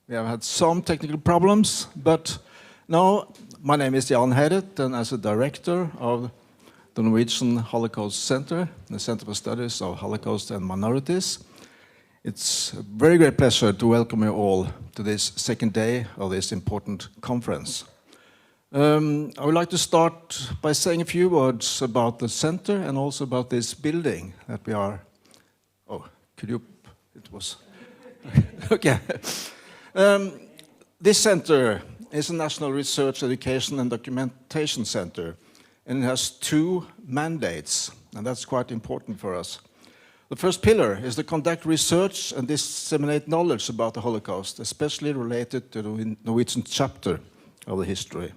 We have had some technical problems, but now my name is Jan Heidet, and as a director of the Norwegian Holocaust Center, the Center for Studies of Holocaust and Minorities, it's a very great pleasure to welcome you all to this second day of this important conference. I would like to start by saying a few words about the center and also about this building that we are. Oh, could you? It was. Okay. This center is a National Research, Education and Documentation Center, and it has two mandates, and that's quite important for us. The first pillar is to conduct research and disseminate knowledge about the Holocaust, especially related to the Norwegian chapter of the history.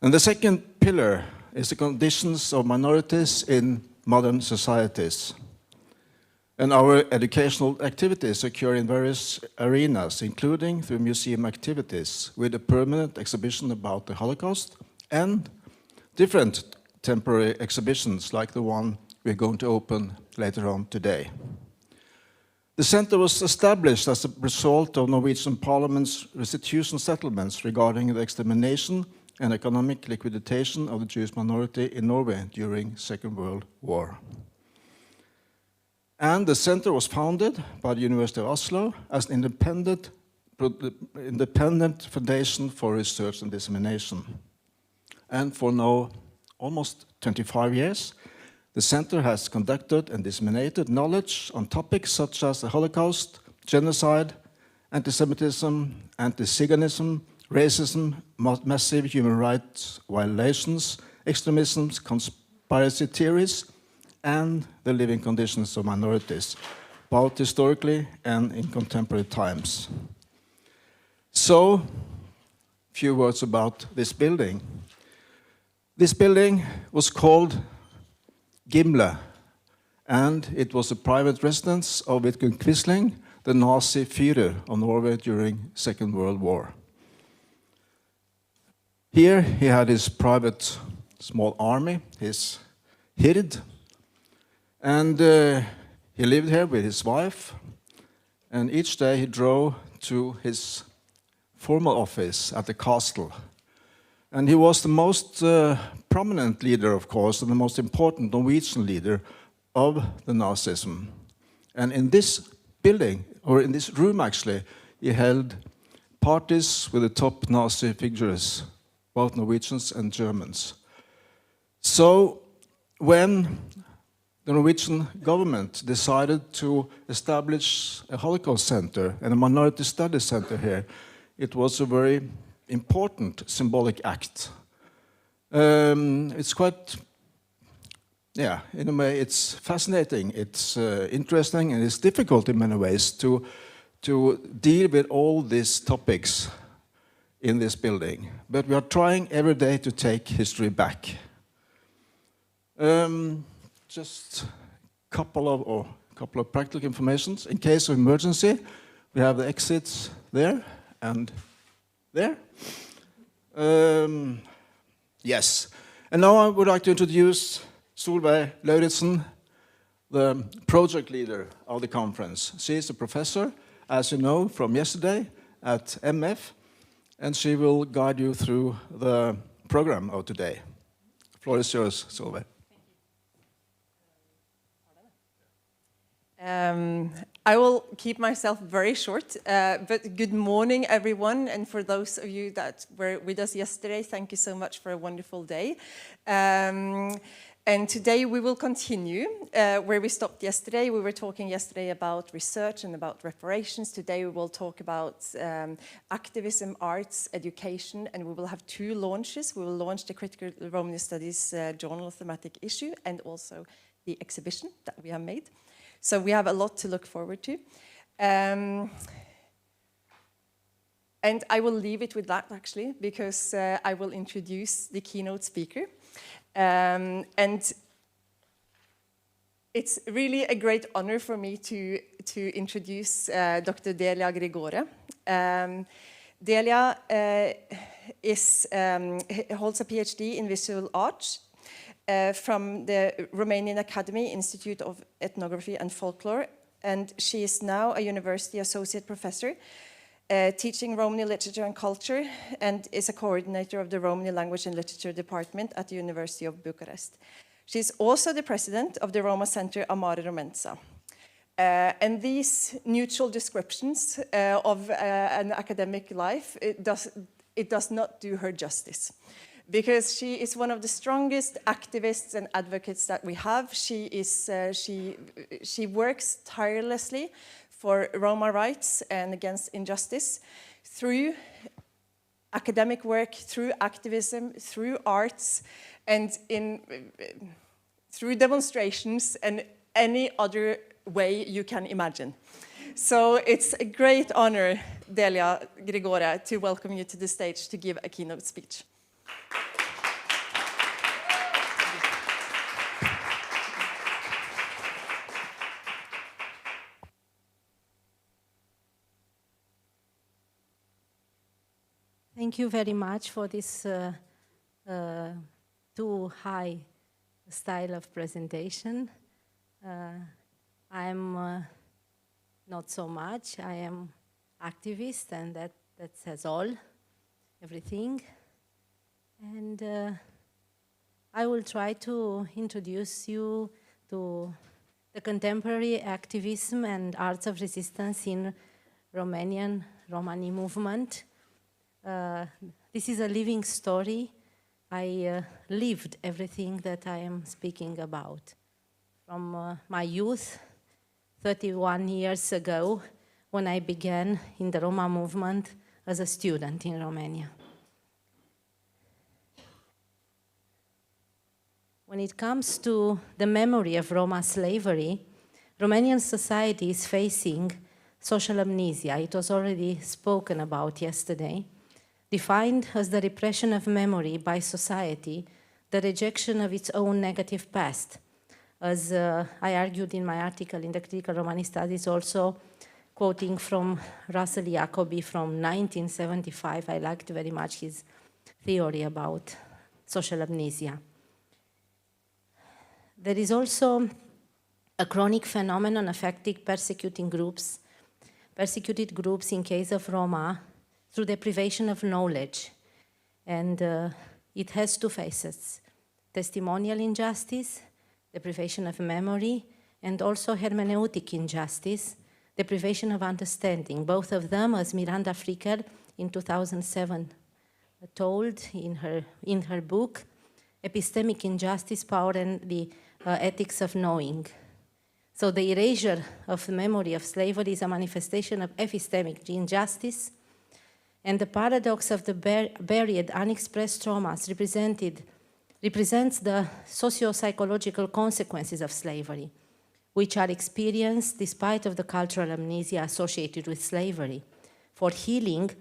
And the second pillar is the conditions of minorities in modern societies. And our educational activities occur in various arenas, including through museum activities with a permanent exhibition about the Holocaust and different temporary exhibitions like the one we're going to open later on today. The center was established as a result of Norwegian Parliament's restitution settlements regarding the extermination and economic liquidation of the Jewish minority in Norway during the Second World War. And the center was founded by the University of Oslo as an independent foundation for research and dissemination. And for now, almost 25 years, the center has conducted and disseminated knowledge on topics such as the Holocaust, genocide, anti-Semitism, anti-Ziganism, racism, massive human rights violations, extremism, conspiracy theories, and the living conditions of minorities, both historically and in contemporary times. So, a few words about this building. This building was called Gimle, and it was a private residence of Vidkun Quisling, the Nazi Führer of Norway during the Second World War. Here he had his private small army, his hird, and he lived here with his wife, and each day he drove to his formal office at the castle. And he was the most prominent leader, of course, and the most important Norwegian leader of the Nazism. And in this building, or in this room actually, he held parties with the top Nazi figures, both Norwegians and Germans. So when the Norwegian government decided to establish a Holocaust Center and a Minority Studies Center here, it was a very important symbolic act. It's quite, yeah, in a way it's fascinating, it's interesting, and it's difficult in many ways to deal with all these topics in this building. But we are trying every day to take history back. Just a couple of practical informations. In case of emergency, we have the exits there and there. Yes. And now I would like to introduce Solveig Lauritzen, the project leader of the conference. She is a professor, as you know, from yesterday at MF, and she will guide you through the program of today. The floor is yours, Solveig. I will keep myself very short, but good morning everyone, and for those of you that were with us yesterday, thank you so much for a wonderful day. And today we will continue where we stopped yesterday. We were talking yesterday about research and about reparations. Today we will talk about activism, arts, education, and we will have two launches. We will launch the Critical Romani Studies journal thematic issue and also the exhibition that we have made. So we have a lot to look forward to. And I will leave it with that, actually, because I will introduce the keynote speaker. And it's really a great honor for me to introduce Dr. Delia Grigore. Delia holds a PhD in visual arts from the Romanian Academy Institute of Ethnography and Folklore, and she is now a university associate professor teaching Romani literature and culture, and is a coordinator of the Romani Language and Literature Department at the University of Bucharest. She's also the president of the Roma Center Amare Romenza. And these neutral descriptions of an academic life, it does not do her justice, because she is one of the strongest activists and advocates that we have. She works tirelessly for Roma rights and against injustice through academic work, through activism, through arts, and through demonstrations and any other way you can imagine. So it's a great honor, Delia Grigore, to welcome you to the stage to give a keynote speech. Thank you very much for this too high style of presentation. I'm not so much. I am activist, and that says everything. And I will try to introduce you to the contemporary activism and arts of resistance in Romanian Romani movement. This is a living story. I lived everything that I am speaking about. From my youth, 31 years ago, when I began in the Roma movement as a student in Romania. When it comes to the memory of Roma slavery, Romanian society is facing social amnesia. It was already spoken about yesterday, defined as the repression of memory by society, the rejection of its own negative past. As I argued in my article in the Critical Romani Studies, also quoting from Russell Jacobi from 1975, I liked very much his theory about social amnesia. There is also a chronic phenomenon affecting persecuted groups in case of Roma, through deprivation of knowledge. And it has two faces: testimonial injustice, deprivation of memory, and also hermeneutic injustice, deprivation of understanding. Both of them, as Miranda Fricker in 2007 told in her book, Epistemic Injustice, Power and the Ethics of Knowing. So the erasure of the memory of slavery is a manifestation of epistemic injustice, and the paradox of the buried, unexpressed traumas represents the socio-psychological consequences of slavery, which are experienced despite of the cultural amnesia associated with slavery. For healing,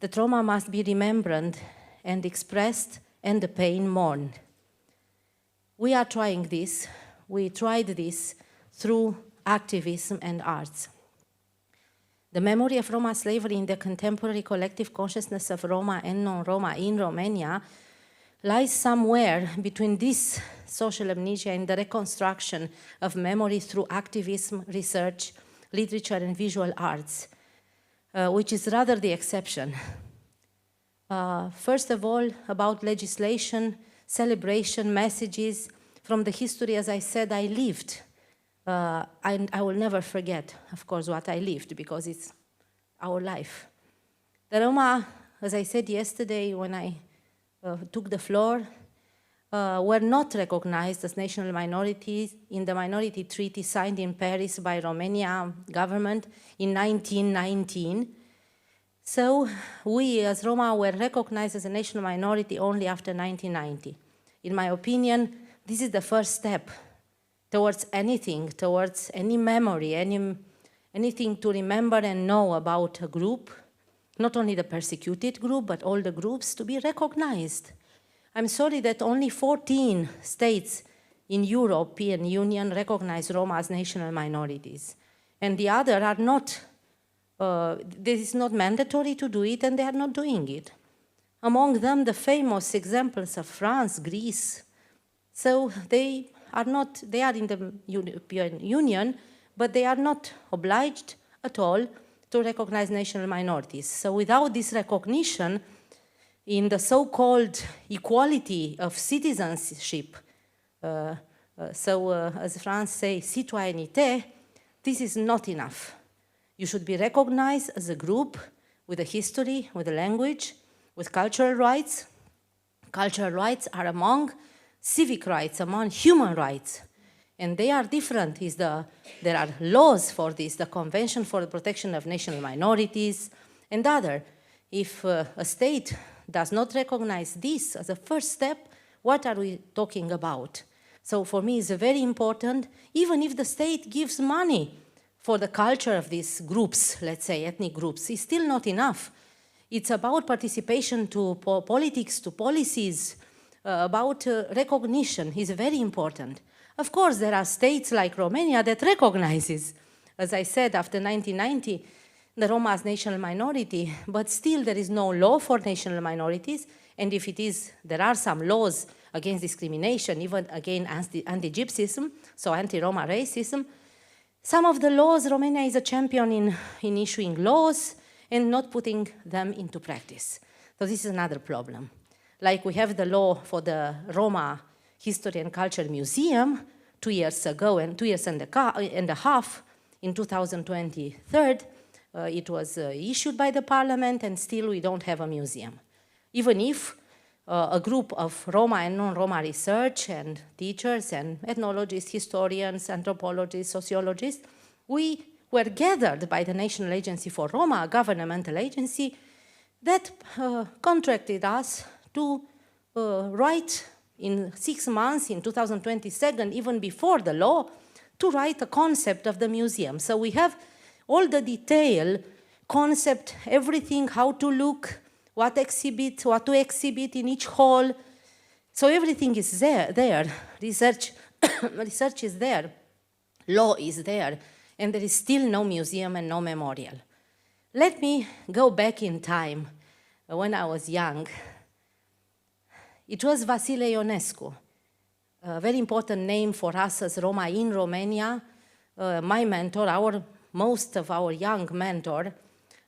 the trauma must be remembered and expressed, and the pain mourned. We are trying this. We tried this through activism and arts. The memory of Roma slavery in the contemporary collective consciousness of Roma and non-Roma in Romania lies somewhere between this social amnesia and the reconstruction of memory through activism, research, literature, and visual arts, which is rather the exception. First of all, about legislation, celebration, messages. From the history, as I said, I lived. I will never forget, of course, what I lived, because it's our life. The Roma, as I said yesterday when I took the floor, were not recognized as national minorities in the minority treaty signed in Paris by Romania government in 1919. So we as Roma were recognized as a national minority only after 1990. In my opinion, this is the first step towards anything, towards any memory, anything to remember and know about a group, not only the persecuted group, but all the groups to be recognized. I'm sorry that only 14 states in European Union recognize Roma as national minorities. And the other are not, this is not mandatory to do it, and they are not doing it. Among them, the famous examples of France, Greece. So they are in the European Union, but they are not obliged at all to recognize national minorities. So without this recognition, in the so-called equality of citizenship, as France say, citoyenneté, this is not enough. You should be recognized as a group with a history, with a language, with cultural rights. Cultural rights are among civic rights, among human rights. And they are different. There are laws for this, the Convention for the Protection of National Minorities and other. If a state does not recognize this as a first step, what are we talking about? So for me, it's very important, even if the state gives money for the culture of these groups, let's say ethnic groups, it's still not enough. It's about participation to politics, to policies, about recognition is very important. Of course, there are states like Romania that recognizes, as I said, after 1990, the Roma as national minority, but still there is no law for national minorities, and if it is, there are some laws against discrimination, even against anti-Gypsyism, so anti-Roma racism. Some of the laws, Romania is a champion in issuing laws and not putting them into practice. So this is another problem. Like we have the law for the Roma History and Culture Museum 2 years ago, and 2 years and a half, in 2023, it was issued by the parliament, and still we don't have a museum. Even if a group of Roma and non-Roma research and teachers and ethnologists, historians, anthropologists, sociologists, we were gathered by the National Agency for Roma, a governmental agency, that contracted us to write in 6 months, in 2022, even before the law, to write a concept of the museum. So we have all the detail, concept, everything, how to look, what to exhibit in each hall. So everything is there. Research is there, law is there, and there is still no museum and no memorial. Let me go back in time when I was young. It was Vasile Ionescu, a very important name for us as Roma in Romania. My mentor, most of our young mentor,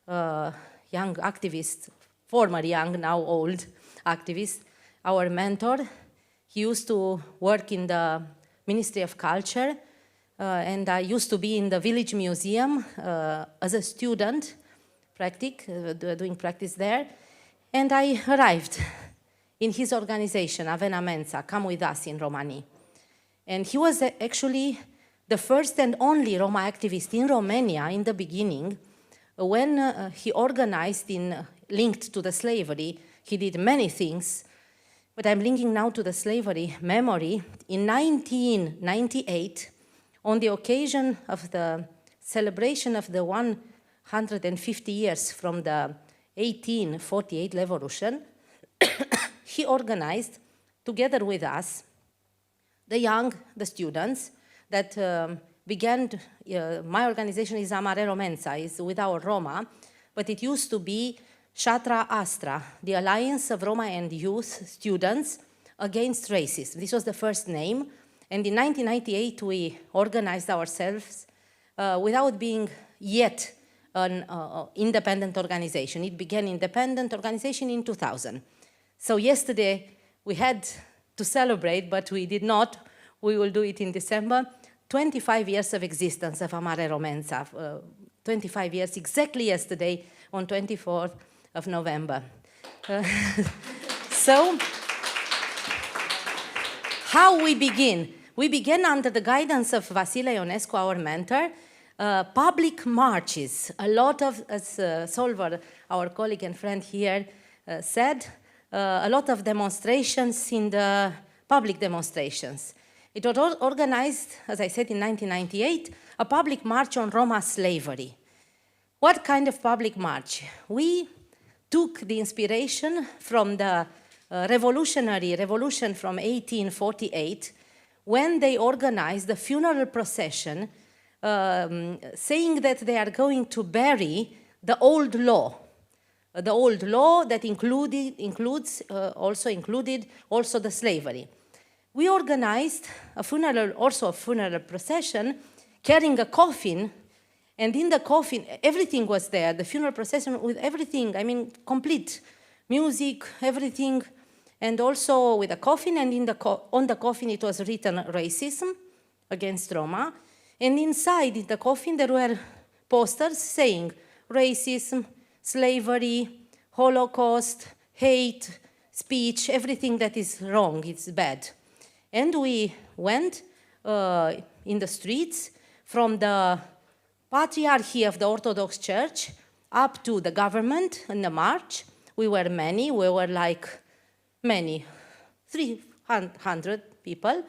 young activist, former young, now old activist, our mentor, he used to work in the Ministry of Culture, and I used to be in the village museum as a student, doing practice there, and I arrived in his organization, Avena Mensa, Come With Us in Romania. And he was actually the first and only Roma activist in Romania in the beginning, when he organized linked to the slavery. He did many things, but I'm linking now to the slavery memory. In 1998, on the occasion of the celebration of the 150 years from the 1848 revolution, he organized, together with us, the students that began, my organization is Amarelo Mensa, is with our Roma, but it used to be Shatra Astra, the Alliance of Roma and Youth Students Against Racism. This was the first name, and in 1998 we organized ourselves without being yet an independent organization. It began independent organization in 2000. So yesterday we had to celebrate, but we did not. We will do it in December. 25 years of existence of Amarelo Mensa. 25 years exactly yesterday on 24th of November. So, how we begin? We began under the guidance of Vasile Ionescu, our mentor, public marches. A lot of, as Solver, our colleague and friend here, said, a lot of demonstrations in the public demonstrations. It was organized, as I said, in 1998, a public march on Roma slavery. What kind of public march? We took the inspiration from the revolution from 1848, when they organized the funeral procession, saying that they are going to bury the old law. The old law that included also the slavery. We organized a funeral procession, carrying a coffin And in the coffin, everything was there, the funeral procession with everything, I mean, complete. Music, everything, and also with a coffin, and on the coffin it was written racism against Roma, and inside in the coffin there were posters saying racism, slavery, Holocaust, hate, speech, everything that is wrong, it's bad. And we went in the streets from the Patriarchy of the Orthodox Church up to the government in the march. We were many, we were like many, 300 people,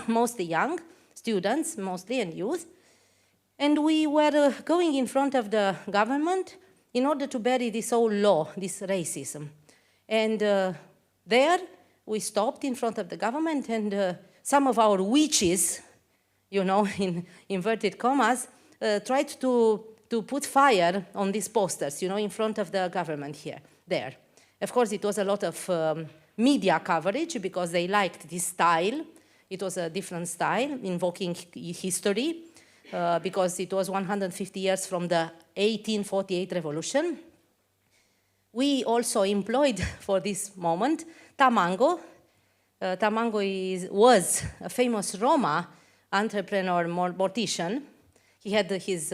mostly young students, mostly, and youth. And we were going in front of the government in order to bury this old law, this racism. And there we stopped in front of the government, and some of our witches, you know, in inverted commas, tried to put fire on these posters, you know, in front of the government there. Of course, it was a lot of media coverage because they liked this style. It was a different style, invoking history, because it was 150 years from the 1848 revolution. We also employed for this moment Tamango. Tamango was a famous Roma entrepreneur, mortician. He had his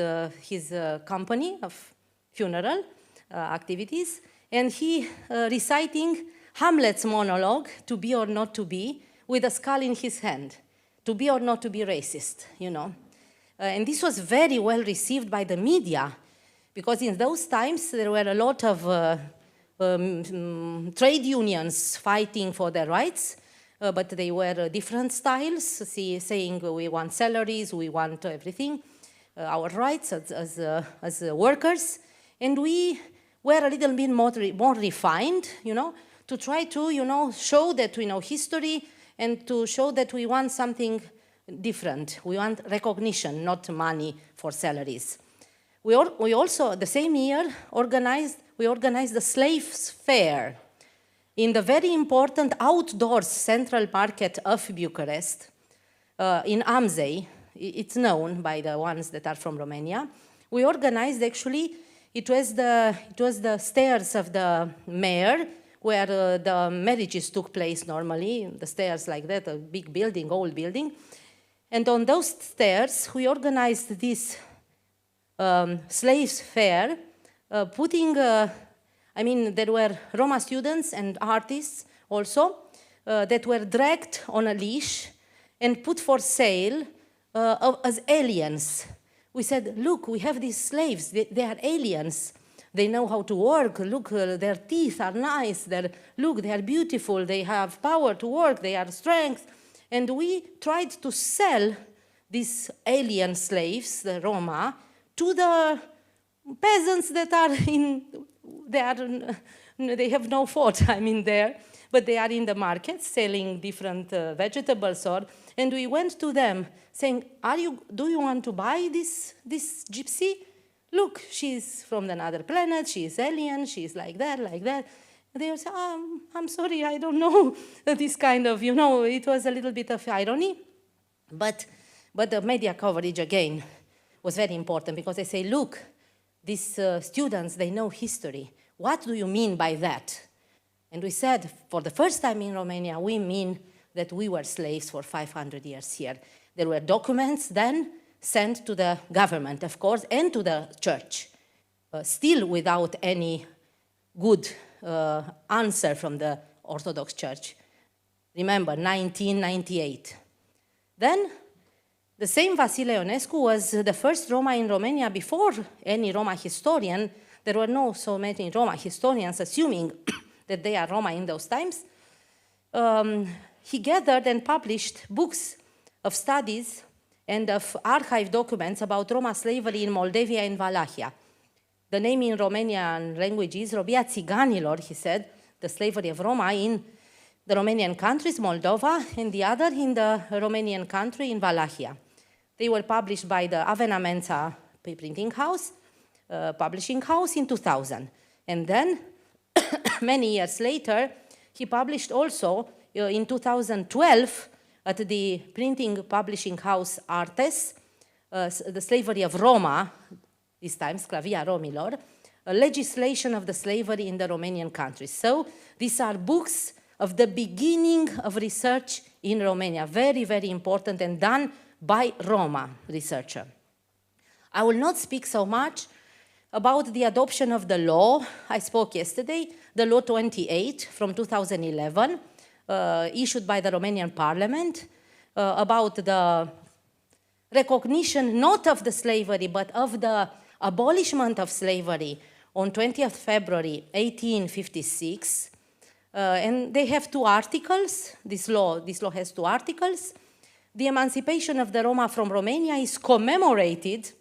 company of funeral activities, and he reciting Hamlet's monologue, to be or not to be, with a skull in his hand, to be or not to be racist, you know. And this was very well received by the media, because in those times there were a lot of trade unions fighting for their rights, but they were different styles, saying we want salaries, we want everything, our rights as workers, and we were a little bit more refined, you know, to try to, you know, show that we know history and to show that we want something different. We want recognition, not money for salaries. We also, the same year, organized the Slaves Fair in the very important outdoors central market of Bucharest, in Amzei. It's known by the ones that are from Romania. We organized, actually, it was the stairs of the mayor where the marriages took place normally, the stairs like that, a big building, old building. And on those stairs, we organized this slaves fair, putting, I mean, there were Roma students and artists also that were dragged on a leash and put for sale as aliens. We said, look, we have these slaves, they are aliens. They know how to work, look, their teeth are nice, look, they are beautiful, they have power to work, they are strength. And we tried to sell these alien slaves, the Roma, to the peasants that are they have no fault, I mean, there, but they are in the market selling different vegetables, and we went to them saying, do you want to buy this gypsy? Look, she's from another planet, she's alien, she's like that, like that. They would say, I'm sorry, I don't know, this kind of, you know, it was a little bit of irony. But the media coverage, again, was very important because they say, look, these students, they know history. What do you mean by that? And we said, for the first time in Romania, we mean that we were slaves for 500 years here. There were documents then sent to the government, of course, and to the church, still without any good answer from the Orthodox Church. Remember, 1998. Then, the same Vasile Ionescu was the first Roma in Romania before any Roma historian. There were no so many Roma historians assuming that they are Roma in those times. He gathered and published books of studies and of archive documents about Roma slavery in Moldova and Wallachia. The name in Romanian language is Robia Țiganilor, he said, the slavery of Roma in the Romanian countries, Moldova, and the other in the Romanian country in Wallachia. They were published by the Avenamența printing house, publishing house in 2000. And then, many years later, he published also in 2012 at the printing publishing house Artes, the slavery of Roma, this time, Sclavia Romilor, a legislation of the slavery in the Romanian countries. So these are books of the beginning of research in Romania, very, very important and done by Roma researcher. I will not speak so much about the adoption of the law. I spoke yesterday, the Law 28 from 2011, issued by the Romanian Parliament, about the recognition not of the slavery, but of the abolishment of slavery on 20th February 1856. And they have 2 articles. This law has 2 articles. The emancipation of the Roma from Romania is commemorated.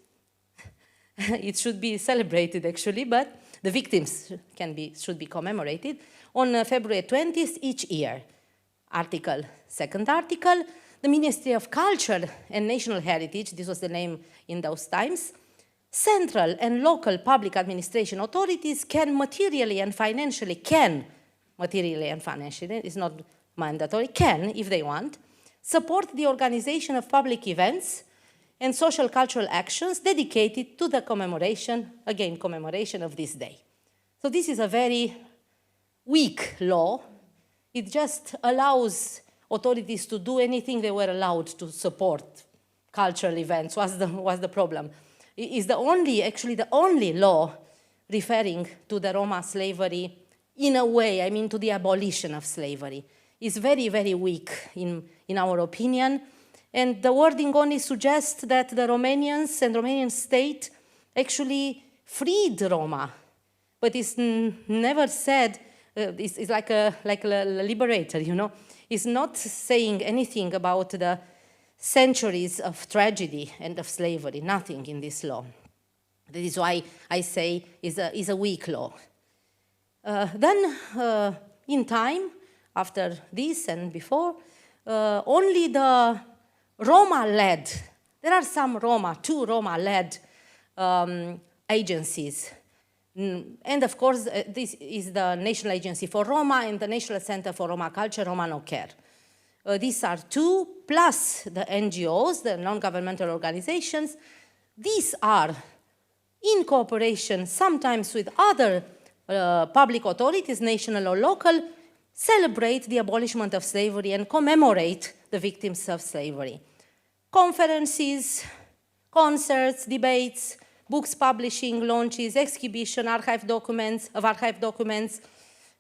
It should be celebrated, actually, but the victims should be commemorated on February 20th each year. Second article, the Ministry of Culture and National Heritage, this was the name in those times, central and local public administration authorities can materially and financially, it's not mandatory, can, if they want, support the organization of public events and social cultural actions dedicated to the commemoration of this day. So this is a very weak law. It just allows authorities to do anything they were allowed to support cultural events. What's the problem? It is actually the only law referring to the Roma slavery in a way, I mean to the abolition of slavery. It's very, very weak in our opinion. And the wording only suggests that the Romanians and Romanian state actually freed Roma. But it's never said, it's like a liberator, you know. It's not saying anything about the centuries of tragedy and of slavery, nothing in this law. That is why I say is a weak law. Then, in time, after this and before, only the Roma-led, there are some two Roma-led agencies. And of course, this is the National Agency for Roma and the National Center for Roma Culture, Roma No Care. These are 2, plus the NGOs, the non-governmental organizations. These are in cooperation sometimes with other public authorities, national or local, celebrate the abolishment of slavery and commemorate the victims of slavery. Conferences, concerts, debates, books publishing, launches, exhibition, archive documents,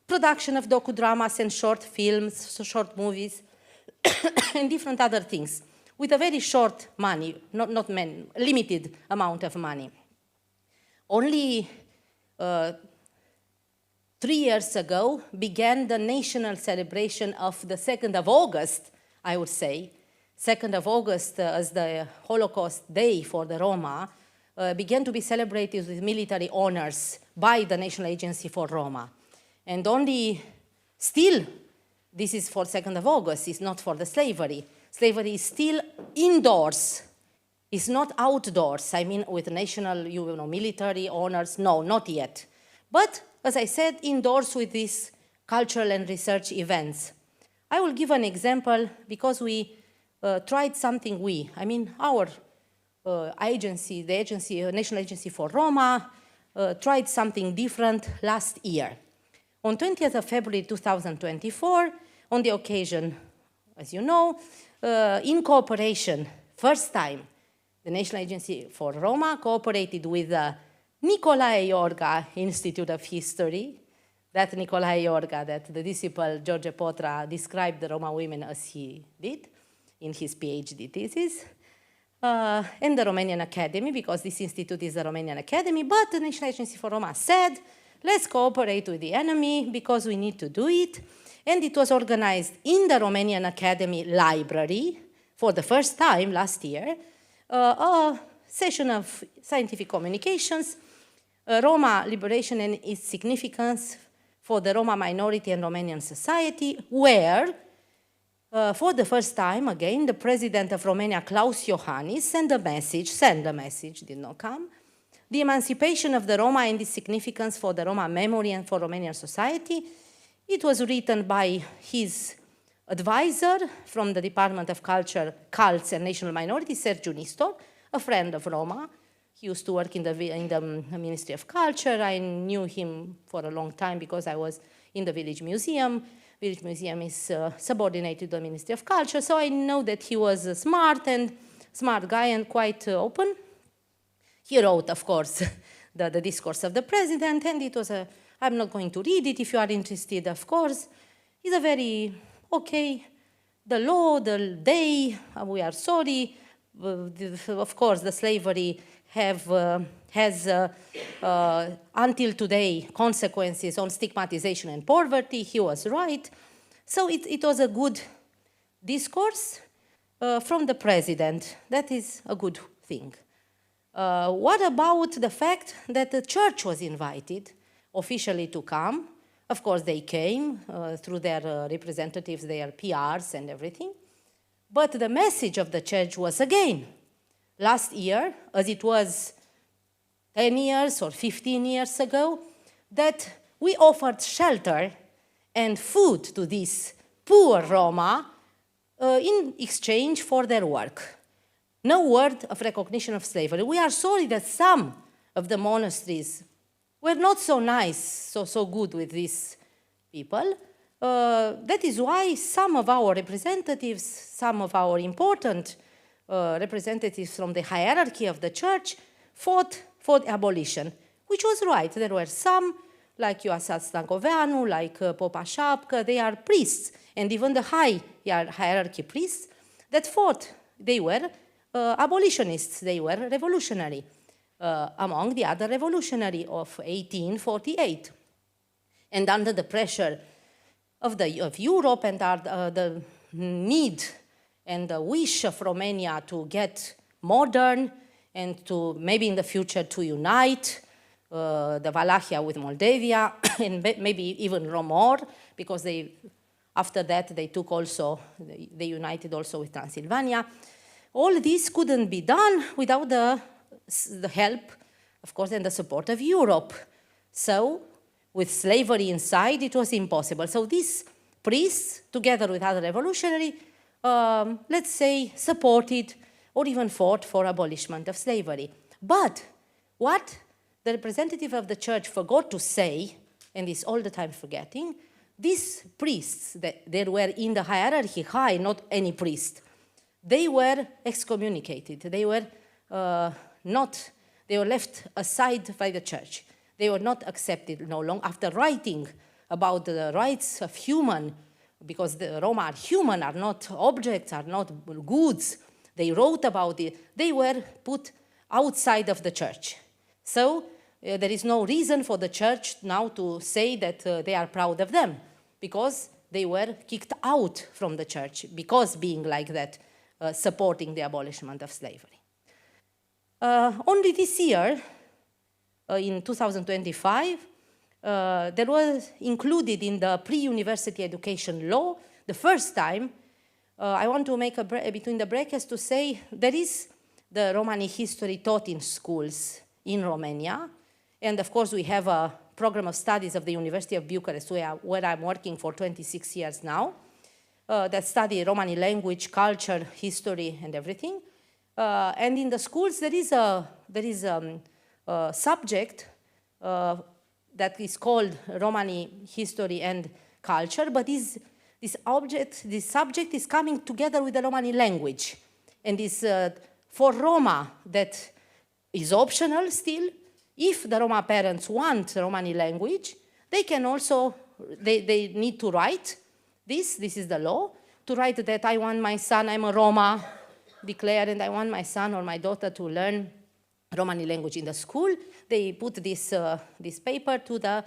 production of docudramas and short films, short movies, and different other things, with a very short money, limited amount of money. Only 3 years ago began the national celebration of the 2nd of August, I would say. 2nd of August as the Holocaust Day for the Roma began to be celebrated with military honors by the National Agency for Roma. And only still, this is for 2nd of August, it's not for the slavery. Slavery is still indoors. It's not outdoors, I mean with national, military honors, no, not yet. But, as I said, indoors with these cultural and research events. I will give an example because we tried something our agency, the National Agency for Roma, tried something different last year. On 20th of February 2024, on the occasion, as you know, in cooperation, first time, the National Agency for Roma cooperated with the Nicolae Iorga Institute of History, that Nicolae Iorga, that the disciple George Potra described the Roma women as he did in his PhD thesis, and the Romanian Academy, because this institute is the Romanian Academy, but the National Agency for Roma said, let's cooperate with the enemy because we need to do it. And it was organized in the Romanian Academy library for the first time last year, a session of scientific communications, Roma liberation and its significance for the Roma minority and Romanian society, where for the first time, again, the president of Romania, Klaus Iohannis, sent a message, did not come, the emancipation of the Roma and its significance for the Roma memory and for Romanian society. It was written by his advisor from the Department of Culture, Cults and National Minorities, Sergiu Nistor, a friend of Roma. He used to work in the Ministry of Culture. I knew him for a long time because I was in the Village Museum. Village Museum is subordinated to the Ministry of Culture, so I know that he was a smart guy and quite open. He wrote, of course, the discourse of the president, and it was I'm not going to read it if you are interested, of course. It's a very, okay, the law, the day, we are sorry. Of course, the slavery has until today consequences on stigmatization and poverty. He was right. So it was a good discourse from the president. That is a good thing. What about the fact that the church was invited officially to come? Of course, they came through their representatives, their PRs and everything. But the message of the church was, again, last year, as it was 10 years or 15 years ago, that we offered shelter and food to these poor Roma in exchange for their work. No word of recognition of slavery. We are sorry that some of the monasteries were not so nice, so good with these people. That is why some of our representatives, some of our important representatives from the hierarchy of the church fought for the abolition, which was right. There were some, like Ioasa Stancoveanu, like Popa Șapcă, they are priests, and even the hierarchy priests that fought. They were abolitionists, they were revolutionary, among the other revolutionary of 1848. And under the pressure of Europe and the need and the wish of Romania to get modern and to maybe in the future to unite the Wallachia with Moldavia and maybe even more, because after that they united also with Transylvania. All this couldn't be done without the help, of course, and the support of Europe. So, with slavery inside, it was impossible. So these priests, together with other revolutionary, let's say, supported or even fought for abolishment of slavery. But what the representative of the church forgot to say, and is all the time forgetting, these priests that were in the hierarchy high, not any priest, they were excommunicated. They were left aside by the church. They were not accepted no longer. After writing about the rights of human, because the Roma are human, are not objects, are not goods, they wrote about it, they were put outside of the church. So there is no reason for the church now to say that they are proud of them, because they were kicked out from the church, because being like that, supporting the abolishment of slavery. Only this year, in 2025, there was included in the pre-university education law, the first time, I want to make between the brackets to say there is the Romani history taught in schools in Romania. And of course, we have a program of studies of the University of Bucharest, where I'm working for 26 years now, that study Romani language, culture, history, and everything. And in the schools, there is a subject that is called Romani history and culture, but this subject is coming together with the Romani language, and is for Roma that is optional still. If the Roma parents want Romani language, they can also, they need to write this is the law, to write that I want my son, I'm a Roma, declare, and I want my son or my daughter to learn Romani language in the school. They put this paper to the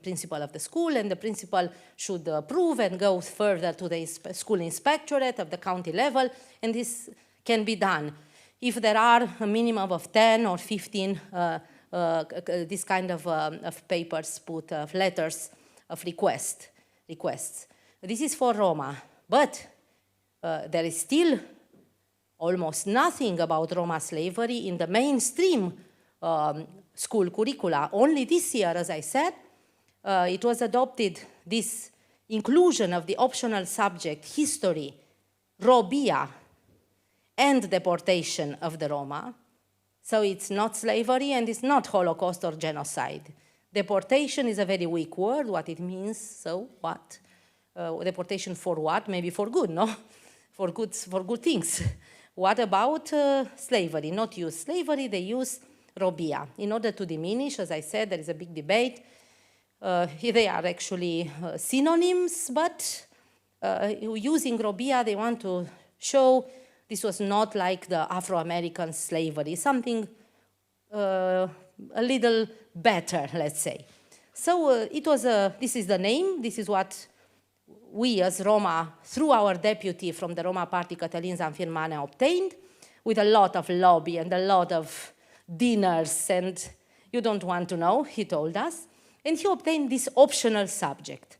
principal of the school, and the principal should approve and go further to the school inspectorate of the county level, and this can be done. If there are a minimum of 10 or 15 this kind of papers put, of letters of requests. This is for Roma, but there is still almost nothing about Roma slavery in the mainstream school curricula. Only this year, as I said, it was adopted, this inclusion of the optional subject, history, Robia, and deportation of the Roma. So it's not slavery and it's not Holocaust or genocide. Deportation is a very weak word, what it means, so what? Deportation for what? Maybe for good, no? For good things. What about slavery? Not use slavery, they use robia. In order to diminish, as I said, there is a big debate. They are actually synonyms, but using robia, they want to show this was not like the Afro-American slavery, something a little better, let's say. So this is the name, this is what we as Roma, through our deputy from the Roma party, Cătălin Zanfirmane, obtained, with a lot of lobby and a lot of dinners, and you don't want to know, he told us. And he obtained this optional subject.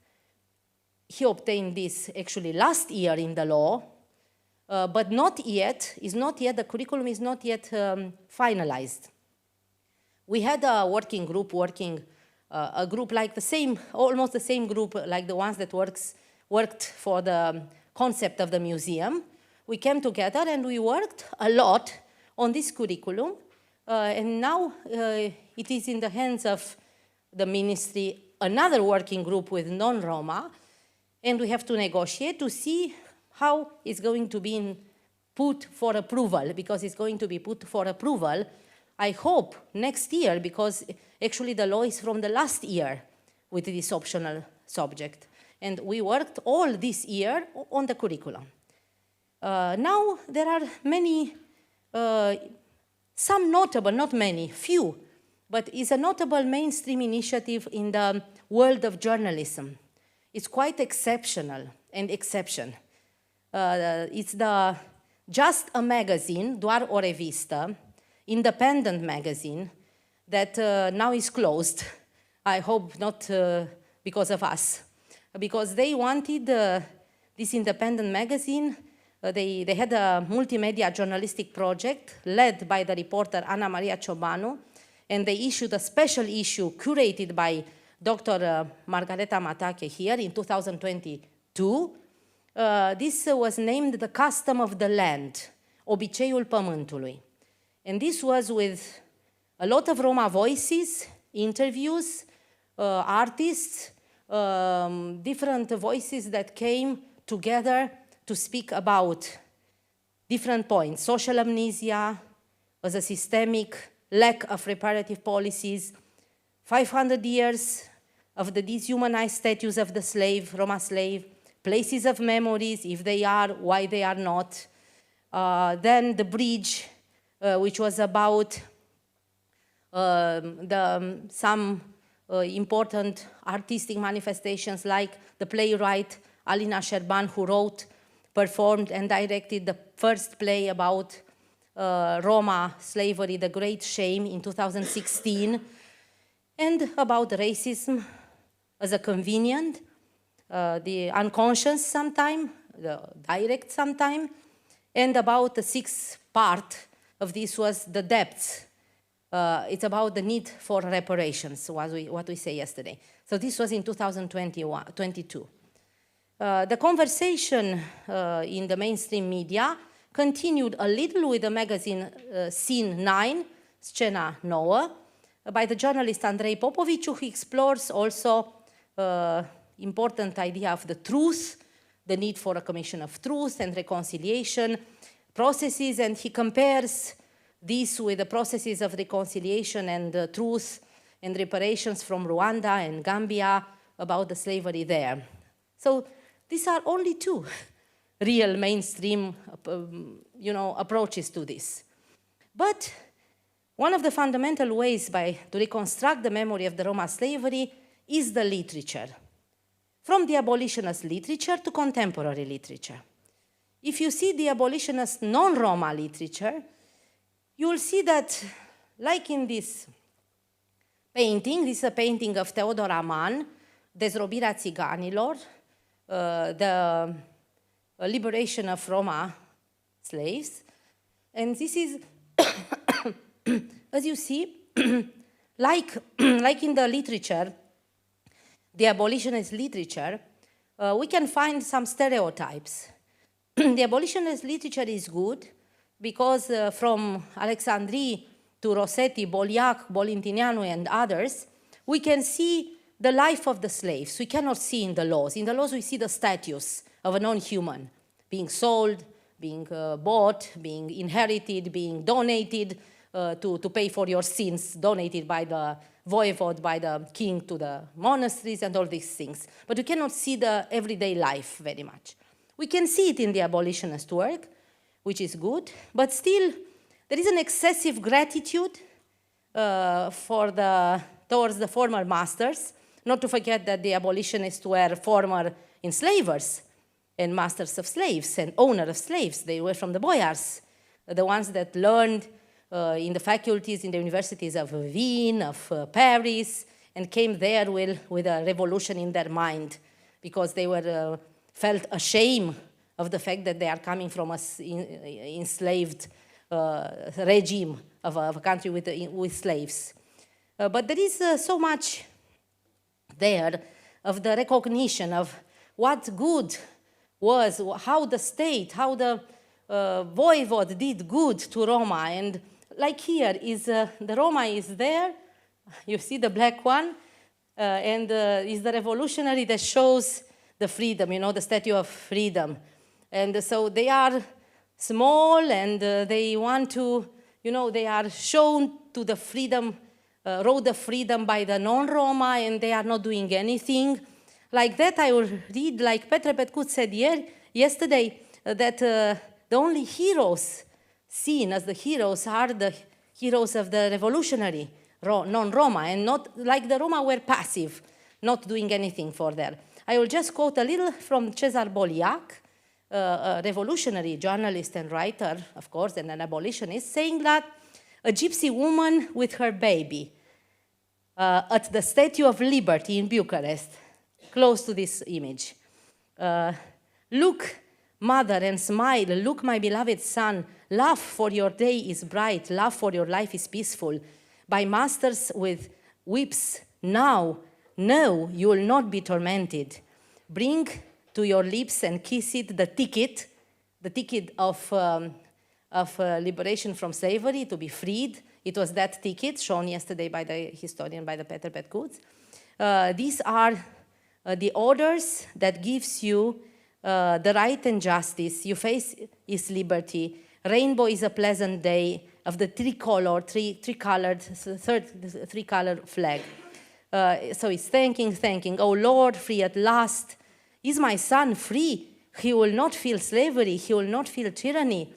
He obtained this actually last year in the law, but the curriculum is not yet finalized. We had a working group a group like almost the same group like the ones that worked for the concept of the museum. We came together and we worked a lot on this curriculum, and now it is in the hands of the ministry, another working group with non-Roma, and we have to negotiate to see how it's going to be put for approval, because it's going to be put for approval, I hope, next year, because actually the law is from the last year with this optional subject. And we worked all this year on the curriculum. Now there are many, some notable, not many, few, but it's a notable mainstream initiative in the world of journalism. It's quite exceptional and exception. It's the Just a Magazine, doar o revistă, independent magazine, that now is closed. I hope not because of us. Because they wanted this independent magazine, they had a multimedia journalistic project led by the reporter Ana Maria Ciobanu, and they issued a special issue curated by Dr. Margareta Matache here in 2022. This was named The Custom of the Land, Obiceiul Pământului. And this was with a lot of Roma voices, interviews, artists, different voices that came together to speak about different points. Social amnesia as a systemic lack of reparative policies, 500 years of the dehumanized status of the slave, Roma slave, places of memories, if they are, why they are not. Then the bridge, which was about some important artistic manifestations like the playwright Alina Șerban, who wrote, performed and directed the first play about Roma slavery, The Great Shame, in 2016, and about racism as a convenient, the unconscious sometime, the direct sometime, and about the sixth part of this was the depths. It's about the need for reparations, what we say yesterday. So this was in 2022. The conversation in the mainstream media continued a little with the magazine Scene 9, Scena 9, by the journalist Andrei Popovici, who explores also important idea of the truth, the need for a commission of truth and reconciliation processes, and he compares this with the processes of reconciliation and truth and reparations from Rwanda and Gambia about the slavery there. So these are only two real mainstream approaches to this. But one of the fundamental ways to reconstruct the memory of the Roma slavery is the literature, from the abolitionist literature to contemporary literature. If you see the abolitionist non-Roma literature, you will see that, like in this painting, this is a painting of Teodor Aman, Dezrobirea țiganilor, the liberation of Roma slaves. And this is, as you see, like in the literature, the abolitionist literature, we can find some stereotypes. The abolitionist literature is good because from Alexandrie to Rossetti, Boliac, Bolintineanu, and others, we can see the life of the slaves. We cannot see in the laws. In the laws, we see the status of a non-human, being sold, being bought, being inherited, being donated to pay for your sins, donated by the voivode, by the king to the monasteries and all these things. But we cannot see the everyday life very much. We can see it in the abolitionist work, which is good, but still there is an excessive gratitude towards the former masters, not to forget that the abolitionists were former enslavers and masters of slaves and owners of slaves. They were from the boyars, the ones that learned in the faculties, in the universities of Wien, of Paris, and came there with a revolution in their mind because they were felt ashamed of the fact that they are coming from an enslaved regime of a country with slaves. But there is so much there of the recognition of what good was, how the state, how the voivode did good to Roma. And like here, the Roma is there, you see the black one, and is the revolutionary that shows the freedom, you know, the Statue of Freedom. And so they are small and they want to, you know, they are shown to the freedom, road of freedom by the non-Roma, and they are not doing anything. Like that, I will read, like Petre Petcut said yesterday, that the only heroes seen as the heroes are the heroes of the revolutionary non-Roma, and not like the Roma were passive, not doing anything for them. I will just quote a little from Cezar Boliac, a revolutionary journalist and writer, of course, and an abolitionist, saying that a gypsy woman with her baby at the Statue of Liberty in Bucharest, close to this image. Look, mother, and smile. Look, my beloved son. Laugh, for your day is bright. Laugh, for your life is peaceful. By masters with whips, now, no, you will not be tormented. Bring to your lips and kiss it the ticket of liberation from slavery, to be freed. It was that ticket shown yesterday by the historian, by the Petre Petcut. These are the orders that gives you the right and justice. Your face is liberty. Rainbow is a pleasant day of the three-colored flag. So it's thanking, oh Lord, free at last. Is my son free? He will not feel slavery. He will not feel tyranny.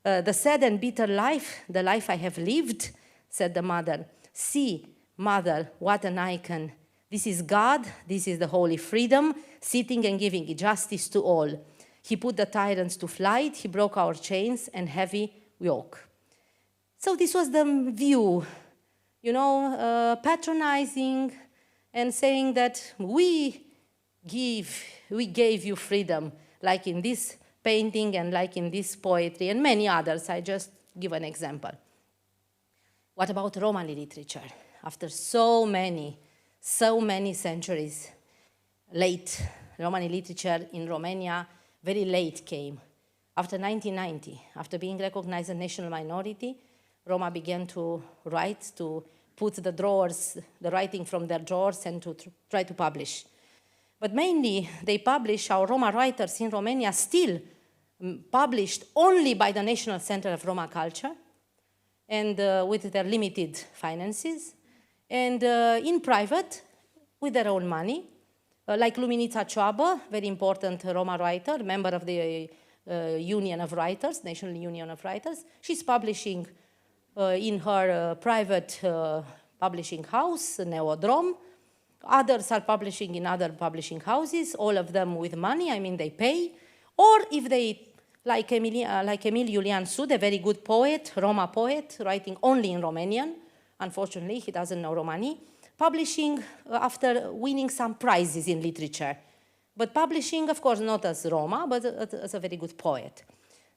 The sad and bitter life, the life I have lived, said the mother. See, mother, what an icon. This is God, this is the holy freedom, sitting and giving justice to all. He put the tyrants to flight, he broke our chains and heavy yoke. So this was the view, you know, patronizing and saying that we gave you freedom, like in this painting and like in this poetry and many others. I just give an example. What about Romani literature? After so many centuries, late Romani literature in Romania, very late came. After 1990, after being recognized as a national minority, Roma began to write, to put the writing from their drawers and to try to publish. But mainly, they publish, our Roma writers in Romania still published only by the National Center of Roma Culture and with their limited finances, and in private, with their own money, like Luminița Cioabă, very important Roma writer, member of the Union of Writers, National Union of Writers. She's publishing in her private publishing house, Neodrom. Others are publishing in other publishing houses, all of them with money, I mean they pay. Or if they, like Emil Iulian Sud, a very good poet, Roma poet, writing only in Romanian, unfortunately he doesn't know Romani, publishing after winning some prizes in literature. But publishing, of course, not as Roma, but as a very good poet.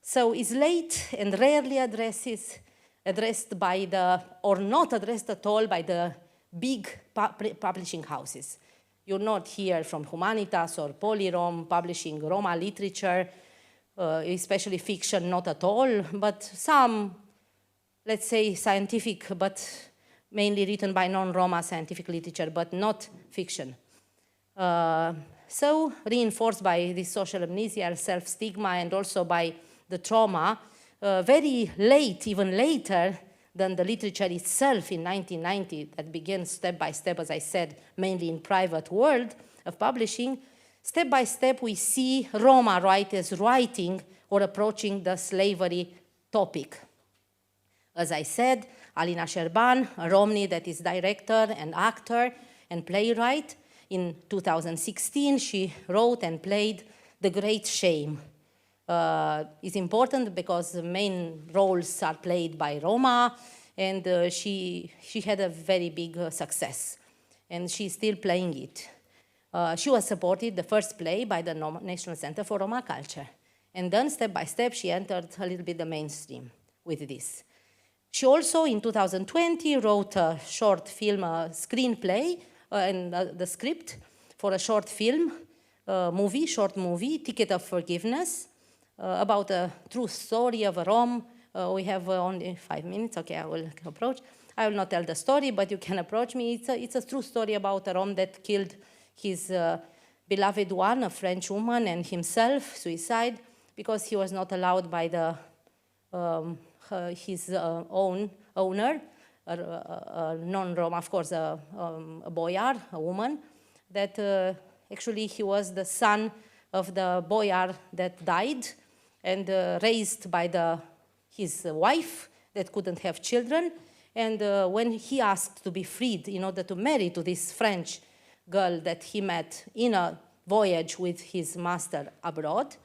So it's late and rarely addressed by the, or not addressed at all by the big publishing houses. You'll not hear from Humanitas or Polyrom publishing Roma literature. especially fiction, not at all, but some, let's say, scientific, but mainly written by non-Roma scientific literature, but not fiction. So reinforced by this social amnesia, self-stigma, and also by the trauma, very late, even later than the literature itself in 1990, that began step by step, as I said, mainly in private world of publishing, step by step we see Roma writers writing or approaching the slavery topic. As I said, Alina Șerban, a Romney that is director and actor and playwright. In 2016, she wrote and played The Great Shame. It's important because the main roles are played by Roma, and she had a very big success, and she's still playing it. She was supported, the first play, by the National Center for Roma Culture. And then, step by step, she entered a little bit the mainstream with this. She also, in 2020, wrote a short film, a screenplay, and the script for a short film, short movie, Ticket of Forgiveness, about a true story of a Rom. We have only 5 minutes. Okay, I will approach. I will not tell the story, but you can approach me. It's a true story about a Rom that killed his beloved one, a French woman, and himself, suicide, because he was not allowed by the his own owner, a non-Roma, of course, a boyar, a woman, that actually he was the son of the boyar that died and raised by his wife that couldn't have children. And when he asked to be freed in order to marry to this French girl that he met in a voyage with his master abroad,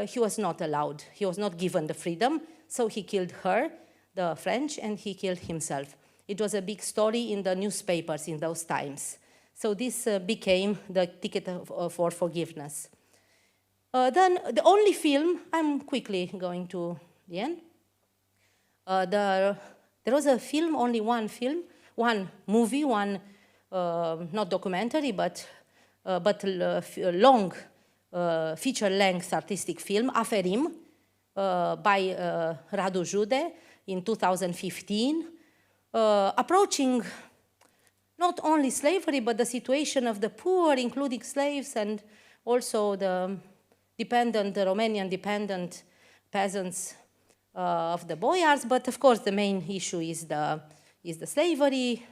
he was not allowed. He was not given the freedom, so he killed her, the French, and he killed himself. It was a big story in the newspapers in those times. So this became the ticket for forgiveness. Then the only film, I'm quickly going to the end. There was a film, only one film, one movie, one not documentary, but long feature-length artistic film, Aferim, by Radu Jude in 2015, approaching not only slavery, but the situation of the poor, including slaves, and also the Romanian dependent peasants of the boyars. But of course, the main issue is the slavery.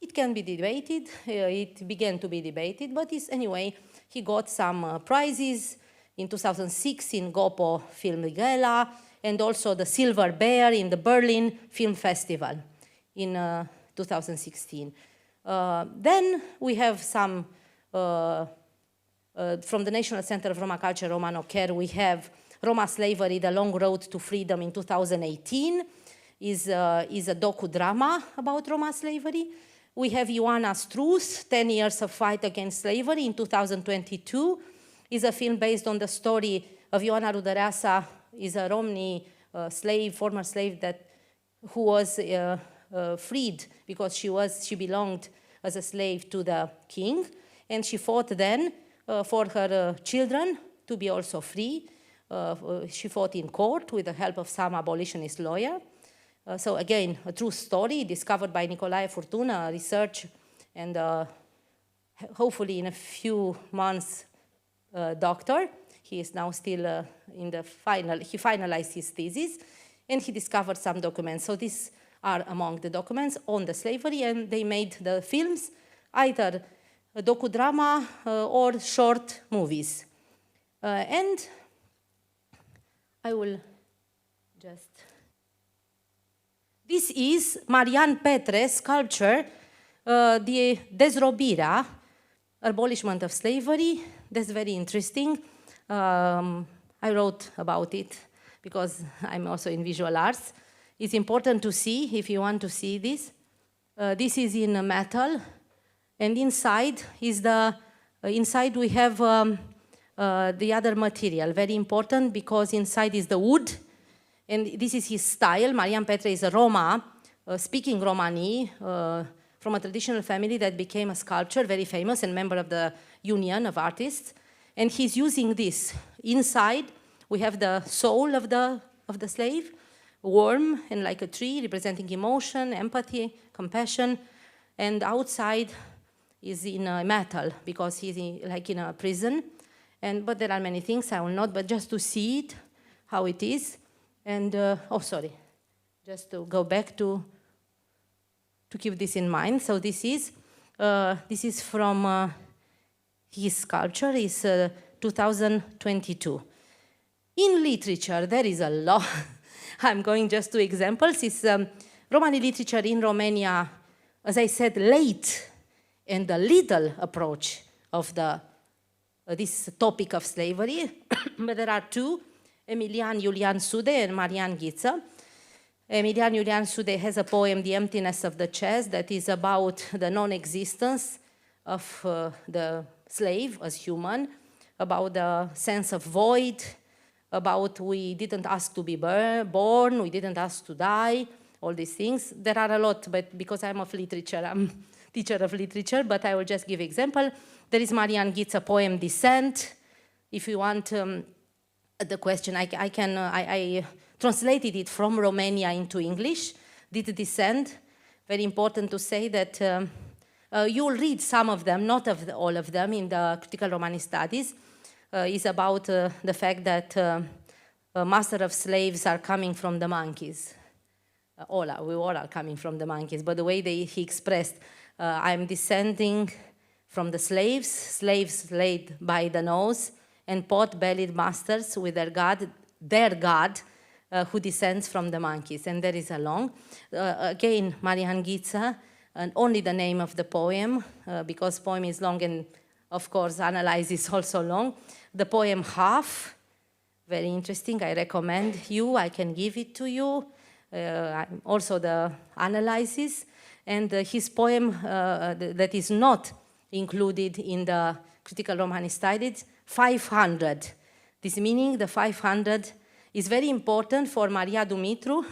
It can be debated. It began to be debated, but anyway, he got some prizes in 2006 in Gopo Film Gala, and also the Silver Bear in the Berlin Film Festival in 2016. Then we have some, from the National Center of Roma Culture, Romano Care, we have Roma Slavery, The Long Road to Freedom in 2018, is a docudrama about Roma slavery. We have Ioana's Truth, 10 Years of Fight Against Slavery in 2022, is a film based on the story of Ioana Rudăreasa, is a Romani slave, former slave who was freed because she belonged as a slave to the king, and she fought then for her children to be also free. She fought in court with the help of some abolitionist lawyer. So again, a true story discovered by Nicolae Furtună, research, and hopefully in a few months, doctor. He is now still in the final, he finalized his thesis, and he discovered some documents. So these are among the documents on the slavery, and they made the films, either a docudrama or short movies. And I will just... This is Marian Petre's sculpture, the Dezrobirea, abolishment of slavery. That's very interesting. I wrote about it because I'm also in visual arts. It's important to see if you want to see this. This is in metal, and inside we have the other material. Very important because inside is the wood, and this is his style. Marian Petre is a Roma, speaking Romani, from a traditional family that became a sculptor, very famous, and member of the Union of Artists. And he's using this inside We have the soul of the slave, warm and like a tree, representing emotion, empathy, compassion, and outside is in metal because he's like in a prison. But there are many things I will not, but just to see it, how it is. And just to go back to keep this in mind. So this is from his sculpture, is 2022. In literature, there is a lot. I'm going just to examples. It's Romani literature in Romania, as I said, late and a little approach of this topic of slavery. But there are two, Emilian Iulian Sude and Marian Ghiță. Emilian Iulian Sude has a poem, The Emptiness of the Chest, that is about the non-existence of the slave as human, about the sense of void, about we didn't ask to be born, we didn't ask to die, all these things. There are a lot, but because I'm of literature, I'm teacher of literature, but I will just give example. There is Marian Ghiță poem, Descent. If you want the question, I translated it from Romania into English, did Descent. Very important to say that you will read some of them, not all of them, in the Critical Romani Studies. Is about the fact that master of slaves are coming from the monkeys. We all are coming from the monkeys, but the way he expressed, I'm descending from the slaves laid by the nose, and pot-bellied masters with their god, who descends from the monkeys. And there is a long, again, Marian Ghiță, and only the name of the poem, because poem is long and of course analyze is also long. The poem Half, very interesting, I recommend you, I can give it to you. Also the analysis, and his poem that is not included in the Critical Romani Studies, 500. This meaning the 500 is very important for Maria Dumitru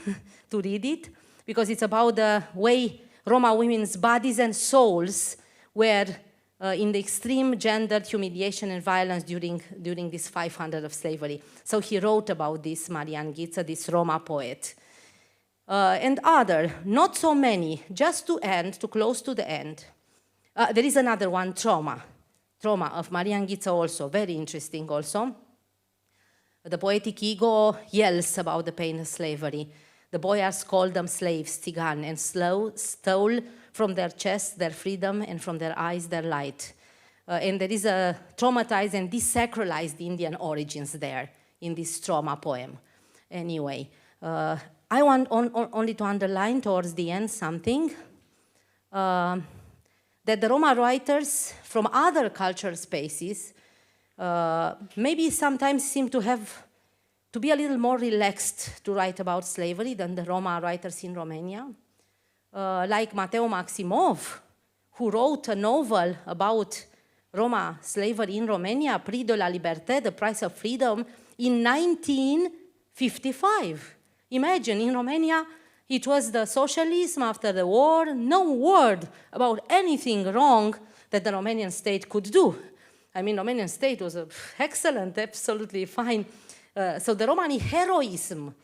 to read it, because it's about the way Roma women's bodies and souls were in the extreme gendered humiliation and violence during this 500 of slavery. So he wrote about this, Marian Ghiță, this Roma poet. And other, not so many, just to close to the end. There is another one, Trauma of Marian Ghiță also, very interesting also. The poetic ego yells about the pain of slavery. The boyars called them slaves, Țigan, and stole from their chests their freedom and from their eyes their light. And there is a traumatized and desacralized Indian origins there in this Trauma poem. Anyway, I want only to underline towards the end something, that the Roma writers from other cultural spaces maybe sometimes seem to be a little more relaxed to write about slavery than the Roma writers in Romania. Like Mateo Maximov, who wrote a novel about Roma slavery in Romania, Prix de la Liberté, the Price of Freedom, in 1955. Imagine, in Romania, it was the socialism after the war, no word about anything wrong that the Romanian state could do. I mean, Romanian state was excellent, absolutely fine. So the Romani heroism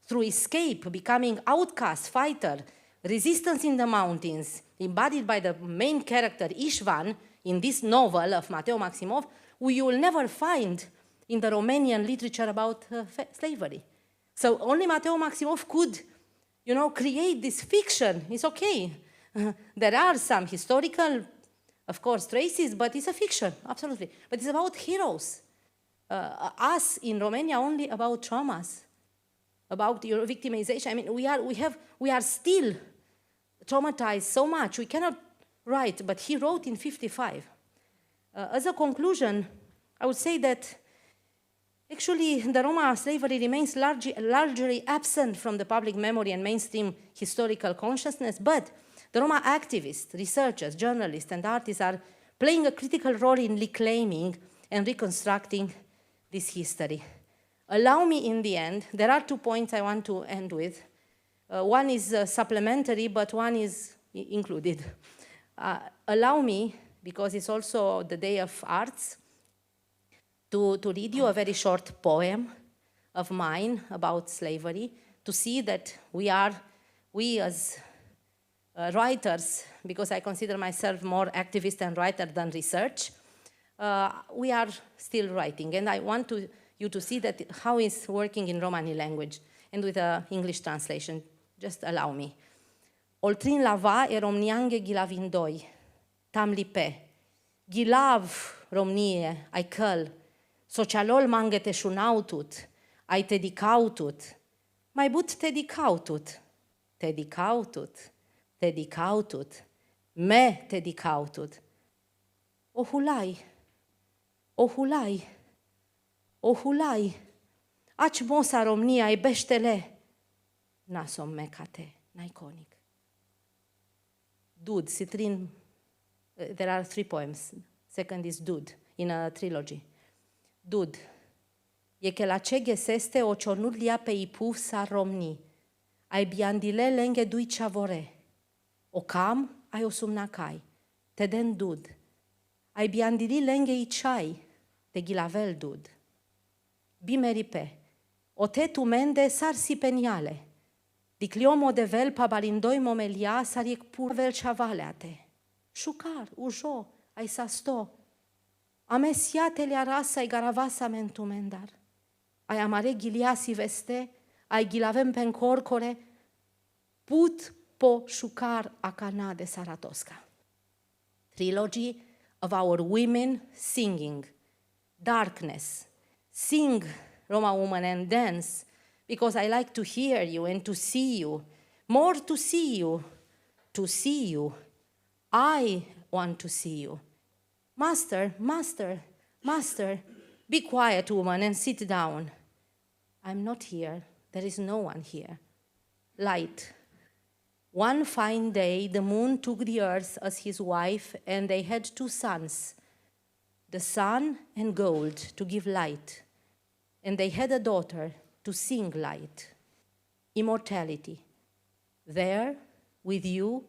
through escape, becoming outcast, fighter, resistance in the mountains, embodied by the main character Istvan in this novel of Mateo Maximov, you will never find in the Romanian literature about slavery. So only Mateo Maximov could, create this fiction. It's okay. There are some historical, of course, traces, but it's a fiction, absolutely. But it's about heroes. Us in Romania only about traumas, about your victimization. I mean, we are still traumatized so much. We cannot write, but he wrote in 55. As a conclusion, I would say that actually the Roma slavery remains largely absent from the public memory and mainstream historical consciousness, but the Roma activists, researchers, journalists, and artists are playing a critical role in reclaiming and reconstructing this history. Allow me, in the end, there are 2 points I want to end with. One is supplementary, but one is included. Allow me, because it's also the Day of Arts, to read you a very short poem of mine about slavery, to see that we as writers, because I consider myself more activist and writer than research, we are still writing. And I want you to see that how it's working in Romani language and with an English translation. Just allow me. Oltrin lava e romniange gilavindoi, tam lipe, gilav romnie ai căl, socialol mange te șunautut, ai te dicautut, mai but te dicautut, me te dicautut, ohulai, aci mosa Romnia ai beștele, nasom mecate, naiconic. Dud, Citrin, there are 3 poems. Second is Dud, in a trilogy. Dud, e che la ce găseste o cionurlia pe ipu sa Romni, ai biandile lenghe dui ciavore, o cam ai o sumnacai, te den Dud, ai biandili lenghe i ciai, te ghilavel Dud. Bimeripe, o te tu mende sar sipeniale, dicliomo de vel pa balindoi momelia sariec pur vel ciavaleate. Șucar, ujo, ai sa sto. Amesiatele arasa ai garavasa mentumendar. Ai amare giliasi veste, ai gilavem pen corcore, put po șucar acana de Saratosca. Trilogy of our women singing, darkness, sing Roma woman and dance, because I like to hear you and to see you, more to see you, I want to see you. Master, master, master, be quiet, woman, and sit down. I'm not here. There is no one here. Light. One fine day, the moon took the earth as his wife, and they had 2 sons, the sun and gold, to give light. And they had a daughter to sing light. Immortality. There, with you,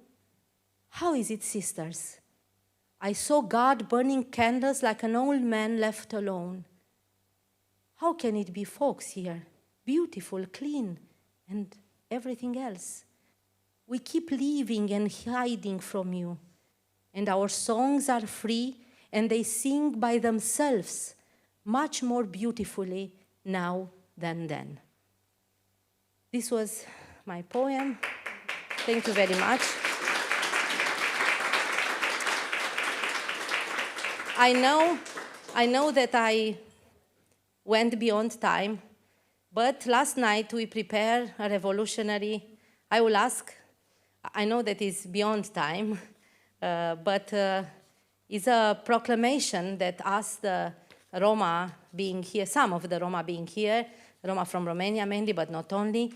how is it, sisters? I saw God burning candles like an old man left alone. How can it be folks here, beautiful, clean, and everything else? We keep leaving and hiding from you, and our songs are free, and they sing by themselves much more beautifully now than then. This was my poem. Thank you very much. I know that I went beyond time, but last night we prepared a revolutionary, I will ask, I know that it's beyond time, but it's a proclamation that us, the Roma being here, some of the Roma being here, Roma from Romania mainly, but not only,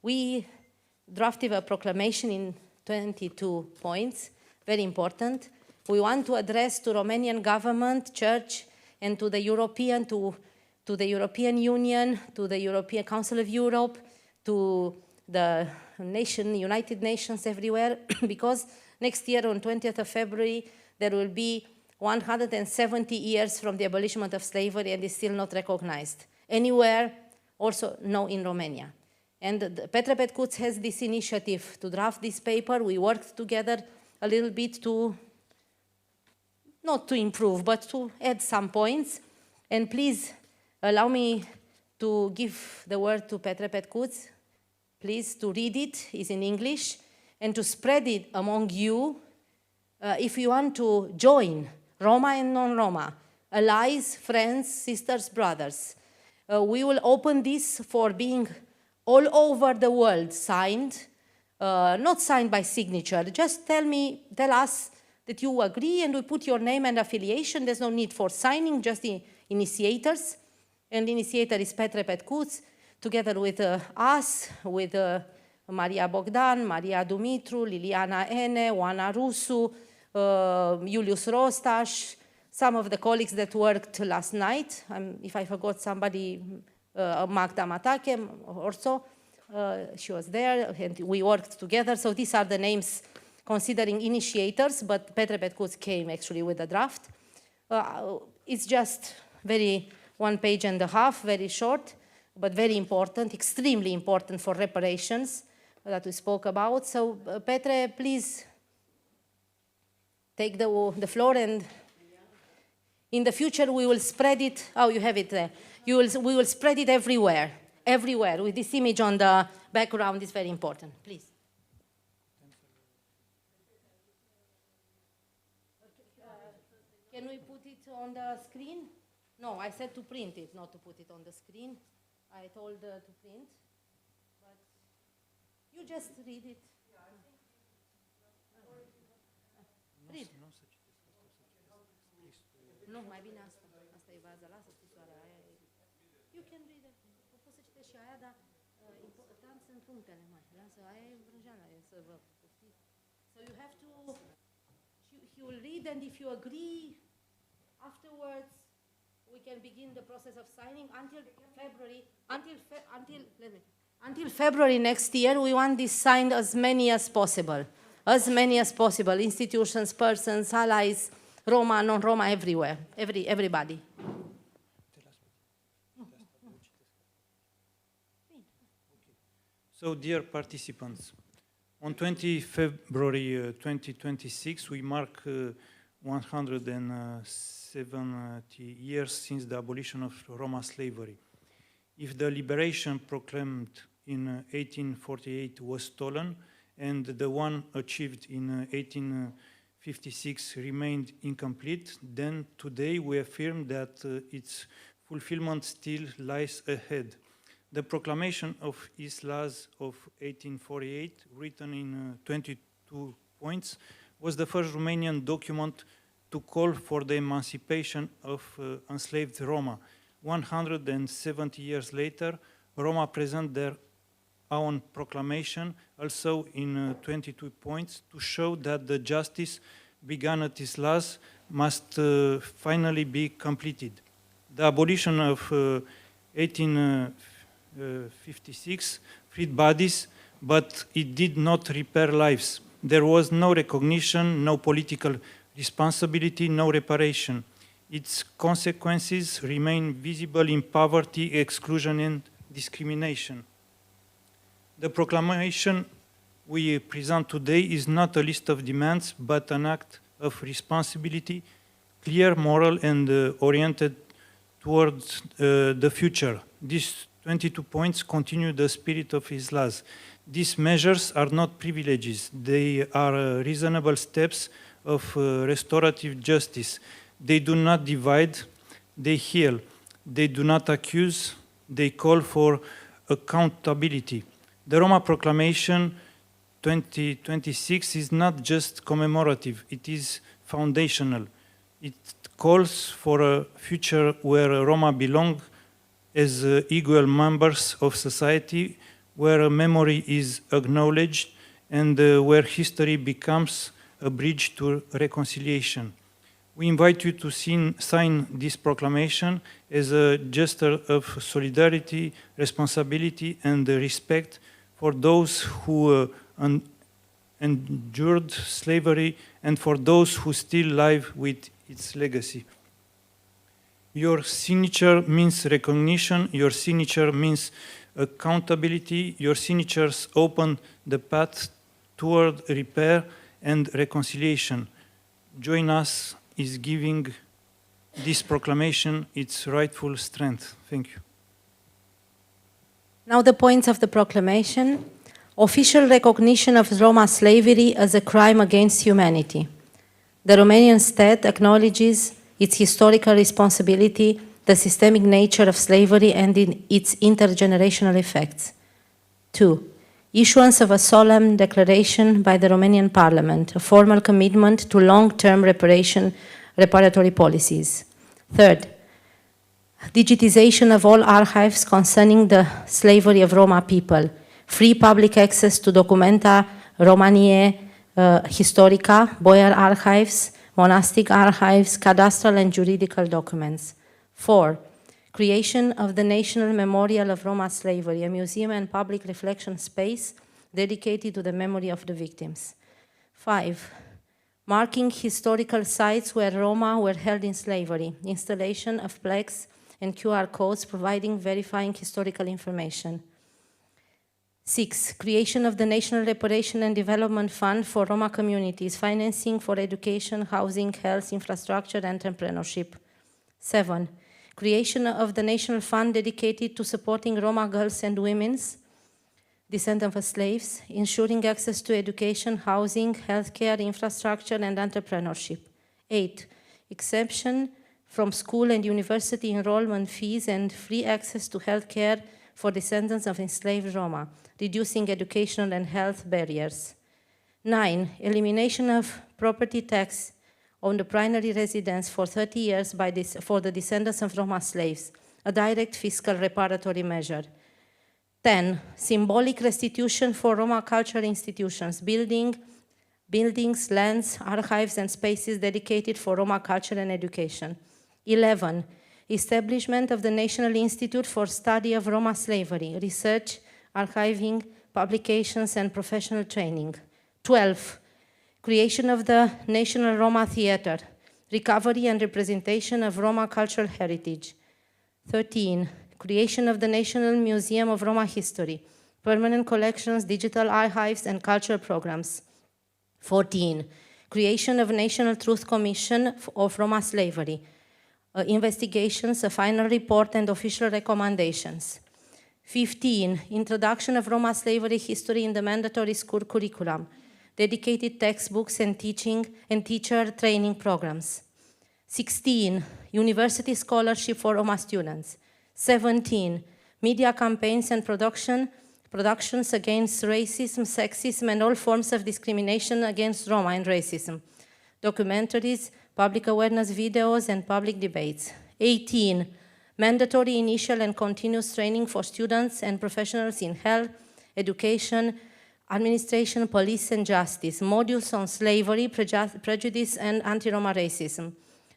we drafted a proclamation in 22 points, very important. We want to address to Romanian government, church, and to the European Union, to the European Council of Europe, to the United Nations everywhere, because next year on 20th of February, there will be 170 years from the abolishment of slavery, and is still not recognized anywhere, also no in Romania. And Petre Petcuț has this initiative to draft this paper. We worked together a little bit to, not to improve, but to add some points. And please allow me to give the word to Petre Petcuț, please, to read it. It's in English, and to spread it among you. If you want to join Roma and non-Roma, allies, friends, sisters, brothers, we will open this for being all over the world signed, not signed by signature. Just tell us that you agree, and we put your name and affiliation. There's no need for signing, just the initiators. And the initiator is Petre Petcuț, together with us, with Maria Bogdan, Maria Dumitru, Liliana Ene, Oana Rusu, Julius Rostaș, some of the colleagues that worked last night. If I forgot somebody, Magda Matache also, she was there, and we worked together. So these are the names considering initiators, but Petre Petcuț came actually with the draft. It's just very 1.5 pages, very short, but very important, extremely important for reparations that we spoke about. So, Petre, please take the floor, and in the future we will spread it. Oh, you have it there. We will spread it everywhere, everywhere, with this image on the background is very important. Please. Can we put it on the screen? No, I said to print it, not to put it on the screen. I told to print, but you just read it. Read. Nu, mai bine asta. Asta e baza. Lasă scrisoarea aia. You can read it. Poți să citești și aia, dar important sunt punctele mai. Lasă, aia e brânjeana, să vă poftiți. So you have to, he will read, and if you agree, afterwards, we can begin the process of signing until February, until February next year. We want this signed as many as possible. As many as possible, institutions, persons, allies, Roma, non-Roma, everywhere, everybody. So, dear participants, on 20 February 2026, we mark 170 years since the abolition of Roma slavery. If the liberation proclaimed in 1848 was stolen, and the one achieved in 1856 remained incomplete, then today we affirm that its fulfillment still lies ahead. The proclamation of its laws of 1848, written in 22 points, was the first Romanian document to call for the emancipation of enslaved Roma. 170 years later, Roma present their own proclamation, also in 22 points, to show that the justice begun at its laws must finally be completed. The abolition of 1856 freed bodies, but it did not repair lives. There was no recognition, no political responsibility, no reparation. Its consequences remain visible in poverty, exclusion, and discrimination. The proclamation we present today is not a list of demands, but an act of responsibility, clear, moral, and oriented towards the future. These 22 points continue the spirit of his laws. These measures are not privileges. They are reasonable steps of restorative justice. They do not divide, they heal. They do not accuse, they call for accountability. The Roma Proclamation 2026 is not just commemorative, it is foundational. It calls for a future where Roma belong as equal members of society, where memory is acknowledged, and where history becomes a bridge to reconciliation. We invite you to sign this proclamation as a gesture of solidarity, responsibility, and respect for those who endured slavery and for those who still live with its legacy. Your signature means recognition, your signature means accountability, your signatures open the path toward repair and reconciliation. Join us in giving this proclamation its rightful strength. Thank you. Now the points of the proclamation. Official recognition of Roma slavery as a crime against humanity. The Romanian state acknowledges its historical responsibility, the systemic nature of slavery, and its intergenerational effects. 2. Issuance of a solemn declaration by the Romanian Parliament, a formal commitment to long-term reparatory policies. 3rd, digitization of all archives concerning the slavery of Roma people, free public access to documenta Romaniae historica, boyar archives, monastic archives, cadastral and juridical documents. 4. Creation of the National Memorial of Roma Slavery, a museum and public reflection space dedicated to the memory of the victims. 5. Marking historical sites where Roma were held in slavery, installation of plaques and QR codes providing verifying historical information. 6, creation of the National Reparation and Development Fund for Roma communities, financing for education, housing, health, infrastructure, and entrepreneurship. 7, creation of the National Fund dedicated to supporting Roma girls and women's descendants of slaves, ensuring access to education, housing, healthcare, infrastructure, and entrepreneurship. 8, exemption from school and university enrollment fees and free access to healthcare for descendants of enslaved Roma, reducing educational and health barriers. 9, elimination of property tax on the primary residence for 30 years for the descendants of Roma slaves, a direct fiscal reparatory measure. 10, symbolic restitution for Roma cultural institutions, buildings, lands, archives, and spaces dedicated for Roma culture and education. 11, establishment of the National Institute for Study of Roma Slavery, research, archiving, publications, and professional training. 12, creation of the National Roma Theatre, recovery and representation of Roma cultural heritage. 13, creation of the National Museum of Roma History, permanent collections, digital archives, and cultural programs. 14, creation of National Truth Commission of Roma Slavery, investigations, a final report, and official recommendations. 15, introduction of Roma slavery history in the mandatory school curriculum, dedicated textbooks and teacher training programs. 16, university scholarship for Roma students. 17, media campaigns and productions against racism, sexism, and all forms of discrimination against Roma and racism. Documentaries, public awareness videos, and public debates. 18, mandatory initial and continuous training for students and professionals in health, education, administration, police, and justice. Modules on slavery, prejudice, and anti-Roma racism.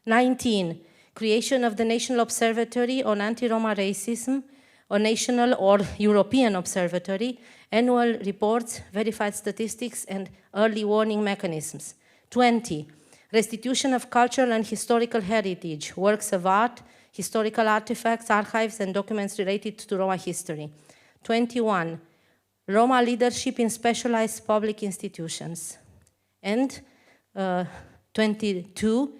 19, creation of the National Observatory on Anti-Roma Racism, or National or European Observatory, annual reports, verified statistics, and early warning mechanisms. 20, restitution of cultural and historical heritage, works of art, historical artifacts, archives, and documents related to Roma history. 21, Roma leadership in specialized public institutions. And 22,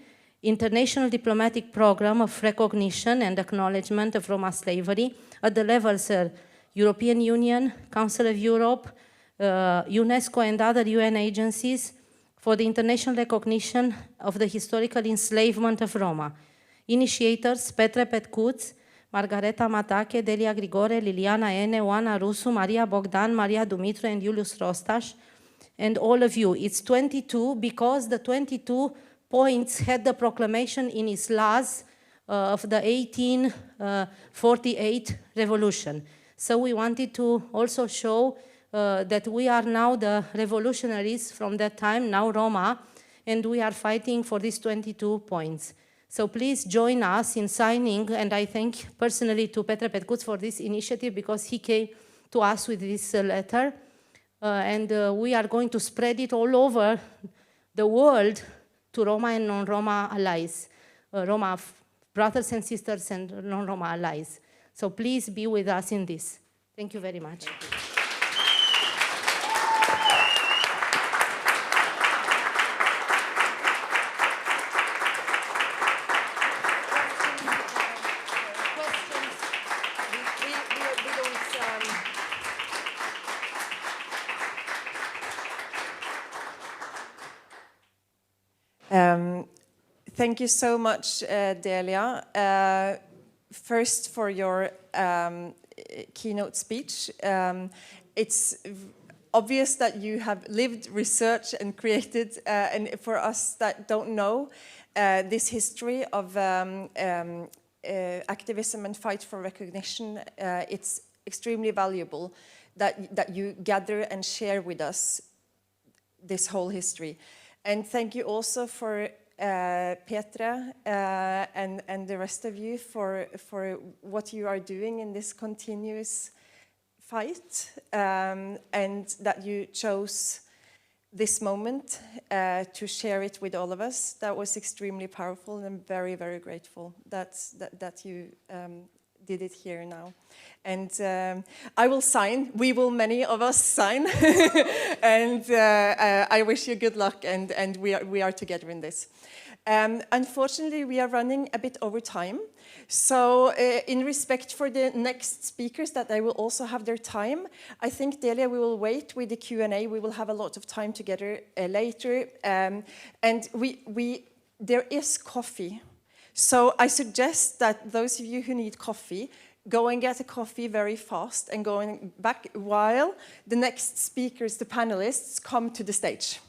international diplomatic program of recognition and acknowledgement of Roma slavery at the levels of European Union, Council of Europe, UNESCO, and other UN agencies for the international recognition of the historical enslavement of Roma. Initiators: Petre Petcuț, Margareta Matache, Delia Grigore, Liliana Ene, Oana Rusu, Maria Bogdan, Maria Dumitru, and Julius Rostaș, and all of you. It's 22 because the 22 points had the proclamation in its laws of the 1848 revolution. So we wanted to also show that we are now the revolutionaries from that time, now Roma, and we are fighting for these 22 points. So please join us in signing, and I thank personally to Petre Petcuț for this initiative because he came to us with this letter, and we are going to spread it all over the world to Roma and non-Roma allies, Roma brothers and sisters and non-Roma allies. So please be with us in this. Thank you very much. Thank you so much, Delia. First, for your keynote speech. It's obvious that you have lived, researched, and created, and for us that don't know, this history of activism and fight for recognition, it's extremely valuable that you gather and share with us this whole history. And thank you also for Petre and the rest of you for what you are doing in this continuous fight, and that you chose this moment to share it with all of us. That was extremely powerful, and I'm very, very grateful that you did it here now. And I will sign, many of us sign, and I wish you good luck, and we are together in this. Unfortunately, we are running a bit over time. So in respect for the next speakers, that they will also have their time, I think, Delia, we will wait with the Q&A. We will have a lot of time together later. And there is coffee. So I suggest that those of you who need coffee, go and get a coffee very fast and going back while the next speakers, the panelists, come to the stage.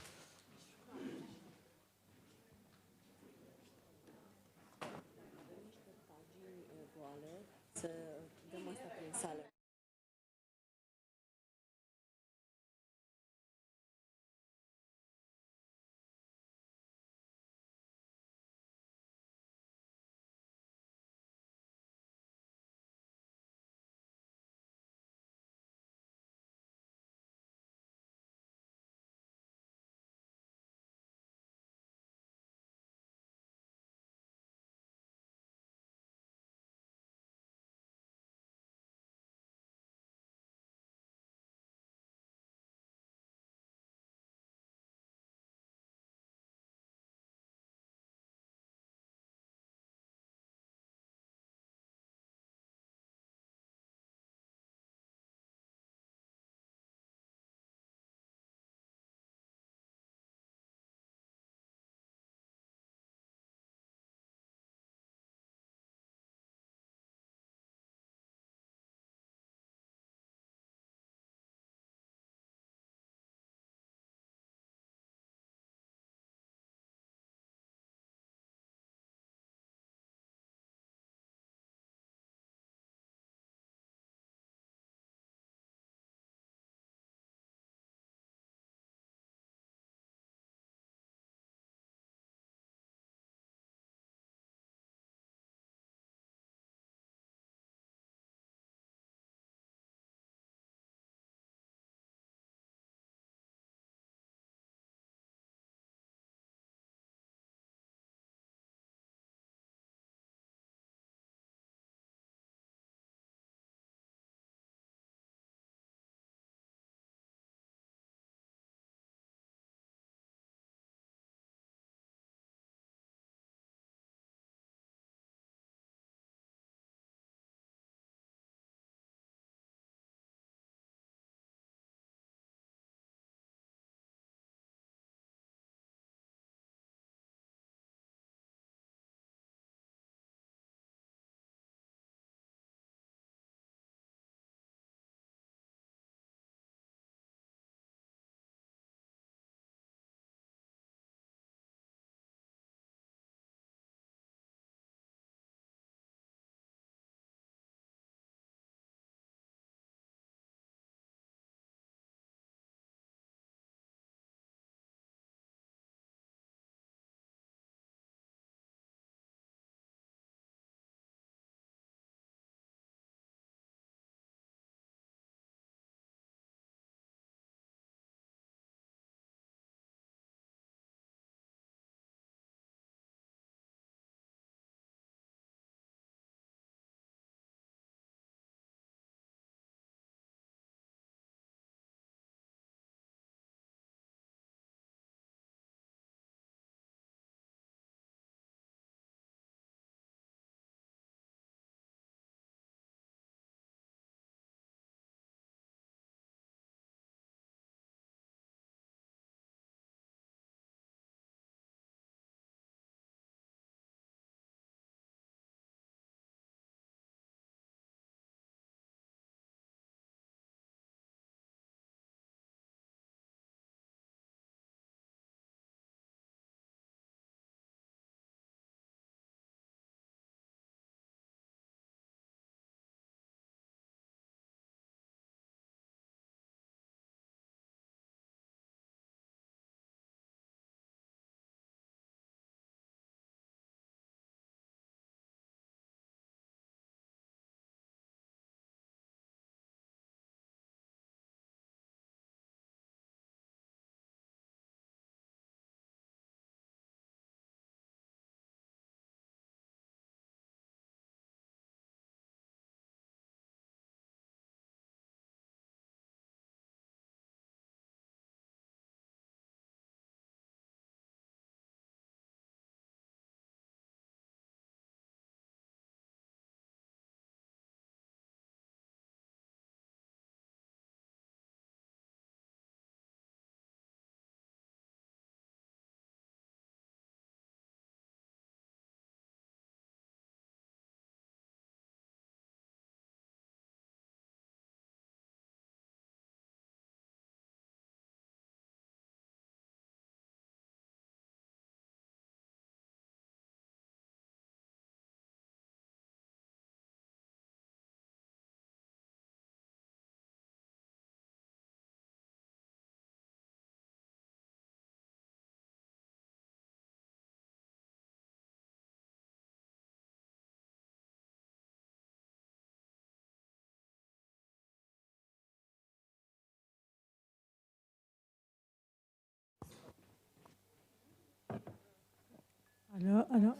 Hello, hello.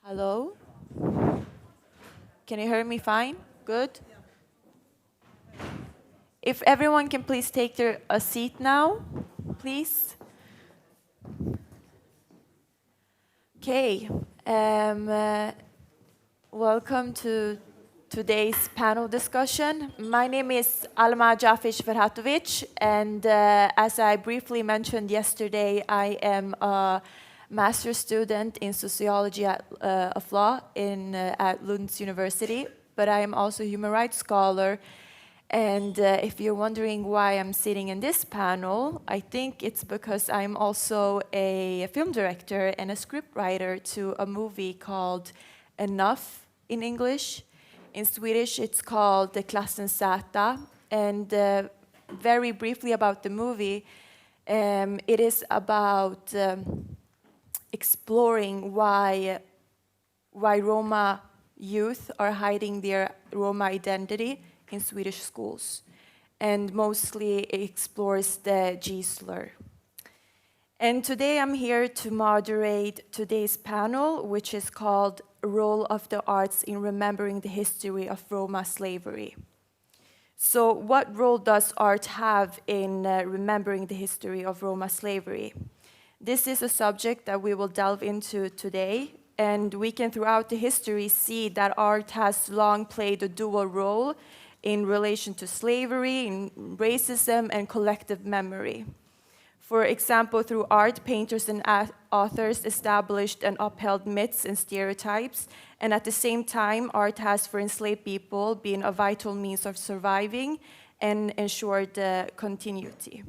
Hello? Can you hear me fine? Good? If everyone can please take a seat now, please. Okay. Welcome to today's panel discussion. My name is Alma Jafish Verhatovic, and as I briefly mentioned yesterday, I am a master's student in sociology of law at Lund University, but I am also a human rights scholar. And if you're wondering why I'm sitting in this panel, I think it's because I'm also a film director and a scriptwriter to a movie called Enough in English. In Swedish, it's called The Klassen Zäta. And very briefly about the movie, it is about exploring why Roma youth are hiding their Roma identity in Swedish schools, and mostly it explores the G-slur. And today I'm here to moderate today's panel, which is called Role of the Arts in Remembering the History of Roma Slavery. So what role does art have in remembering the history of Roma slavery? This is a subject that we will delve into today, and we can throughout the history see that art has long played a dual role in relation to slavery, in racism, and collective memory. For example, through art, painters and authors established and upheld myths and stereotypes, and at the same time, art has for enslaved people been a vital means of surviving and ensured continuity.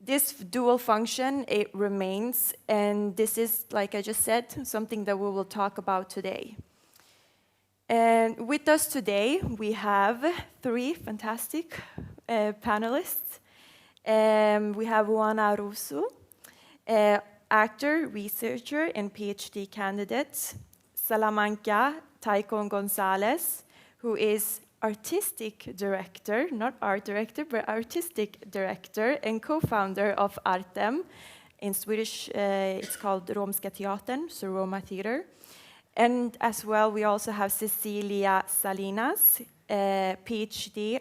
This dual function, it remains, and this is, like I just said, something that we will talk about today. And with us today, we have three fantastic panelists. We have Juana Russo, actor, researcher, and PhD candidate. Salamanca Taikon Gonzalez, who is artistic director, not art director, but artistic director and co-founder of Artem. In Swedish, it's called Romska Teatern, so Roma Theater. And as well, we also have Cecilia Salinas, PhD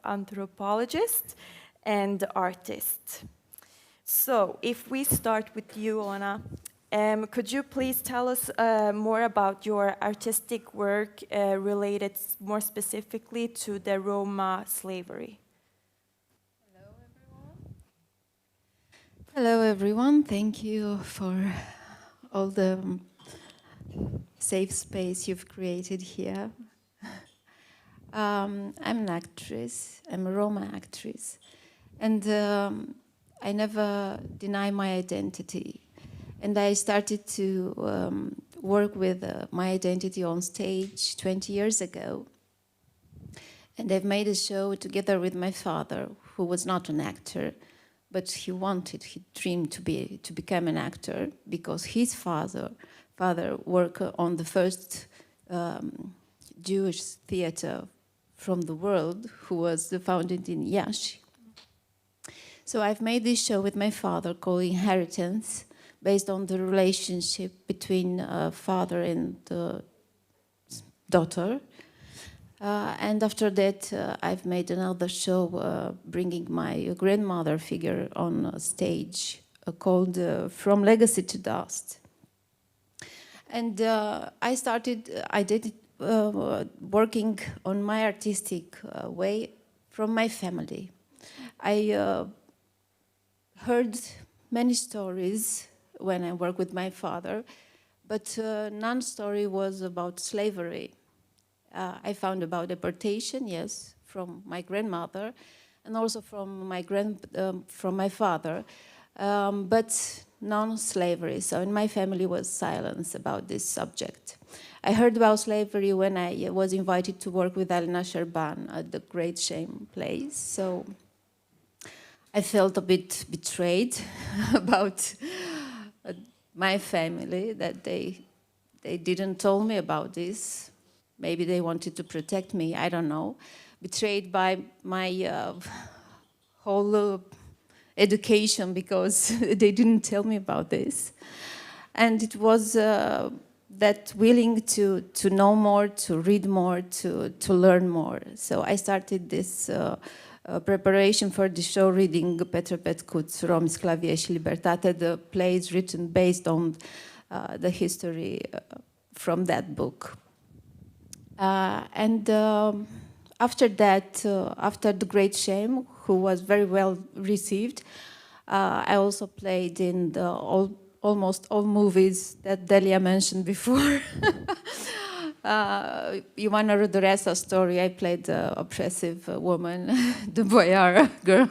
anthropologist and artist. So if we start with you, Anna, could you please tell us more about your artistic work related more specifically to the Roma slavery? Hello, everyone. Thank you for all the safe space you've created here. I'm an actress. I'm a Roma actress. And I never deny my identity. And I started to work with my identity on stage 20 years ago. And I've made a show together with my father, who was not an actor, but he dreamed to become an actor because his father worked on the first Jewish theater from the world, who was founded in Yash. So I've made this show with my father called Inheritance, based on the relationship between father and daughter. And after that, I've made another show bringing my grandmother figure on stage called From Legacy to Dust. And I did working on my artistic way from my family. I heard many stories when I worked with my father, but none story was about slavery. I found about deportation, yes, from my grandmother, and also from my father, but non-slavery. So in my family was silence about this subject. I heard about slavery when I was invited to work with Elena Sherban at the Great Shame place. So I felt a bit betrayed about my family, that they didn't tell me about this. Maybe they wanted to protect me, I don't know. Betrayed by my whole education, because they didn't tell me about this. And it was that willing to know more, to read more, to learn more. So I started this preparation for the show reading Petre Petcuț, Rom, Sclavie și Libertate. The play is written based on the history from that book. And after that, after The Great Shame, who was very well received, I also played in almost all movies that Delia mentioned before. Ioana Rudurea's story, I played the oppressive woman, the boyar girl.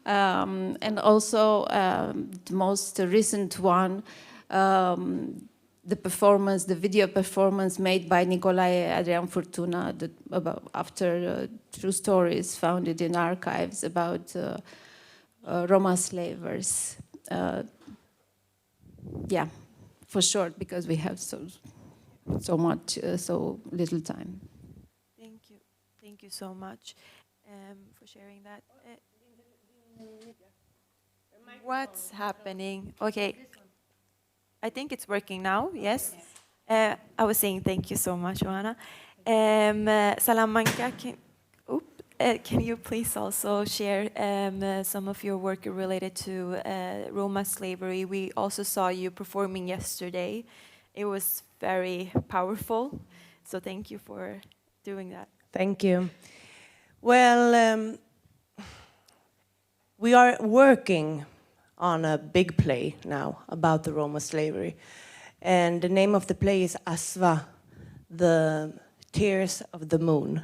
And also the most recent one, the video performance made by Nicolae Adrian Furtuna after true stories founded in archives about Roma slavers. Yeah, for short, because we have so little time. Thank you so much for sharing that. What's happening? Okay. I think it's working now, yes? I was saying thank you so much, Joanna. Salamanca, can you please also share some of your work related to Roma slavery? We also saw you performing yesterday. It was very powerful, so thank you for doing that. Thank you. Well, we are working on a big play now about the Roma slavery. And the name of the play is Asva, the Tears of the Moon.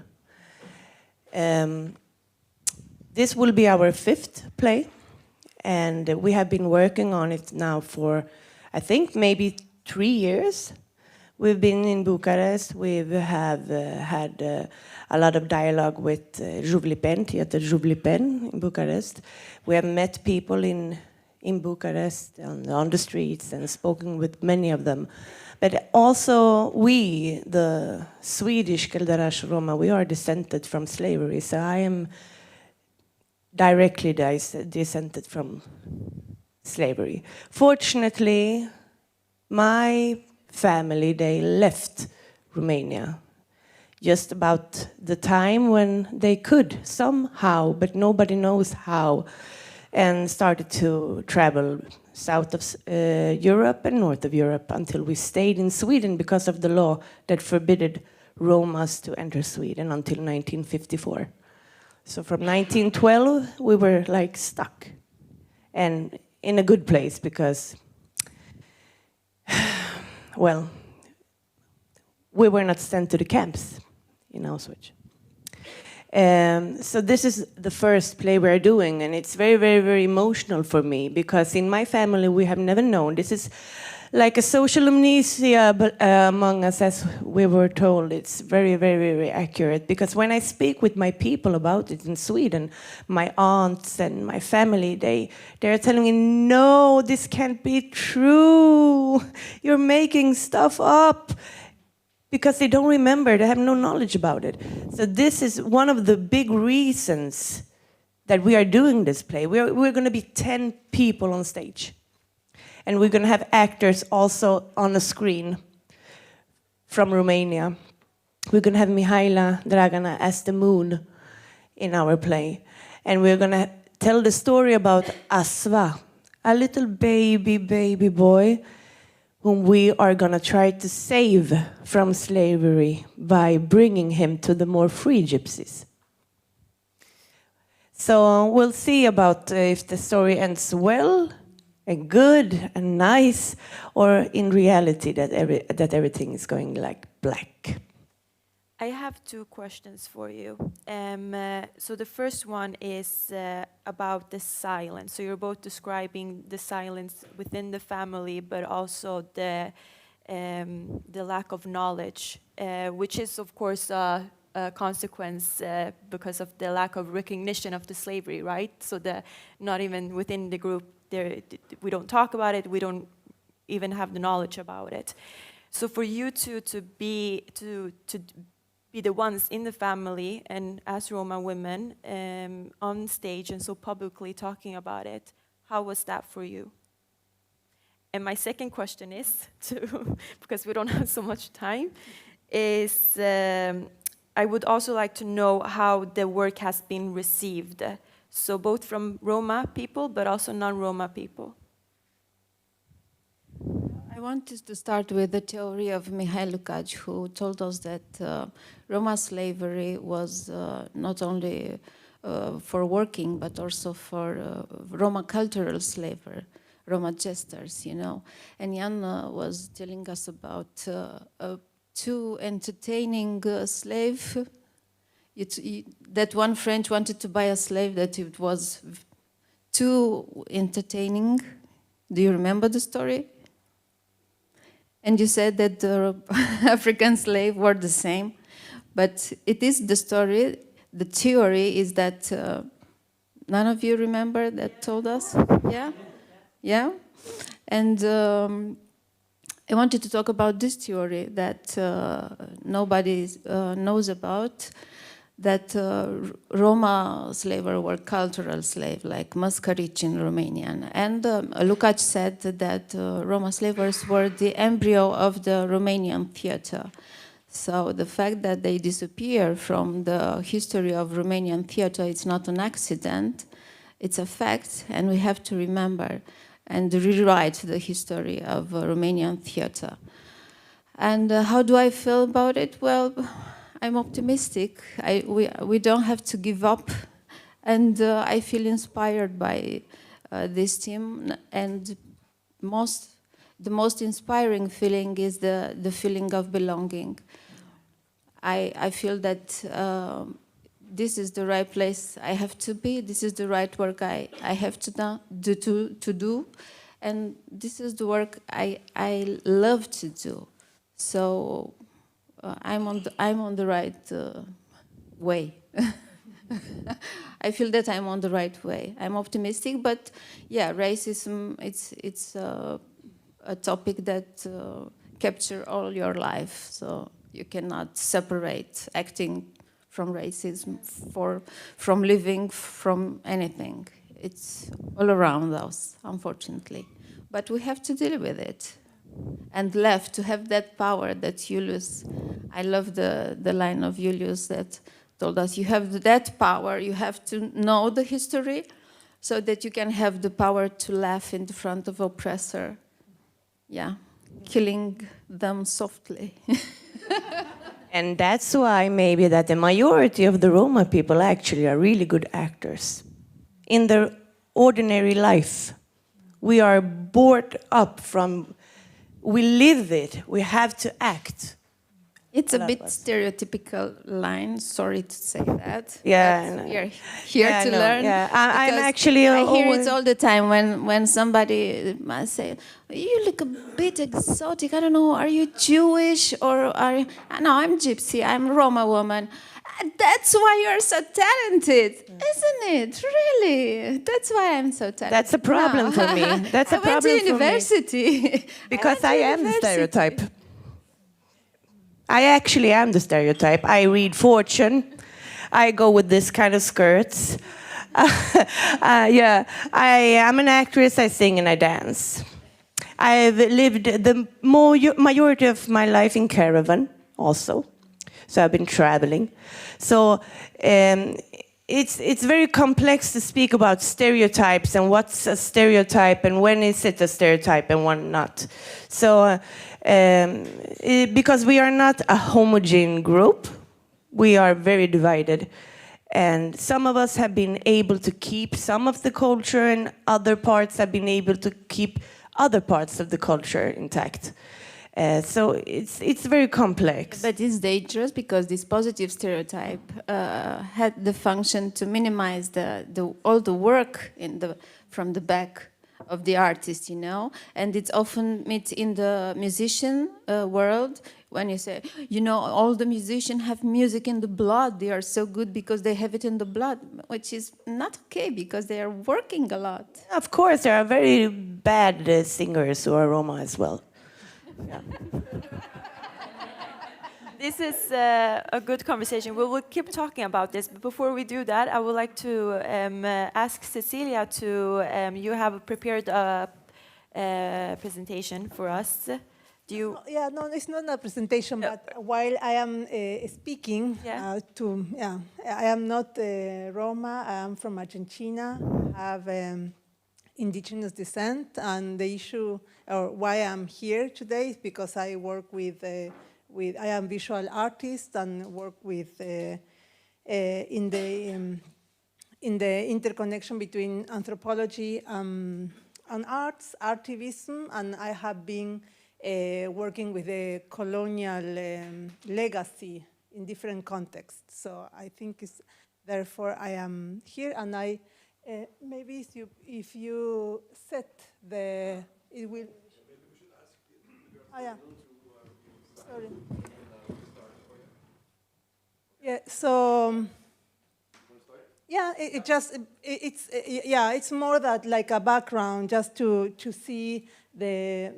This will be our 5th play, and we have been working on it now for, I think, maybe 3 years. We've been in Bucharest. We have had a lot of dialogue with Juvlipen, Theater Juvlipen in Bucharest. We have met people in Bucharest on the streets and spoken with many of them. But also we, the Swedish Keldarash Roma, we are descended from slavery. So I am directly descended from slavery. Fortunately, my family, they left Romania just about the time when they could somehow, but nobody knows how, and started to travel south of Europe and north of Europe until we stayed in Sweden because of the law that forbidden Romas to enter Sweden until 1954. So from 1912, we were like stuck, and in a good place because, well, we were not sent to the camps in Auschwitz. So this is the first play we're doing, and it's very, very, very emotional for me because in my family we have never known. This is like a social amnesia among us, as we were told. It's very, very, very accurate because when I speak with my people about it in Sweden, my aunts and my family, they're telling me, no, this can't be true. You're making stuff up. Because they don't remember, they have no knowledge about it. So this is one of the big reasons that we are doing this play. We're going to be 10 people on stage. And we're going to have actors also on the screen from Romania. We're going to have Mihaela Dragana as the moon in our play. And we're going to tell the story about Asva. a little baby boy whom we are going to try to save from slavery by bringing him to the more free gypsies. So we'll see about if the story ends well and good and nice, or in reality that everything is going like black. I have two questions for you. So the first one is about the silence. So you're both describing the silence within the family, but also the lack of knowledge, which is of course a consequence because of the lack of recognition of the slavery, right? So not even within the group, we don't talk about it. We don't even have the knowledge about it. So for you to be the ones in the family and as Roma women on stage and so publicly talking about it, how was that for you? And my second question is, because we don't have so much time, is I would also like to know how the work has been received. So both from Roma people, but also non-Roma people. I wanted to start with the theory of Mihai Lukács, who told us that Roma slavery was not only for working, but also for Roma cultural slavery, Roma jesters, you know. And Jan was telling us about two entertaining slave. That one French wanted to buy a slave that it was too entertaining. Do you remember the story? And you said that the African slaves were the same, but it is the story. The theory is that none of you remember that told us? Yeah? Yeah? And I wanted to talk about this theory that nobody knows about, that Roma slaves were cultural slaves, like Măscărici in Romanian. And Lukács said that Roma slaves were the embryo of the Romanian theater. So the fact that they disappear from the history of Romanian theater, it's not an accident, it's a fact, and we have to remember and rewrite the history of Romanian theater. And how do I feel about it? Well, I'm optimistic. We don't have to give up, and I feel inspired by this team. And the most inspiring feeling is the feeling of belonging. I feel that this is the right place I have to be. This is the right work I have to do, and this is the work I love to do. So. I'm on the right way. I feel that I'm on the right way. I'm optimistic, but yeah, racism, it's a topic that captures all your life. So you cannot separate acting from racism, from living, from anything. It's all around us, unfortunately. But we have to deal with it. And left to have that power that Julius, I love the line of Julius that told us, you have that power, you have to know the history so that you can have the power to laugh in the front of oppressor. Yeah, killing them softly. And that's why maybe that the majority of the Roma people actually are really good actors. In their ordinary life, we are brought up from, we live it, we have to act. It's a bit stereotypical line, sorry to say that. Yeah, but we are here to learn. Yeah, I'm actually... I hear it all the time when somebody must say, you look a bit exotic, I don't know, are you Jewish or are you... No, I'm Gypsy, I'm a Roma woman. That's why you're so talented, isn't it? Really? That's why I'm so talented. That's a problem for me. That's a problem for me. I went to university. Because I am the stereotype. I actually am the stereotype. I read Fortune. I go with this kind of skirts. Yeah, I am an actress. I sing and I dance. I've lived the majority of my life in caravan also. So I've been traveling. So it's very complex to speak about stereotypes and what's a stereotype and when is it a stereotype and when not. So because we are not a homogeneous group, we are very divided. And some of us have been able to keep some of the culture and other parts have been able to keep other parts of the culture intact. So it's very complex. But it's dangerous because this positive stereotype had the function to minimize all the work from the back of the artist, you know, and it's often met in the musician world when you say, you know, all the musicians have music in the blood, they are so good because they have it in the blood, which is not okay because they are working a lot. Of course, there are very bad singers who are Roma as well. Yeah. This is a good conversation. We will keep talking about this, but before we do that, I would like to ask Cecilia to, you have prepared a presentation for us. Do you? Yeah, no, it's not a presentation, but while I am speaking, Yeah. I am not Roma, I am from Argentina, I have indigenous descent, and the issue, or why I'm here today is because I work with I am visual artist and work with in the interconnection between anthropology and arts, artivism, and I have been working with a colonial legacy in different contexts. So I think it's, therefore I am here, and I maybe if you set the, it will. Maybe we should ask. Oh yeah. Sorry. Yeah. So. Yeah, it's more that like a background, just to see the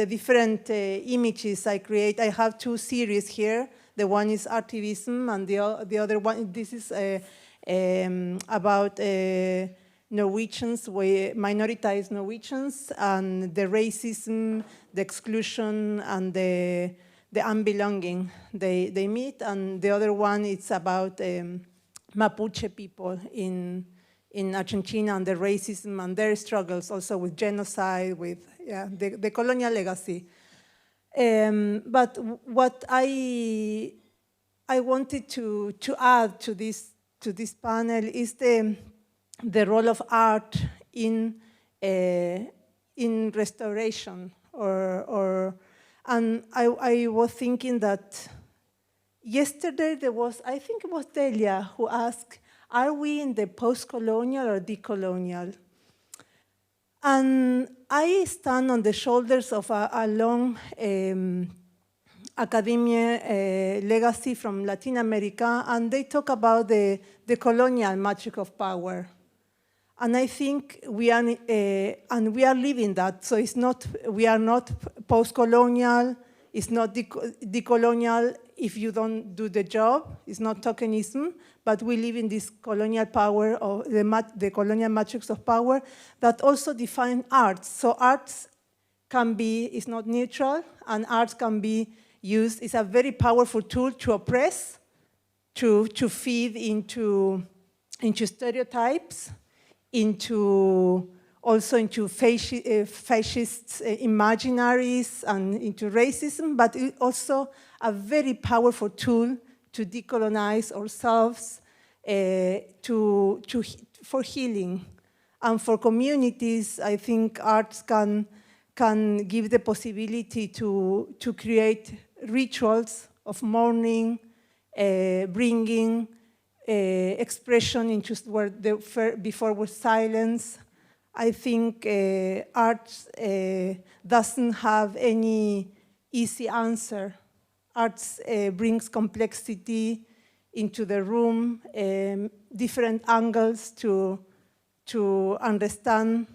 different images I create. I have two series here. The one is artivism, and the other one, this is about Norwegians, minoritized Norwegians, and the racism, the exclusion, and the unbelonging they meet. And the other one, it's about Mapuche people in Argentina and the racism and their struggles, also with genocide, with the colonial legacy. But what I wanted to add to this panel is the role of art in restoration, and I was thinking that yesterday there was, I think it was Delia who asked, are we in the post-colonial or decolonial? And I stand on the shoulders of a long academia legacy from Latin America, and they talk about the colonial magic of power. And I think we are living that. So it's not, we are not post-colonial, it's not decolonial if you don't do the job, it's not tokenism, but we live in this colonial power, of the colonial matrix of power that also define arts. So arts can be, it's not neutral, and arts can be used, it's a very powerful tool to oppress, to feed into stereotypes, also into fascist imaginaries and into racism, but it's also a very powerful tool to decolonize ourselves, for healing. And for communities, I think arts can give the possibility to create rituals of mourning, bringing expression into where before was silence. I think art doesn't have any easy answer. Arts brings complexity into the room, different angles to understand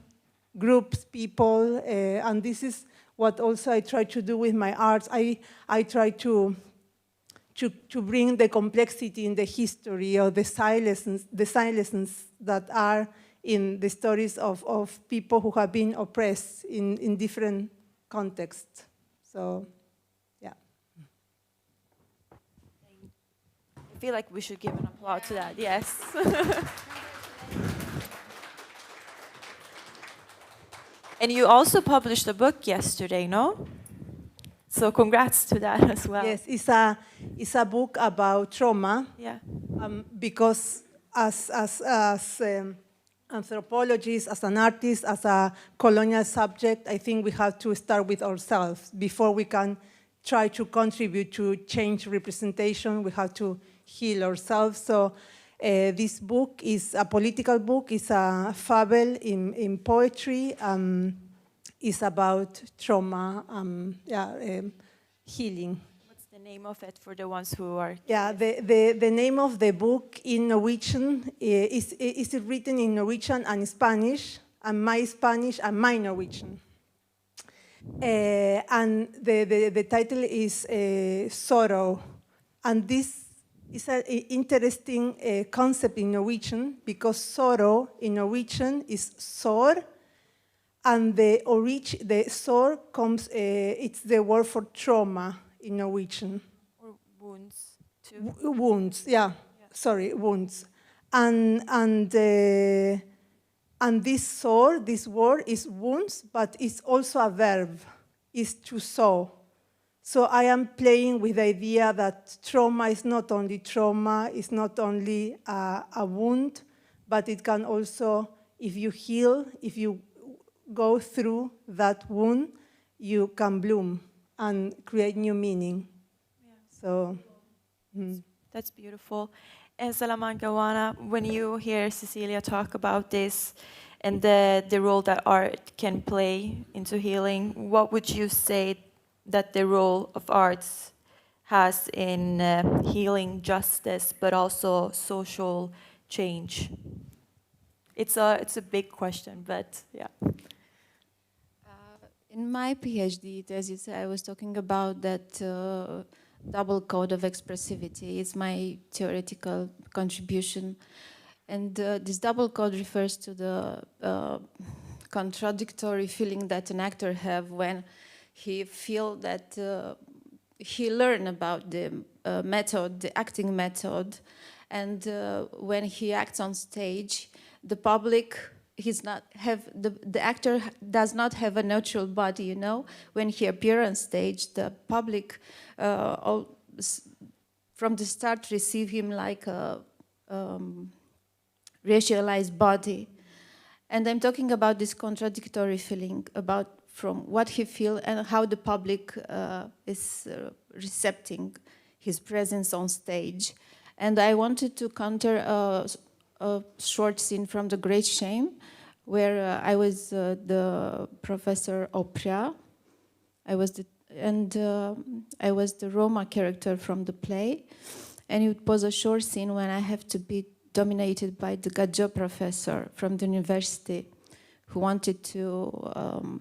groups, people, and this is what also I try to do with my arts. I try to bring the complexity in the history of the silences that are in the stories of people who have been oppressed in different contexts. So, yeah. feel like we should give an applause to that, yes. And you also published a book yesterday, no? So congrats to that as well. Yes, it's a book about trauma. Yeah. Because as anthropologists, as an artist, as a colonial subject, I think we have to start with ourselves. Before we can try to contribute to change representation, we have to heal ourselves. So this book is a political book, it's a fable in poetry, it's about trauma, healing. What's the name of it for the ones who are... Yeah, the name of the book in Norwegian is written in Norwegian and Spanish and my Norwegian. And the title is Sorrow. And this is an interesting concept in Norwegian because sorrow in Norwegian is sår, and the sår comes, it's the word for trauma in Norwegian. Or wounds, too. Wounds, yeah. Sorry, wounds. And this sår, this word is wounds, but it's also a verb, is to sow. So I am playing with the idea that trauma is not only trauma, it's not only a wound, but it can also, if you heal, if you go through that wound, you can bloom and create new meaning. Yeah. So, That's beautiful. And Salamanca, Juana, when you hear Cecilia talk about this and the role that art can play into healing, what would you say that the role of arts has in healing justice, but also social change? It's a big question, but yeah. In my PhD thesis, I was talking about that double code of expressivity. It's my theoretical contribution. And this double code refers to the contradictory feeling that an actor have when he feel that he learn about the method, the acting method, and when he acts on stage, the public, the actor does not have a neutral body, you know. When he appears on stage, the public from the start receive him like a racialized body. And I'm talking about this contradictory feeling about from what he feels and how the public is recepting his presence on stage. And I wanted to counter a short scene from The Great Shame, where I was the Professor Oprea. I was the Roma character from the play, and it was a short scene when I have to be dominated by the Gadjo professor from the university, who wanted to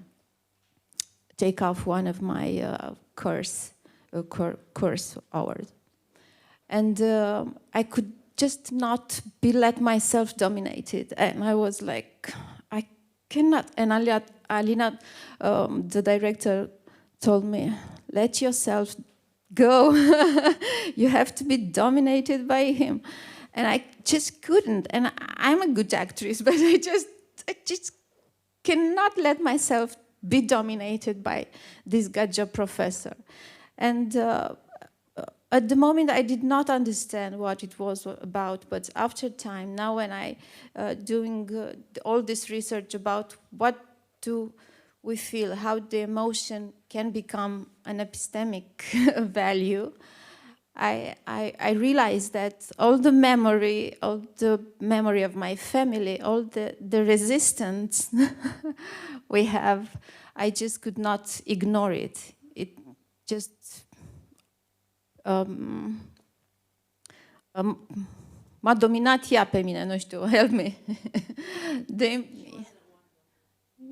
take off one of my course hours, and I could just not let myself dominated, and I was like, I cannot. And Alina, the director, told me, let yourself go. You have to be dominated by him. And I just couldn't. And I'm a good actress, but I just cannot let myself be dominated by this Gadja professor. And at the moment, I did not understand what it was about, but after time, now when I doing all this research about what do we feel, how the emotion can become an epistemic value, I realized that all the memory of my family, all the resistance we have, I just could not ignore it. It just m-a dominat ea pe mine, nu știu, help me.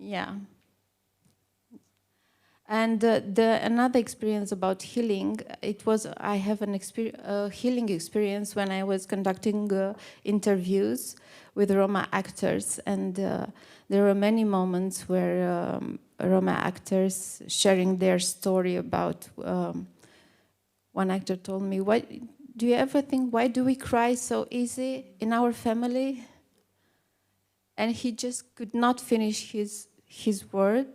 Yeah. And another experience about healing, I have a healing experience when I was conducting interviews with Roma actors, and there were many moments where Roma actors sharing their story about. One actor told me, "Why do you ever think, why do we cry so easy in our family? And he just could not finish his word.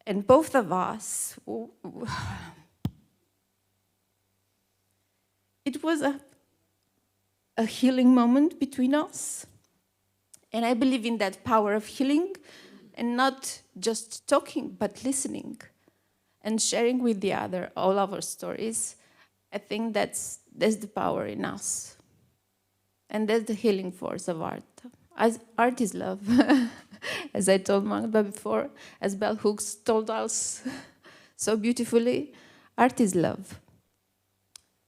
And both of us, it was a healing moment between us. And I believe in that power of healing, and not just talking, but listening and sharing with the other all of our stories. I think that's the power in us. And that's the healing force of art. As art is love, as I told Magda before, as Bell Hooks told us so beautifully, art is love.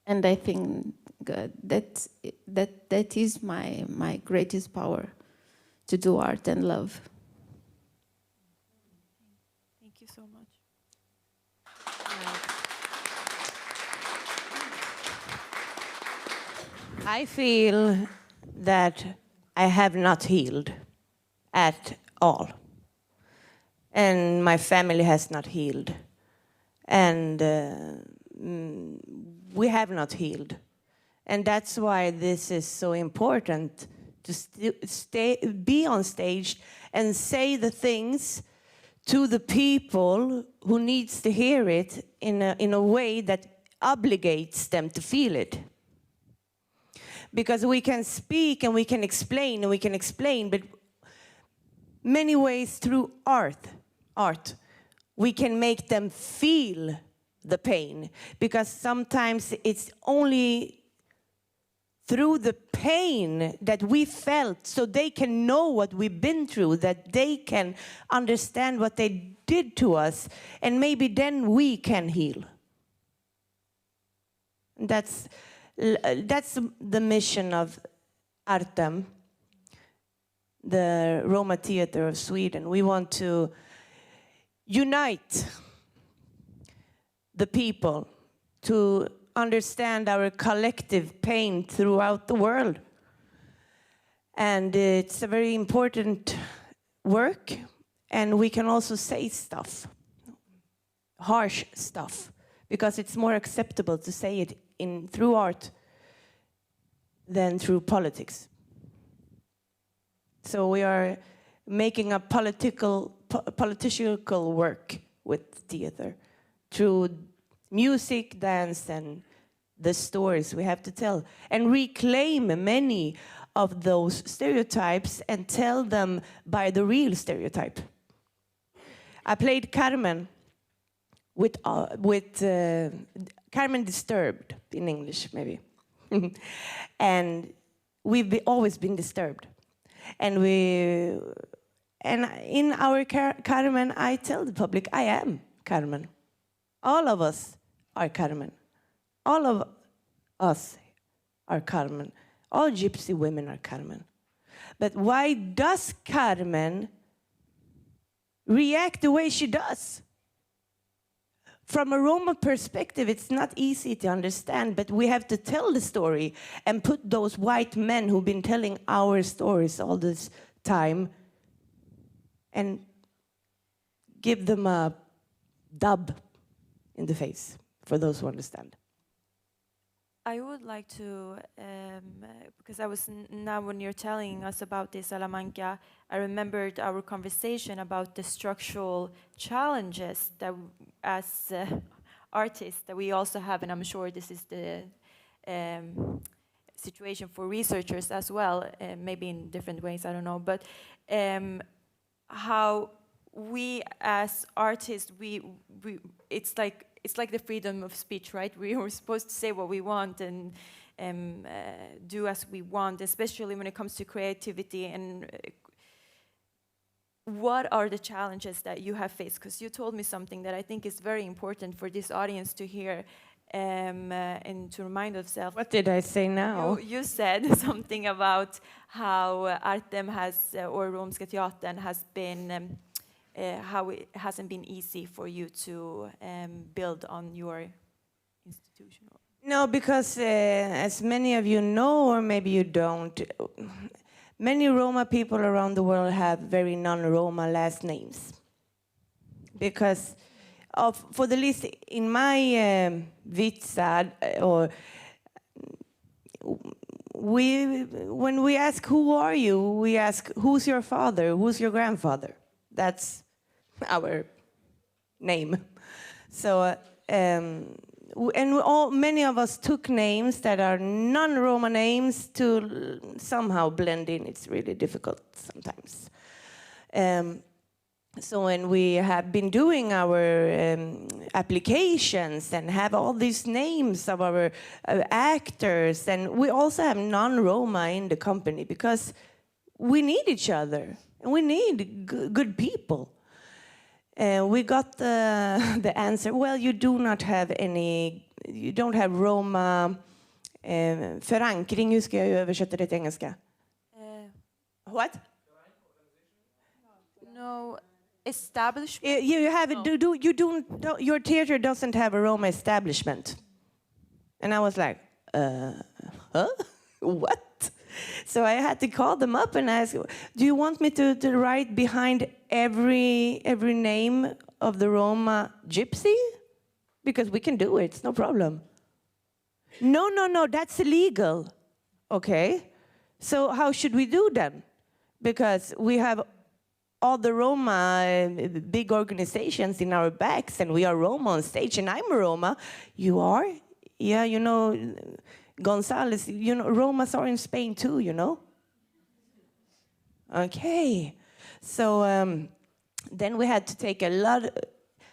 And I think that is my greatest power, to do art and love. Thank you so much. I feel that I have not healed at all. And my family has not healed. And we have not healed. And that's why this is so important, to be on stage and say the things to the people who needs to hear it in a way that obligates them to feel it. Because we can speak and we can explain and we can explain, but many ways through art, we can make them feel the pain. Because sometimes it's only through the pain that we felt, so they can know what we've been through, that they can understand what they did to us, and maybe then we can heal. That's the mission of Artem, the Roma Theater of Sweden. We want to unite the people to understand our collective pain throughout the world. And it's a very important work, and we can also say stuff, harsh stuff, because it's more acceptable to say it through art than through politics. So we are making a political work with theater through music, dance, and the stories we have to tell, and reclaim many of those stereotypes and tell them by the real stereotype. I played Carmen with Carmen Disturbed in English, maybe. And we've always been disturbed. And in our Carmen, I tell the public, I am Carmen. All of us are Carmen. All of us are Carmen. All gypsy women are Carmen. But why does Carmen react the way she does? From a Roma perspective, it's not easy to understand, but we have to tell the story and put those white men who've been telling our stories all this time and give them a dub in the face for those who understand. I would like to, because I was now when you're telling us about this, Salamanca, I remembered our conversation about the structural challenges that as artists that we also have, and I'm sure this is the situation for researchers as well, maybe in different ways, I don't know, but how we as artists, it's like the freedom of speech, right? We are supposed to say what we want and do as we want, especially when it comes to creativity. And what are the challenges that you have faced? Because you told me something that I think is very important for this audience to hear and to remind themselves. What did I say now? You said something about how Artem has, or Romska Teatern has been, how it hasn't been easy for you to build on your institution. No, because as many of you know, or maybe you don't, many Roma people around the world have very non-Roma last names. Because for the list in my vitsad, or when we ask who are you, we ask who's your father, who's your grandfather. That's our name. So many of us took names that are non-Roma names to somehow blend in. It's really difficult sometimes. So when we have been doing our applications and have all these names of our actors, and we also have non-Roma in the company because we need each other and we need good people. We got the answer, well, you don't have Roma förankring. Hur ska jag översätta det till engelska? What? No. Establishment? You have it. Your theater doesn't have a Roma establishment. And I was like, huh? What? So I had to call them up and ask, do you want me to write behind every name of the Roma gypsy? Because we can do it, it's no problem. No, that's illegal. Okay. So how should we do then? Because we have all the Roma big organizations in our backs, and we are Roma on stage, and I'm a Roma. You are? Yeah, you know, Gonzalez, you know, Romas are in Spain too, you know? Okay. So then we had to take a lot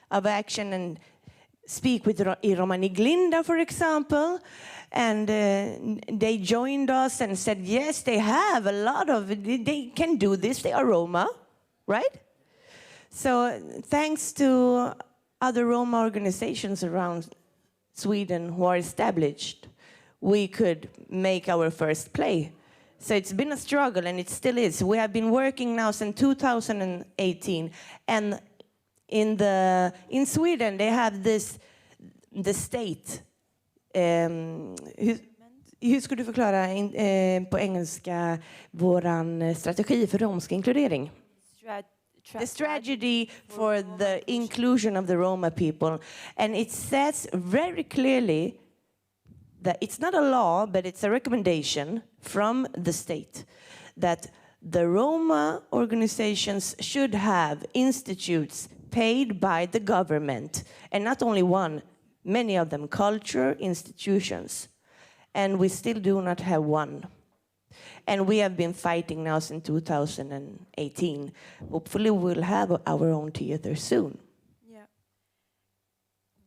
of action and speak with Romani Glinda, for example, and they joined us and said, yes, they have a lot of, they can do this, they are Roma. Right? So thanks to other Roma organizations around Sweden who are established, we could make our first play. So it's been a struggle, and it still is. We have been working now since 2018, and in Sweden they have the state. Hur skulle du förklara på engelska våran strategi för romsk inkludering? The strategy for the inclusion of the Roma people. And it says very clearly that it's not a law, but it's a recommendation from the state that the Roma organizations should have institutes paid by the government, and not only one, many of them, culture institutions. And we still do not have one. And we have been fighting now since 2018. Hopefully we'll have our own theater soon. Yeah.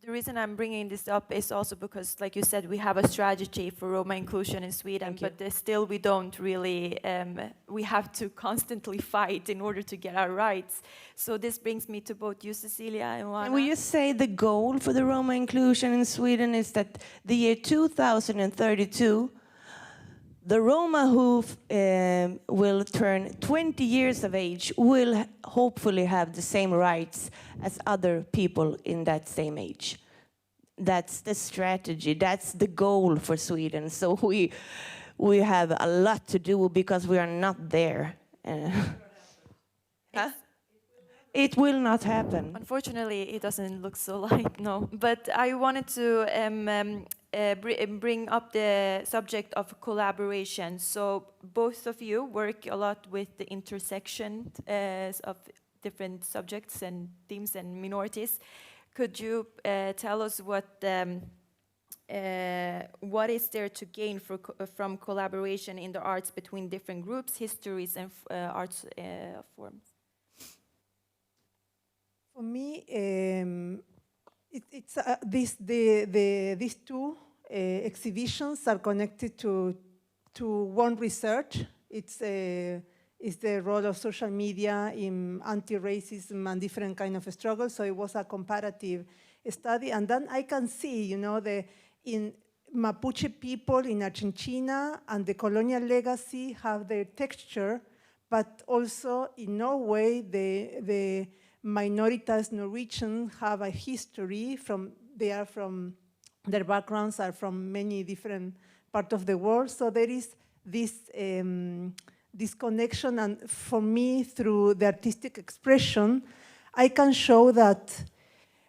The reason I'm bringing this up is also because, like you said, we have a strategy for Roma inclusion in Sweden, but still we don't really, we have to constantly fight in order to get our rights. So this brings me to both you, Cecilia, and Juana. And will you say the goal for the Roma inclusion in Sweden is that the year 2032, the Roma who will turn 20 years of age will hopefully have the same rights as other people in that same age. That's the strategy, that's the goal for Sweden. So we have a lot to do because we are not there. Huh? It will not happen. Unfortunately, it doesn't look so like, no. But I wanted to bring up the subject of collaboration. So both of you work a lot with the intersection of different subjects and themes and minorities. Could you tell us what is there to gain from collaboration in the arts between different groups, histories, and arts forms? For me, these two exhibitions are connected to one research. It's the role of social media in anti-racism and different kind of struggles. So it was a comparative study, and then I can see, you know, in Mapuche people in Argentina and the colonial legacy have their texture, but also in Norway the minoritas Norwegian have a history their backgrounds are from many different parts of the world. So there is this connection, and for me, through the artistic expression, I can show that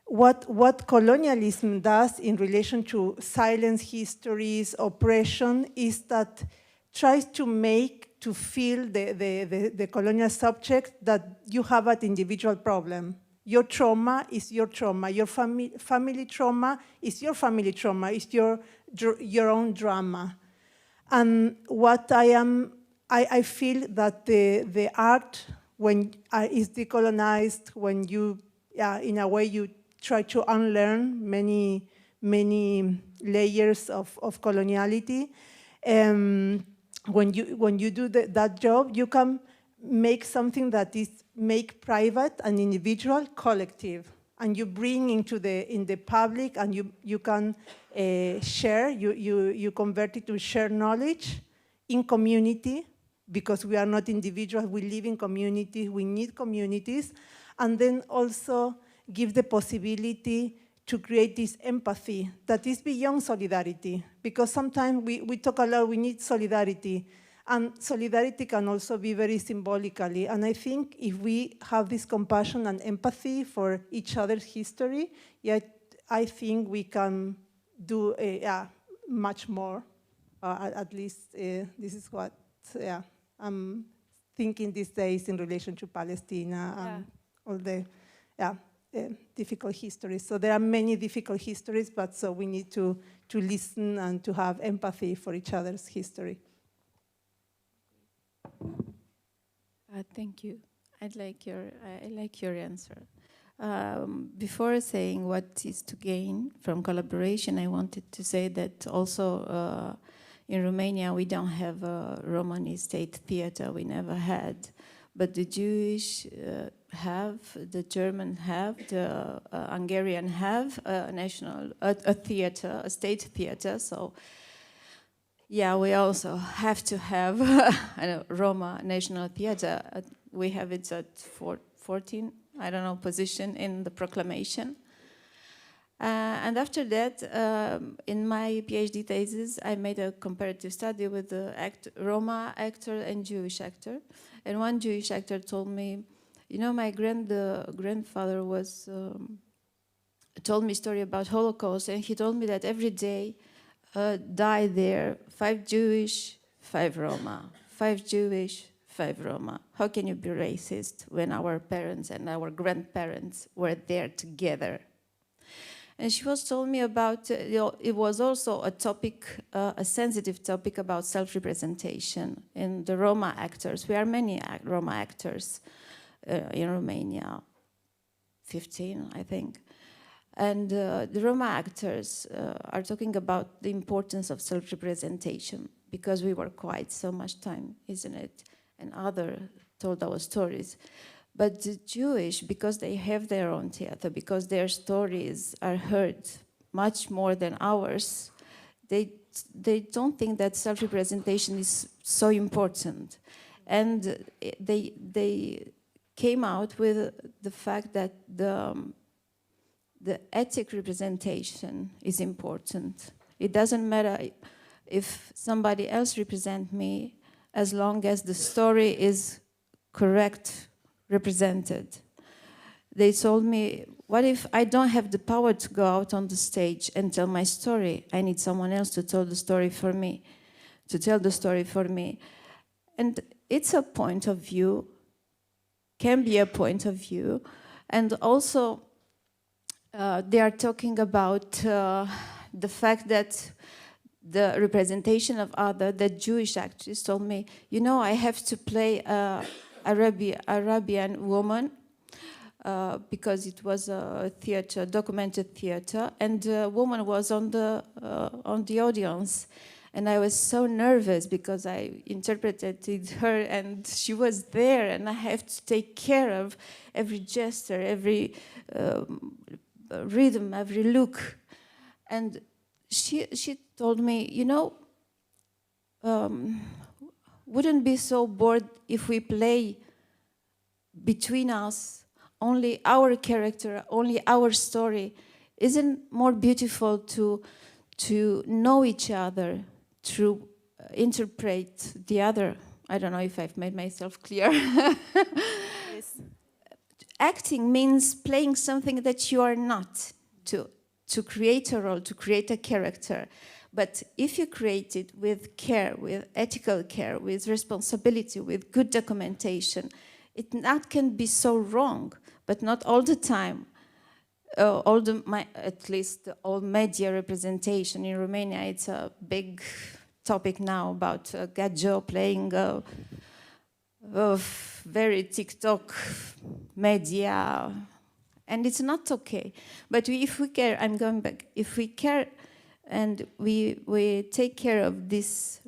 what colonialism does in relation to silence histories, oppression, is that tries to feel the colonial subject that you have an individual problem. Your trauma is your trauma. Your family trauma is your family trauma. It's your own drama. And what I feel that the art, when is decolonized, when you, in a way, you try to unlearn many layers of coloniality. When you do that job, you can make something that is make private and individual collective, and you bring in the public, and you can share. You convert it to share knowledge in community, because we are not individuals. We live in communities. We need communities, and then also give the possibility to create this empathy that is beyond solidarity. Because sometimes we talk a lot, we need solidarity. And solidarity can also be very symbolically. And I think if we have this compassion and empathy for each other's history, I think we can do much more. At least this is what I'm thinking these days in relation to Palestine and all the difficult histories. So there are many difficult histories, but so we need to listen and to have empathy for each other's history. Thank you. I like your answer. Before saying what is to gain from collaboration, I wanted to say that also in Romania we don't have a Romani state theater. We never had, but the Jewish have, the German have, the Hungarian have a theater, a state theater. So. Yeah, we also have to have a Roma National Theatre. We have it at 14, I don't know, position in the proclamation. And after that, in my PhD thesis, I made a comparative study with the Roma actor and Jewish actor. And one Jewish actor told me, you know, my grandfather was told me a story about Holocaust, and he told me that every day died there 5 Jewish, 5 Roma, 5 Jewish, 5 Roma. How can you be racist when our parents and our grandparents were there together? And she was told me about, it was also a topic, a sensitive topic about self-representation in the Roma actors. We are many Roma actors in Romania, 15, I think. And the Roma actors are talking about the importance of self-representation, because we were quite so much time, isn't it? And others told our stories. But the Jewish, because they have their own theater, because their stories are heard much more than ours, they don't think that self-representation is so important. And they came out with the fact that the ethic representation is important. It doesn't matter if somebody else represents me, as long as the story is correct represented. They told me, what if I don't have the power to go out on the stage and tell my story? I need someone else to tell the story for me, And it's a point of view, can be a point of view. And also, they are talking about the fact that the representation of the Jewish actress told me, you know, I have to play Arabian woman because it was a theater, documented theater, and the woman was on the audience, and I was so nervous because I interpreted her, and she was there, and I have to take care of every gesture, every rhythm, every look, and she told me, you know, wouldn't be so bored if we play between us, only our character, only our story. Isn't more beautiful to know each other, to interpret the other? I don't know if I've made myself clear. Yes. acting means playing something that you are not, to create a role, to create a character. But if you create it with care, with ethical care, with responsibility, with good documentation, that can be so wrong, but not all the time. At least all media representation in Romania, it's a big topic now about Gajo playing very TikTok media, and it's not okay. But if we care, I'm going back, if we care and we take care of this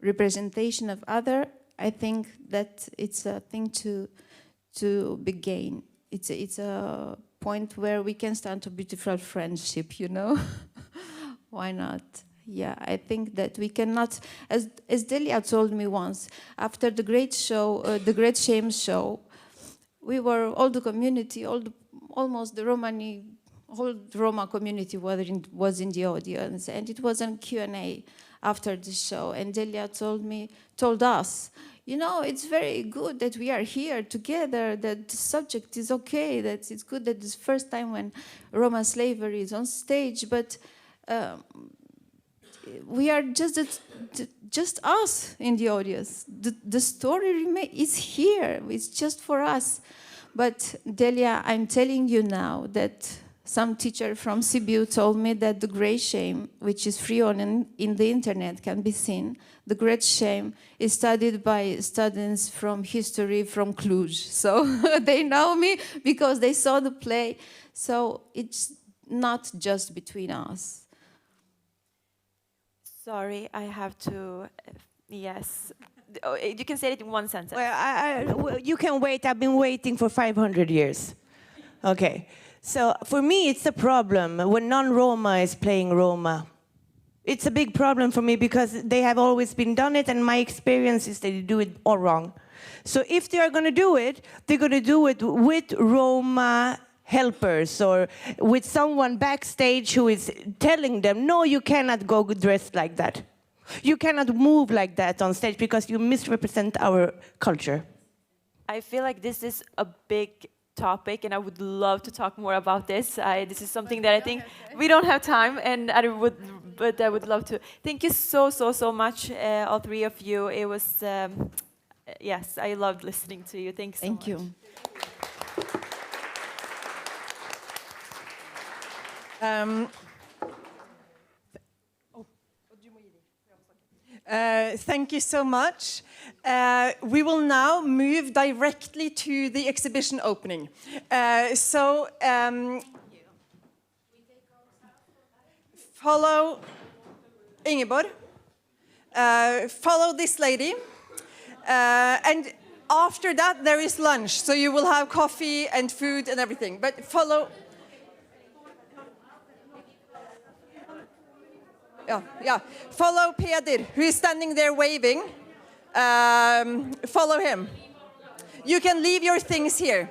representation of other, I think that it's a thing to be gained. It's a point where we can start a beautiful friendship, you know? Why not? Yeah, I think that we cannot, as Delia told me once, after the great show, the Great Shame show, we were, all the community, almost the whole Roma community was in the audience, and it was a Q&A after the show, and Delia told us, you know, it's very good that we are here together, that the subject is okay, that it's good that it's the first time when Roma slavery is on stage, but we are just us in the audience. The story is here, it's just for us. But Delia, I'm telling you now that some teacher from Sibiu told me that the Great Shame, which is free in the internet, can be seen. The Great Shame is studied by students from history from Cluj. So they know me because they saw the play. So it's not just between us. Sorry, I have to, yes. You can say it in one sentence. Well, you can wait. I've been waiting for 500 years. Okay. So for me, it's a problem when non-Roma is playing Roma. It's a big problem for me because they have always been done it, and my experience is that they do it all wrong. So if they are going to do it, they're going to do it with Roma helpers or with someone backstage who is telling them, no, you cannot go dressed like that. You cannot move like that on stage because you misrepresent our culture. I feel like this is a big topic, and I would love to talk more about this. This is something that I think we don't have time, and I would love to. Thank you so much, all three of you. It was, yes, I loved listening to you. Thanks so much. Thank you. Thank you so much. We will now move directly to the exhibition opening. Follow Ingeborg. Follow this lady. And after that, there is lunch. So you will have coffee and food and everything. But follow... Yeah. Follow Peder, who is standing there waving. Follow him. You can leave your things here.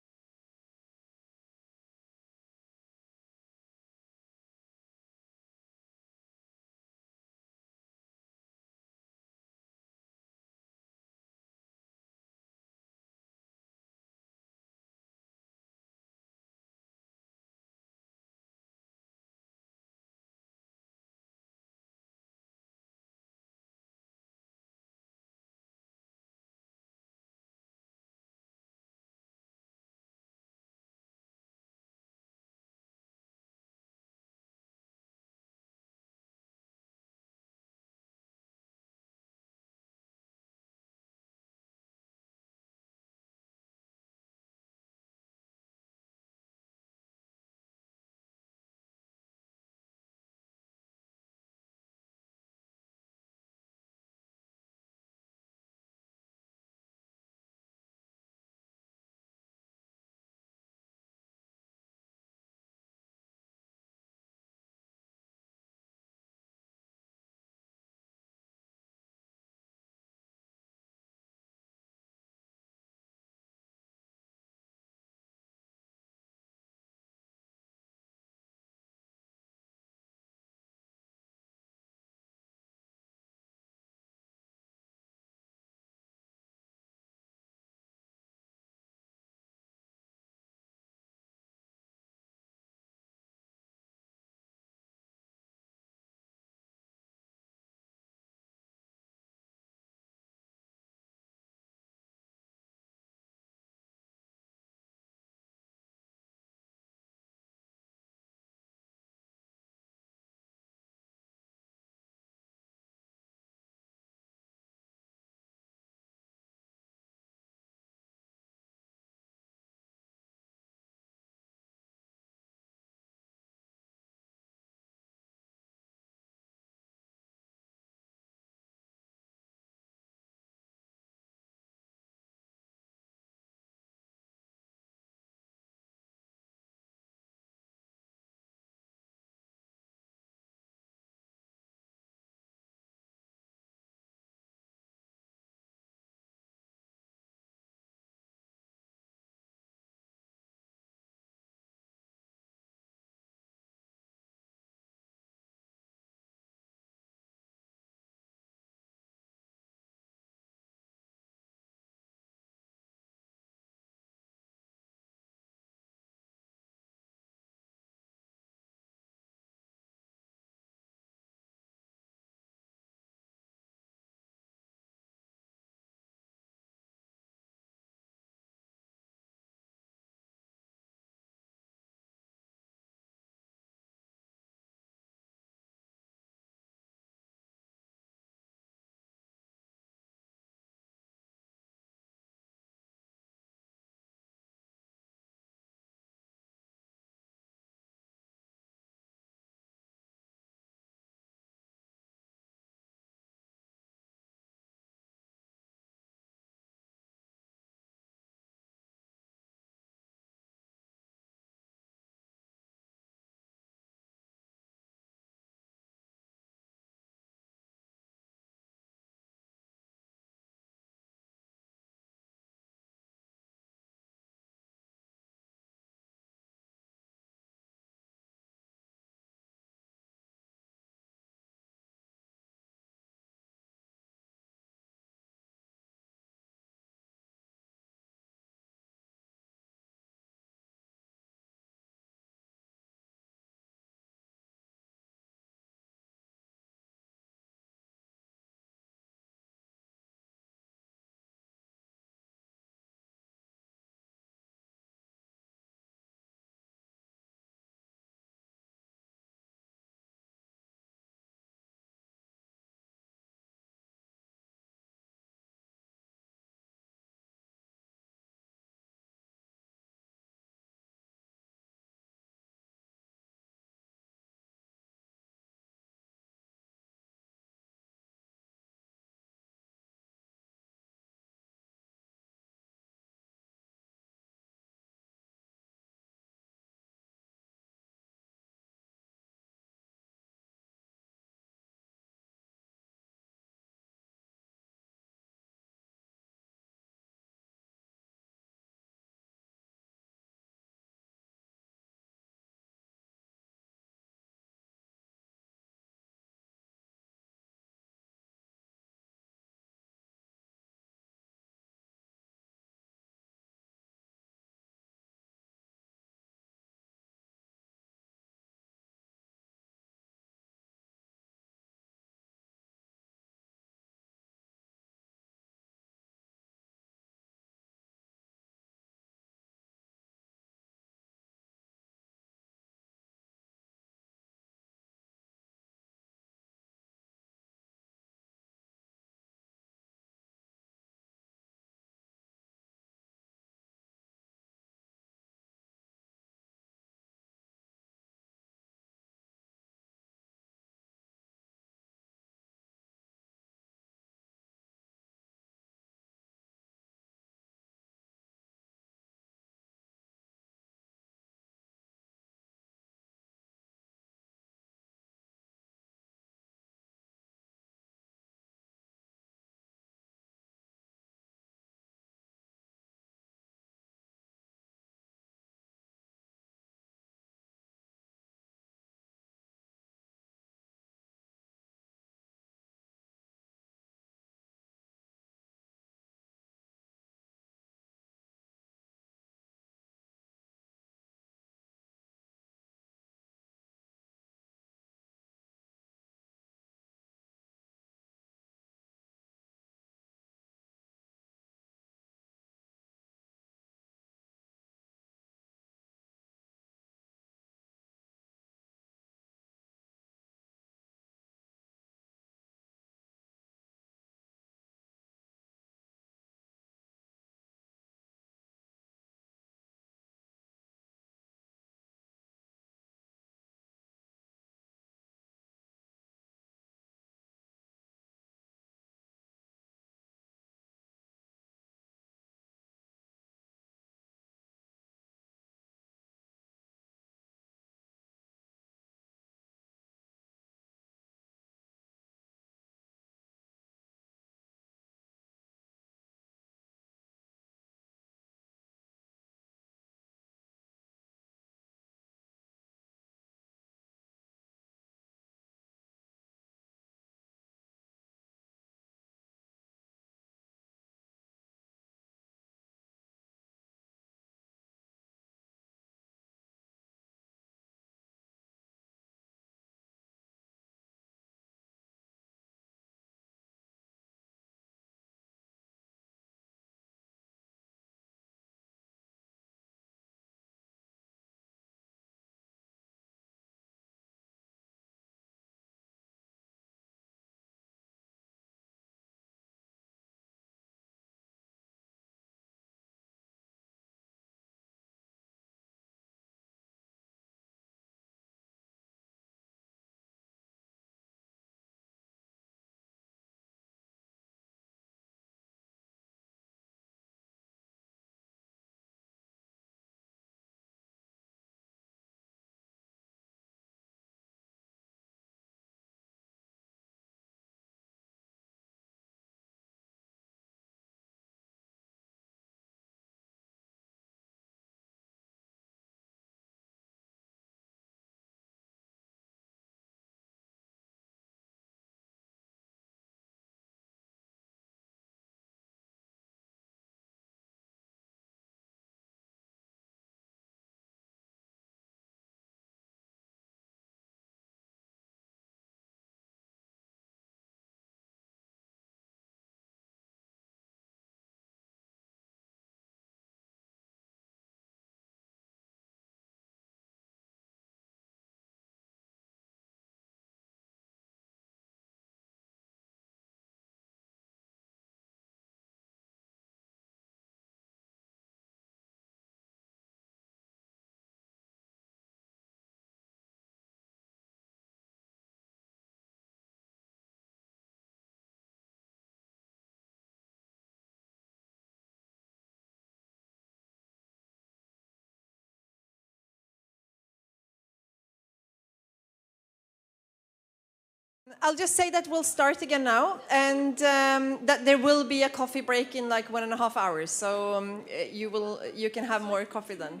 I'll just say that we'll start again now, and that there will be a coffee break in like 1.5 hours. So you can have more coffee then.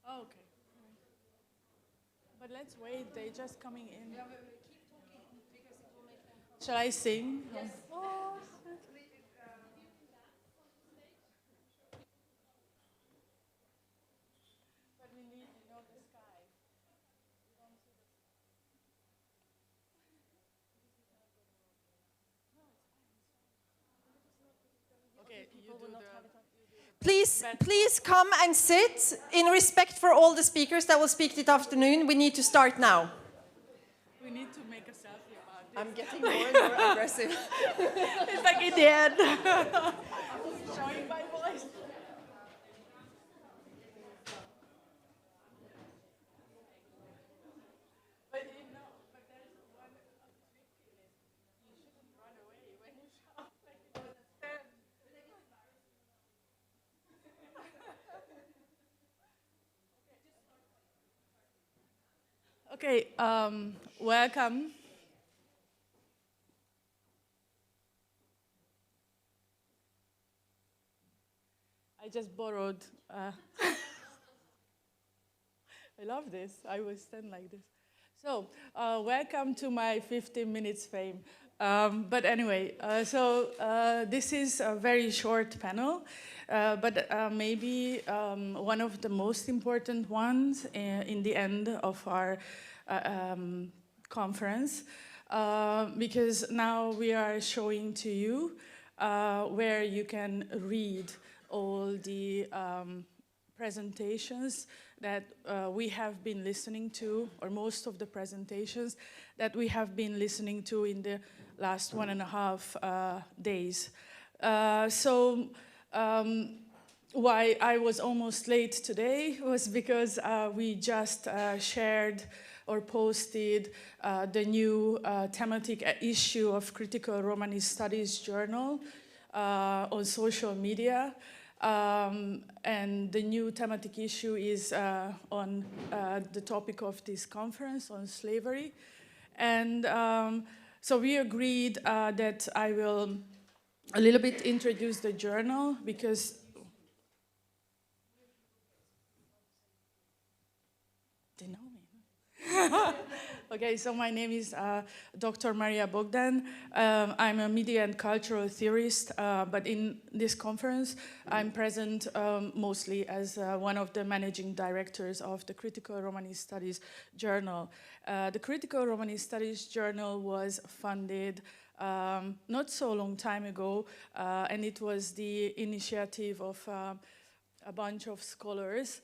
Oh, okay. But let's wait. They're just coming in. Shall I sing? Yes. Oh. But we need, the sky. Okay, you do the... Please come and sit. In respect for all the speakers that will speak this afternoon, we need to start now. We need to make a selfie about this. I'm getting more and more aggressive. It's like in the end. Showing my voice. But but there's one trick. You shouldn't run away when you shout. Like you understand. Okay, welcome. I just borrowed. I love this. I will stand like this. So, welcome to my 15 minutes fame. But anyway, this is a very short panel, but maybe one of the most important ones in the end of our conference, because now we are showing to you where you can read all the presentations that we have been listening to, or most of the presentations that we have been listening to in the last 1.5 days. Why I was almost late today was because we just shared or posted the new thematic issue of Critical Romani Studies journal on social media. And the new thematic issue is on the topic of this conference on slavery. And so we agreed that I will a little bit introduce the journal, because they know me. Okay, so my name is Dr. Maria Bogdan. I'm a media and cultural theorist, but in this conference, I'm present mostly as one of the managing directors of the Critical Romani Studies journal. The Critical Romani Studies journal was funded not so long time ago, and it was the initiative of a bunch of scholars.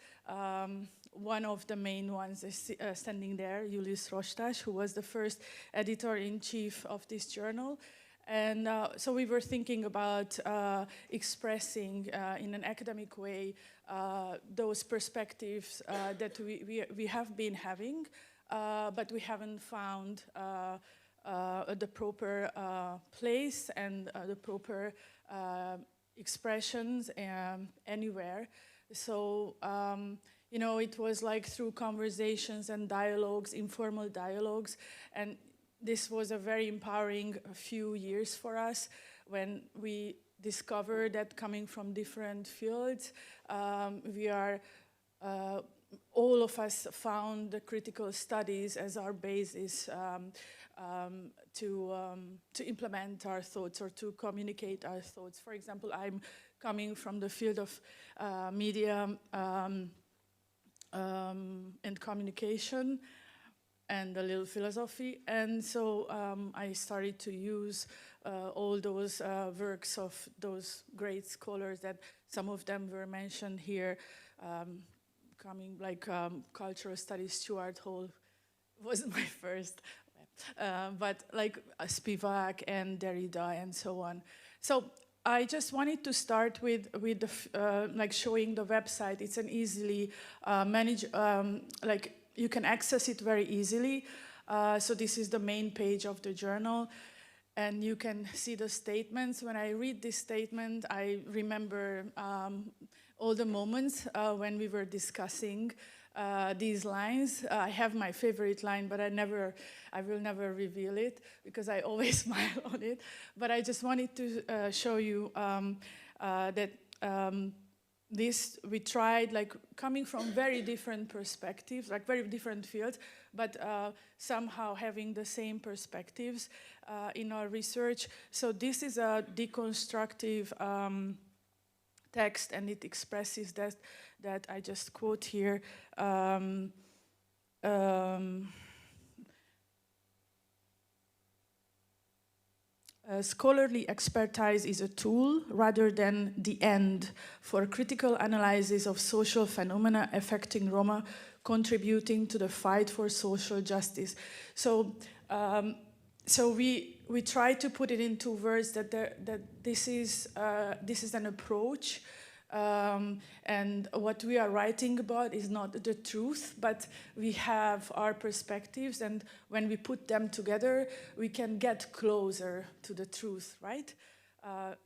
One of the main ones is standing there, Julius Rostas, who was the first editor-in-chief of this journal. And so we were thinking about expressing in an academic way those perspectives that we have been having, but we haven't found the proper place and the proper expressions anywhere. So, it was like through conversations and dialogues, informal dialogues, and this was a very empowering few years for us when we discovered that coming from different fields, we are, all of us found the critical studies as our basis to implement our thoughts or to communicate our thoughts. For example, I'm coming from the field of media and communication and a little philosophy, and so I started to use all those works of those great scholars that some of them were mentioned here, coming like cultural studies. Stuart Hall was my first, but like Spivak and Derrida and so on. So I just wanted to start with the like showing the website. It's an easily managed, like you can access it very easily. So this is the main page of the journal, and you can see the statements. When I read this statement, I remember all the moments when we were discussing these lines. I have my favorite line, but I will never reveal it because I always smile on it. But I just wanted to show you that we tried like coming from very different perspectives, like very different fields, but somehow having the same perspectives in our research. So this is a deconstructive text, and it expresses that I just quote here. Scholarly expertise is a tool rather than the end for critical analysis of social phenomena affecting Roma, contributing to the fight for social justice. So, we try to put it into words that this is an approach. And what we are writing about is not the truth, but we have our perspectives, and when we put them together, we can get closer to the truth, right?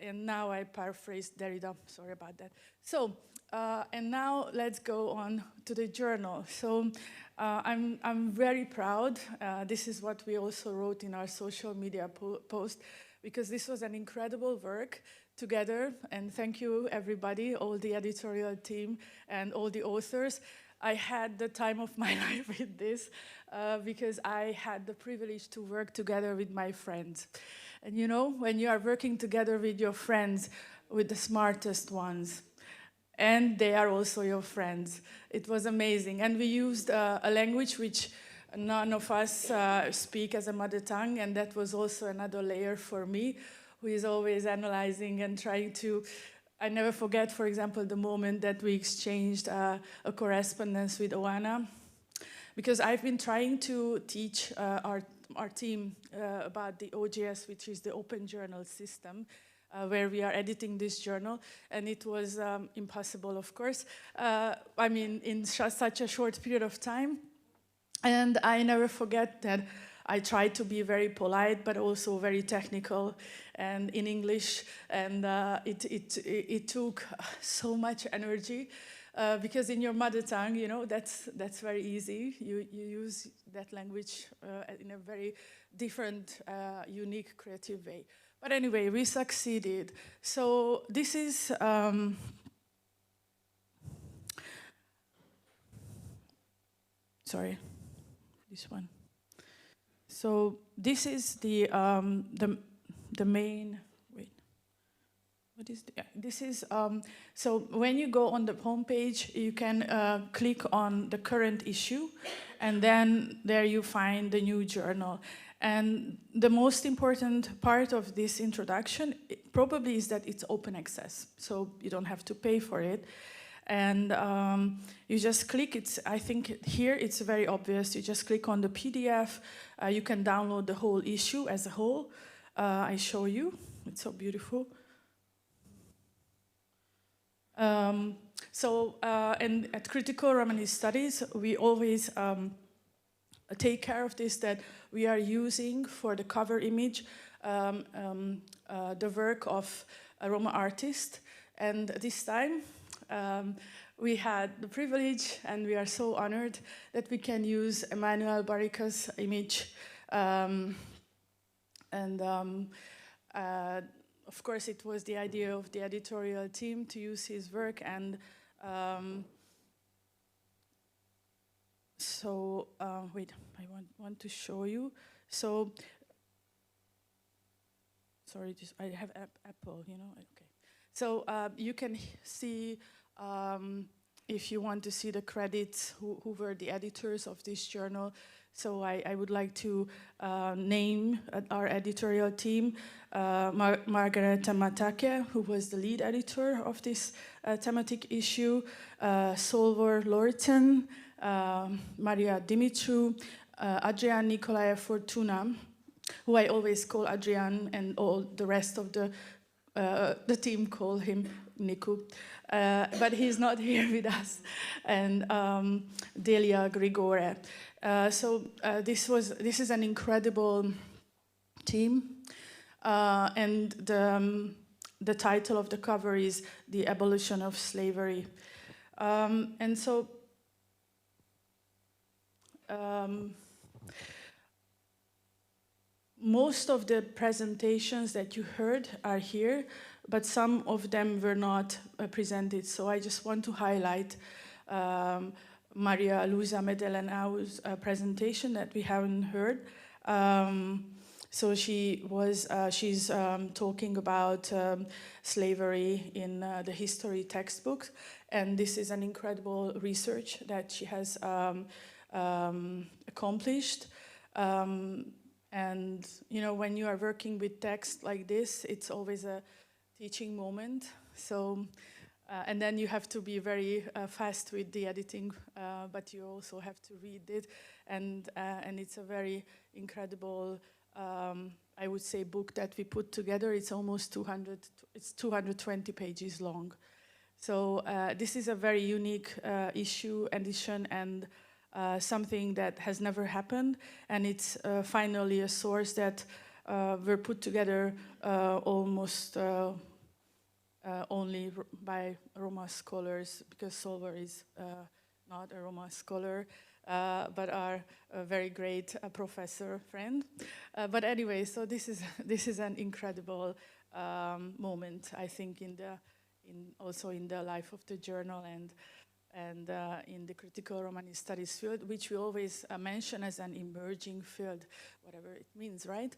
And now I paraphrased Derrida, sorry about that. So, and now let's go on to the journal. So, I'm very proud. This is what we also wrote in our social media post, because this was an incredible work together, and thank you everybody, all the editorial team and all the authors. I had the time of my life with this because I had the privilege to work together with my friends. And you know, when you are working together with your friends, with the smartest ones, and they are also your friends, it was amazing. And we used a language which none of us speak as a mother tongue, and that was also another layer for me, who is always analyzing and trying to. I never forget, for example, the moment that we exchanged a correspondence with Oana, because I've been trying to teach our team about the OJS, which is the Open Journal System, where we are editing this journal, and it was impossible, of course. I mean, in such a short period of time. And I never forget that I tried to be very polite, but also very technical and in English. And it took so much energy because in your mother tongue, you know, that's very easy. You use that language in a very different, unique, creative way. But anyway, we succeeded. So this is. Sorry, this one. So this is the main. Wait, what is the, yeah, this is so when you go on the homepage, you can click on the current issue, and then there you find the new journal. And the most important part of this introduction probably is that it's open access, so you don't have to pay for it. And you just click, I think here it's very obvious, you just click on the PDF, you can download the whole issue as a whole. I show you, it's so beautiful. And at Critical Romani Studies, we always take care of this, that we are using for the cover image the work of a Roma artist. And this time, we had the privilege, and we are so honored that we can use Emmanuel Barrica's image. Of course, it was the idea of the editorial team to use his work. And wait, I want to show you. So, sorry, I have Apple, you know, okay. So you can see, if you want to see the credits, who were the editors of this journal. So I would like to name our editorial team, Margareta Matake, who was the lead editor of this thematic issue, Solvor Lorten, Maria Dimitru, Adrian Nicolae Fortuna, who I always call Adrian, and all the rest of the team call him Niku, but he's not here with us, and Delia Grigore. This is an incredible team, and the title of the cover is "The Abolition of Slavery," and so most of the presentations that you heard are here, but some of them were not presented. So I just want to highlight Maria Luisa Medelanau's presentation that we haven't heard. So she's talking about slavery in the history textbooks, and this is an incredible research that she has accomplished. And you know, when you are working with text like this, it's always a teaching moment. So, and then you have to be very fast with the editing, but you also have to read it, and it's a very incredible, I would say, book that we put together. It's almost 200. It's 220 pages long. So this is a very unique edition, and something that has never happened, and it's finally a source that were put together almost only by Roma scholars, because Solver is not a Roma scholar, but our very great professor friend. But anyway, so this is an incredible moment, I think, also in the life of the journal and in the Critical Romani Studies field, which we always mention as an emerging field, whatever it means, right?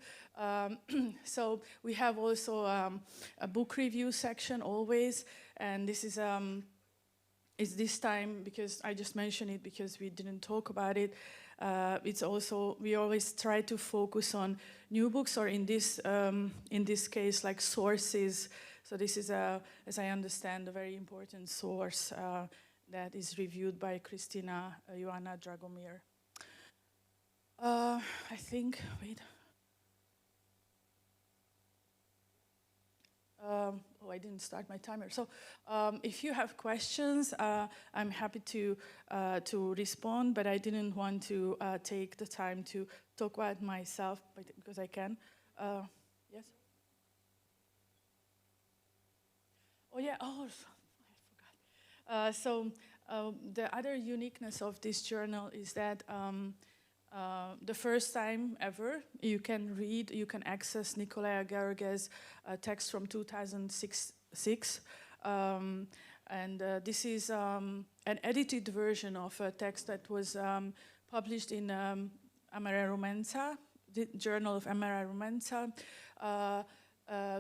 So we have also a book review section always, and this is this time, because I just mentioned it because we didn't talk about it. It's also, we always try to focus on new books, or in this case, like sources. So this is, as I understand, a very important source that is reviewed by Kristina Joanna Dragomir. I think, wait. Oh, I didn't start my timer. So if you have questions, I'm happy to respond, but I didn't want to take the time to talk about myself, because I can. Yes? Oh, yeah, oh, I forgot. The other uniqueness of this journal is that the first time ever you can access Nicolae Gheorghe's text from 2006. This is an edited version of a text that was published in Amera Rumența, the Journal of Amera Rumența,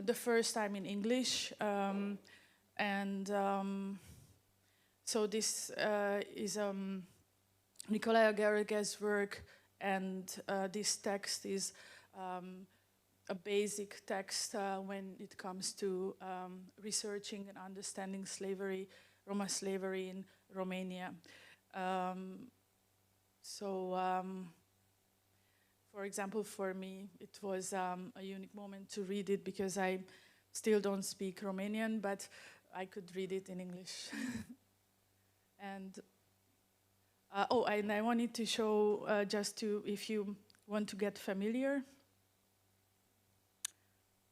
the first time in English. So this is Nicolae Gheorghe's work, and this text is a basic text when it comes to researching and understanding slavery, Roma slavery in Romania. For example, for me, it was a unique moment to read it, because I still don't speak Romanian, but I could read it in English. And and I wanted to show, if you want to get familiar,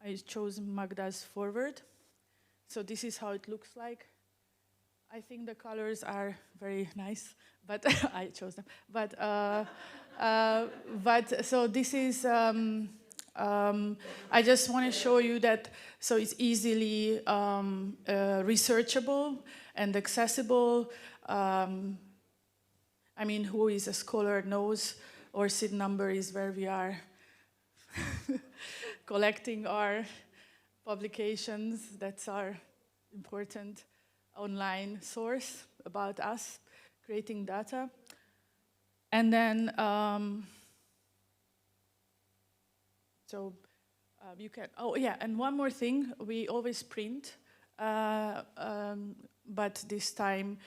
I chose Magda's foreword. So this is how it looks like. I think the colors are very nice, but I chose them. But so this is, I just want to show you that, so it's easily researchable and accessible. I mean, who is a scholar knows our SID number is where we are collecting our publications. That's our important online source about us, creating data. And then, you can, and one more thing, we always print, but this time,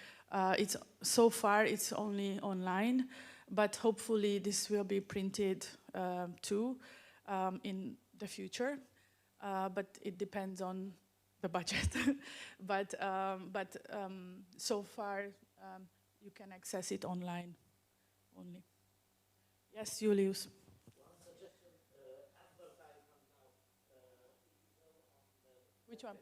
so far it's only online, but hopefully this will be printed too in the future, but it depends on the budget. but so far you can access it online only. Yes, Julius. Which one?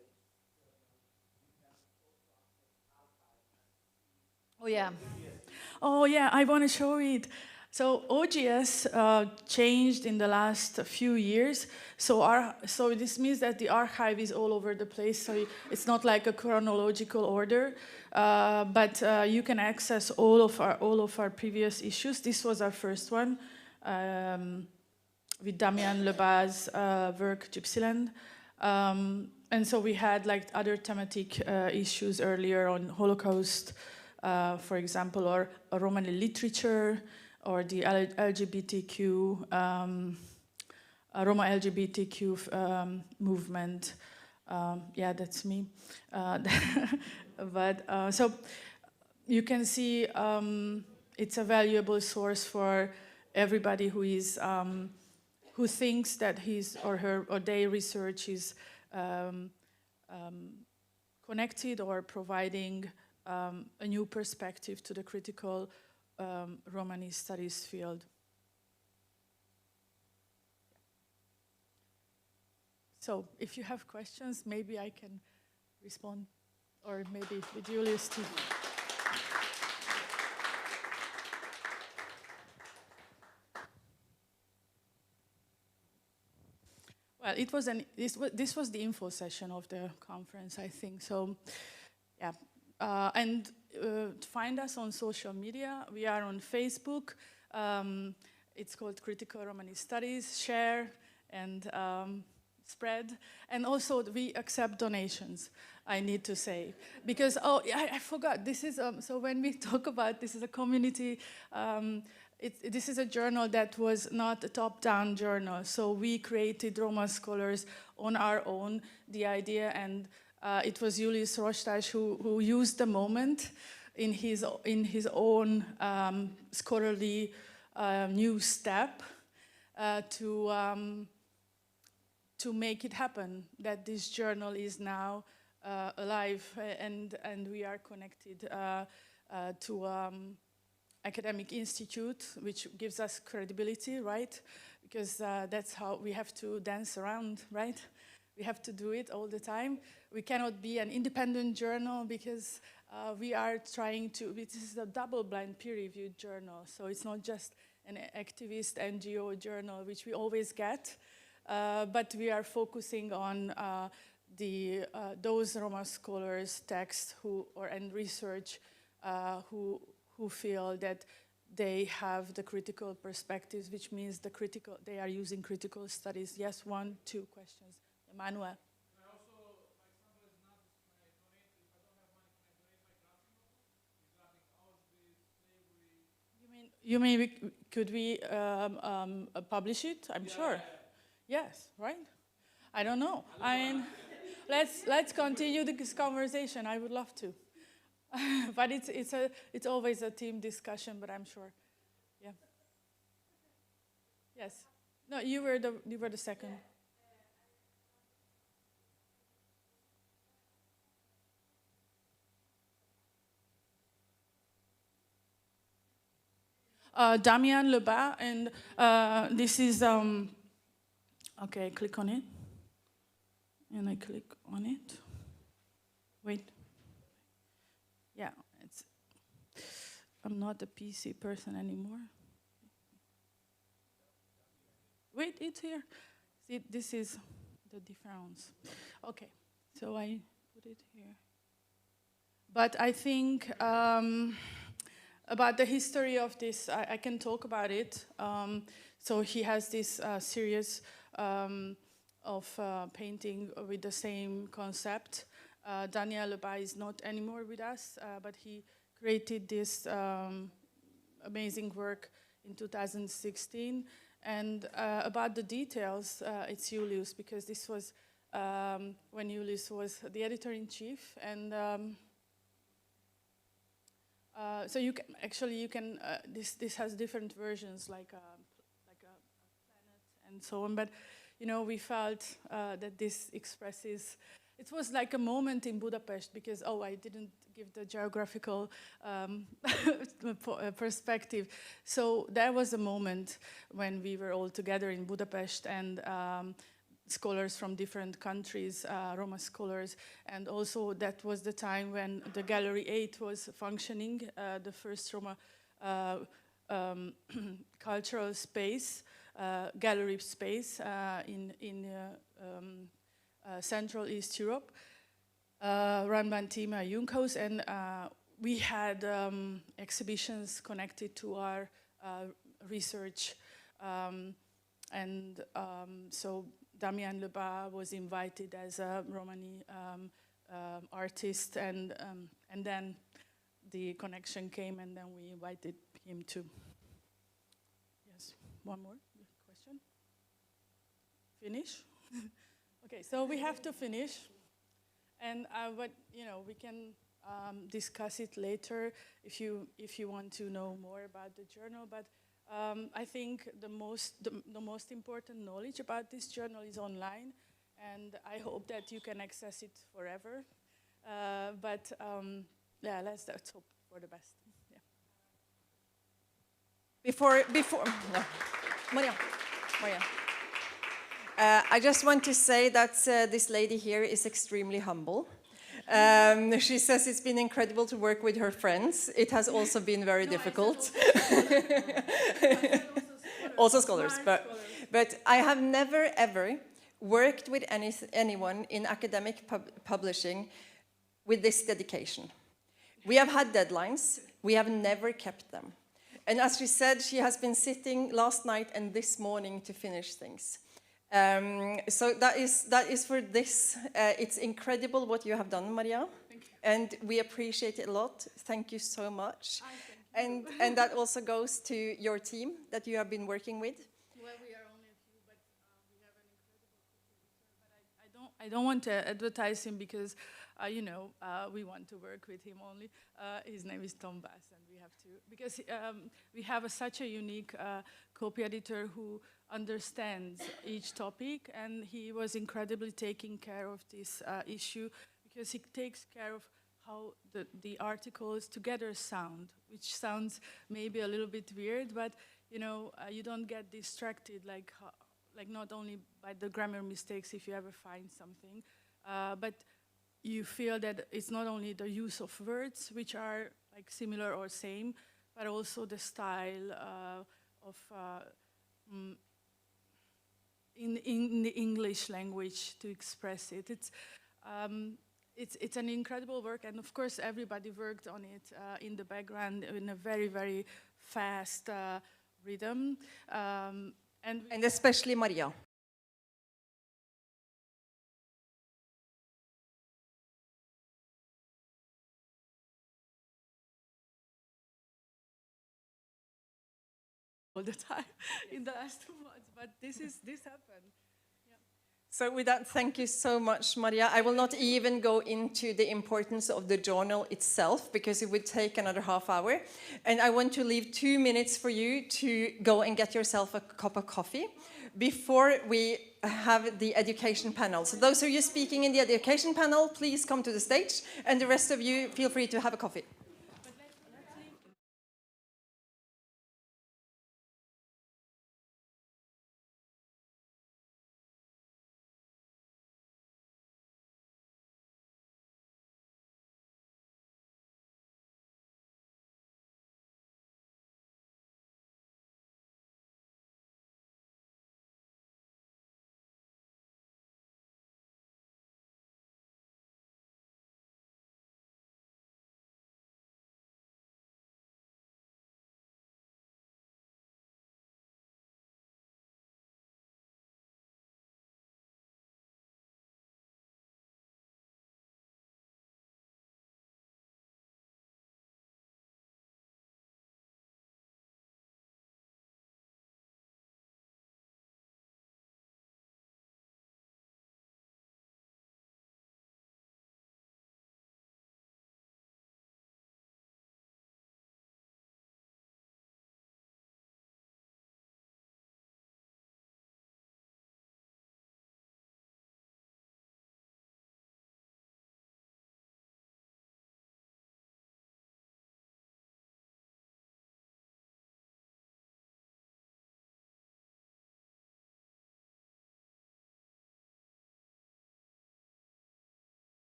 Oh yeah. Oh yeah, I want to show it. So OGS changed in the last few years. So this means that the archive is all over the place. So it's not like a chronological order, but you can access all of our previous issues. This was our first one with Damien Lebas's work Gypsyland. And so we had like other thematic issues earlier on Holocaust, for example, or Romani literature, or the LGBTQ, Roma LGBTQ movement. Yeah, that's me. But so you can see it's a valuable source for everybody who is who thinks that his or her or their research is connected or providing a new perspective to the critical Romani studies field. So if you have questions, maybe I can respond, or maybe with Julius too. Well, this was the info session of the conference, I think. So, yeah, and find us on social media. We are on Facebook. It's called Critical Romani Studies. Share and spread. And also, we accept donations, I need to say. Because, oh, I forgot. This is, so when we talk about this is a community, this is a journal that was not a top-down journal. So we created Roma scholars on our own, the idea, and it was Julius Rostas who used the moment in his own scholarly new step to make it happen, that this journal is now alive, and we are connected to academic institute, which gives us credibility, right? Because that's how we have to dance around, right? We have to do it all the time. We cannot be an independent journal because we are trying to, this is a double-blind peer-reviewed journal, so it's not just an activist NGO journal, which we always get, but we are focusing on those Roma scholars, texts and research who feel that they have the critical perspectives, which means they are using critical studies. Yes, 1, 2 questions. Emmanuel. You mean could we publish it? I'm sure. Yes, right? I don't know. I mean, let's continue this conversation. I would love to. But it's always a team discussion, but I'm sure. Yeah. Yes. No, you were the second. Damien Lebas, and this is okay. Click on it, and I click on it. Wait. Yeah, I'm not a PC person anymore. Wait, it's here. See, this is the difference. Okay, so I put it here. But I think about the history of this, I can talk about it. So he has this series of painting with the same concept. Daniel Lebas is not anymore with us, but he created this amazing work in 2016. And about the details, it's Julius, because this was when Julius was the editor-in-chief. And so you can this has different versions, like a planet and so on. But we felt that this expresses. It was like a moment in Budapest because, I didn't give the geographical perspective. So there was a moment when we were all together in Budapest, and scholars from different countries, Roma scholars, and also that was the time when the Gallery 8 was functioning, the first Roma cultural space, gallery space in Central East Europe, run by Tima Junkos, and we had exhibitions connected to our research, so Damien Lebas was invited as a Romani artist, and then the connection came, and then we invited him too. Yes, one more question. Finish? Okay, so we have to finish, and but we can discuss it later if you want to know more about the journal. But I think the most important knowledge about this journal is online, and I hope that you can access it forever. Yeah, let's hope for the best. Yeah. Before no. Maria. I just want to say that this lady here is extremely humble. She says it's been incredible to work with her friends. It has also been very difficult. Also scholars, but I have never ever worked with anyone in academic publishing with this dedication. We have had deadlines. We have never kept them. And as she said, she has been sitting last night and this morning to finish things. So that is for this. It's incredible what you have done, Maria. Thank you. And we appreciate it a lot. Thank you so much. And that also goes to your team that you have been working with. Well, we are only a few, but we have an incredible co-editor. But I don't want to advertise him because, we want to work with him only. His name is Tom Bass, and we have to, because we have such a unique copy-editor who understands each topic, and he was incredibly taking care of this issue because he takes care of how the articles together sound, which sounds maybe a little bit weird, but you don't get distracted like not only by the grammar mistakes if you ever find something, but you feel that it's not only the use of words which are like similar or same, but also the style of in the English language to express it. It's an incredible work, and of course everybody worked on it in the background in a very, very fast rhythm, and especially Maria. all the time in the last 2 months, but this happened. Yeah. So with that, thank you so much, Maria. I will not even go into the importance of the journal itself because it would take another half hour. And I want to leave 2 minutes for you to go and get yourself a cup of coffee before we have the education panel. So those of you speaking in the education panel, please come to the stage, and the rest of you, feel free to have a coffee.